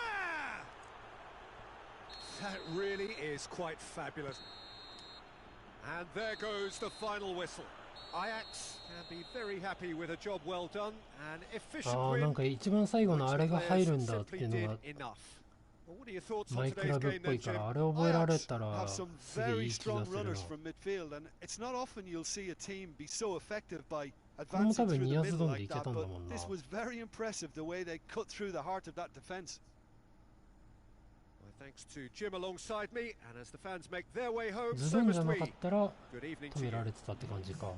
That really is quite fabulous. And there goes the final whistle. Ajax can be very happy with a job well done and efficient ああ、 win. なんか一番最後のあれが入るんだっていうのが Enough. Well, what are your thoughts マ on イク today's ラブっ game ぽい then, から Jim? あれ覚えられ Ajax たら have some すげえい very い気が strong するな。 runners from midfield, and it's not often you'll see a team be so effective by これも多 advancing 分 through ニ the アズ middle ドンで like いけ that. たんだ But もんな。 this was very impressive the way they cut through the heart of that defence. Well, thanks to Jim alongside me, and as the fans make their way home, ズ so ドンじゃ must なかっ we. たら Good evening 止 to め you. られてたって感じか。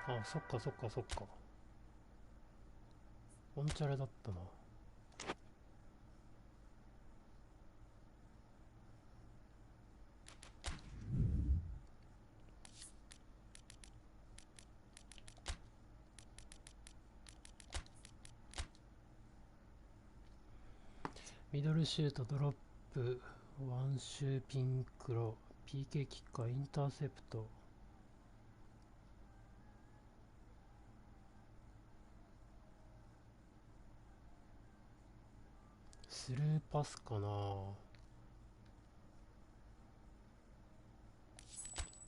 あ、そっかそっかそっか。オンチャレだったな。ミドルシュート、ドロップ、ワンシューピンクロ、PK キッカー、インターセプト。スルーパスかな。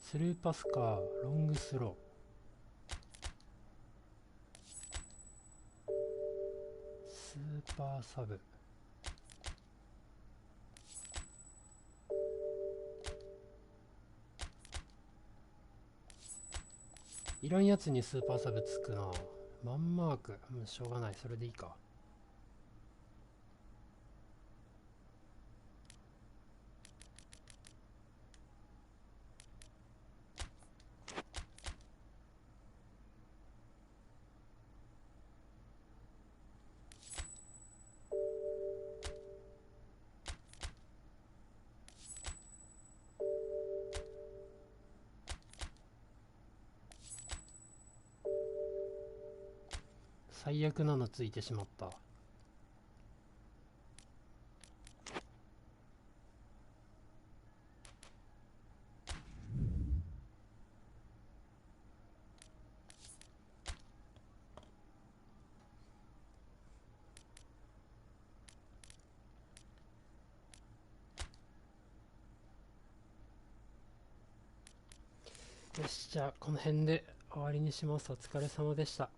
スルーパスか、ロングスロー。スーパーサブ。いらんやつにスーパーサブつくな。マンマーク。しょうがない。それでいいか。最悪なのついてしまった。よし、じゃあこの辺で終わりにします。お疲れ様でした。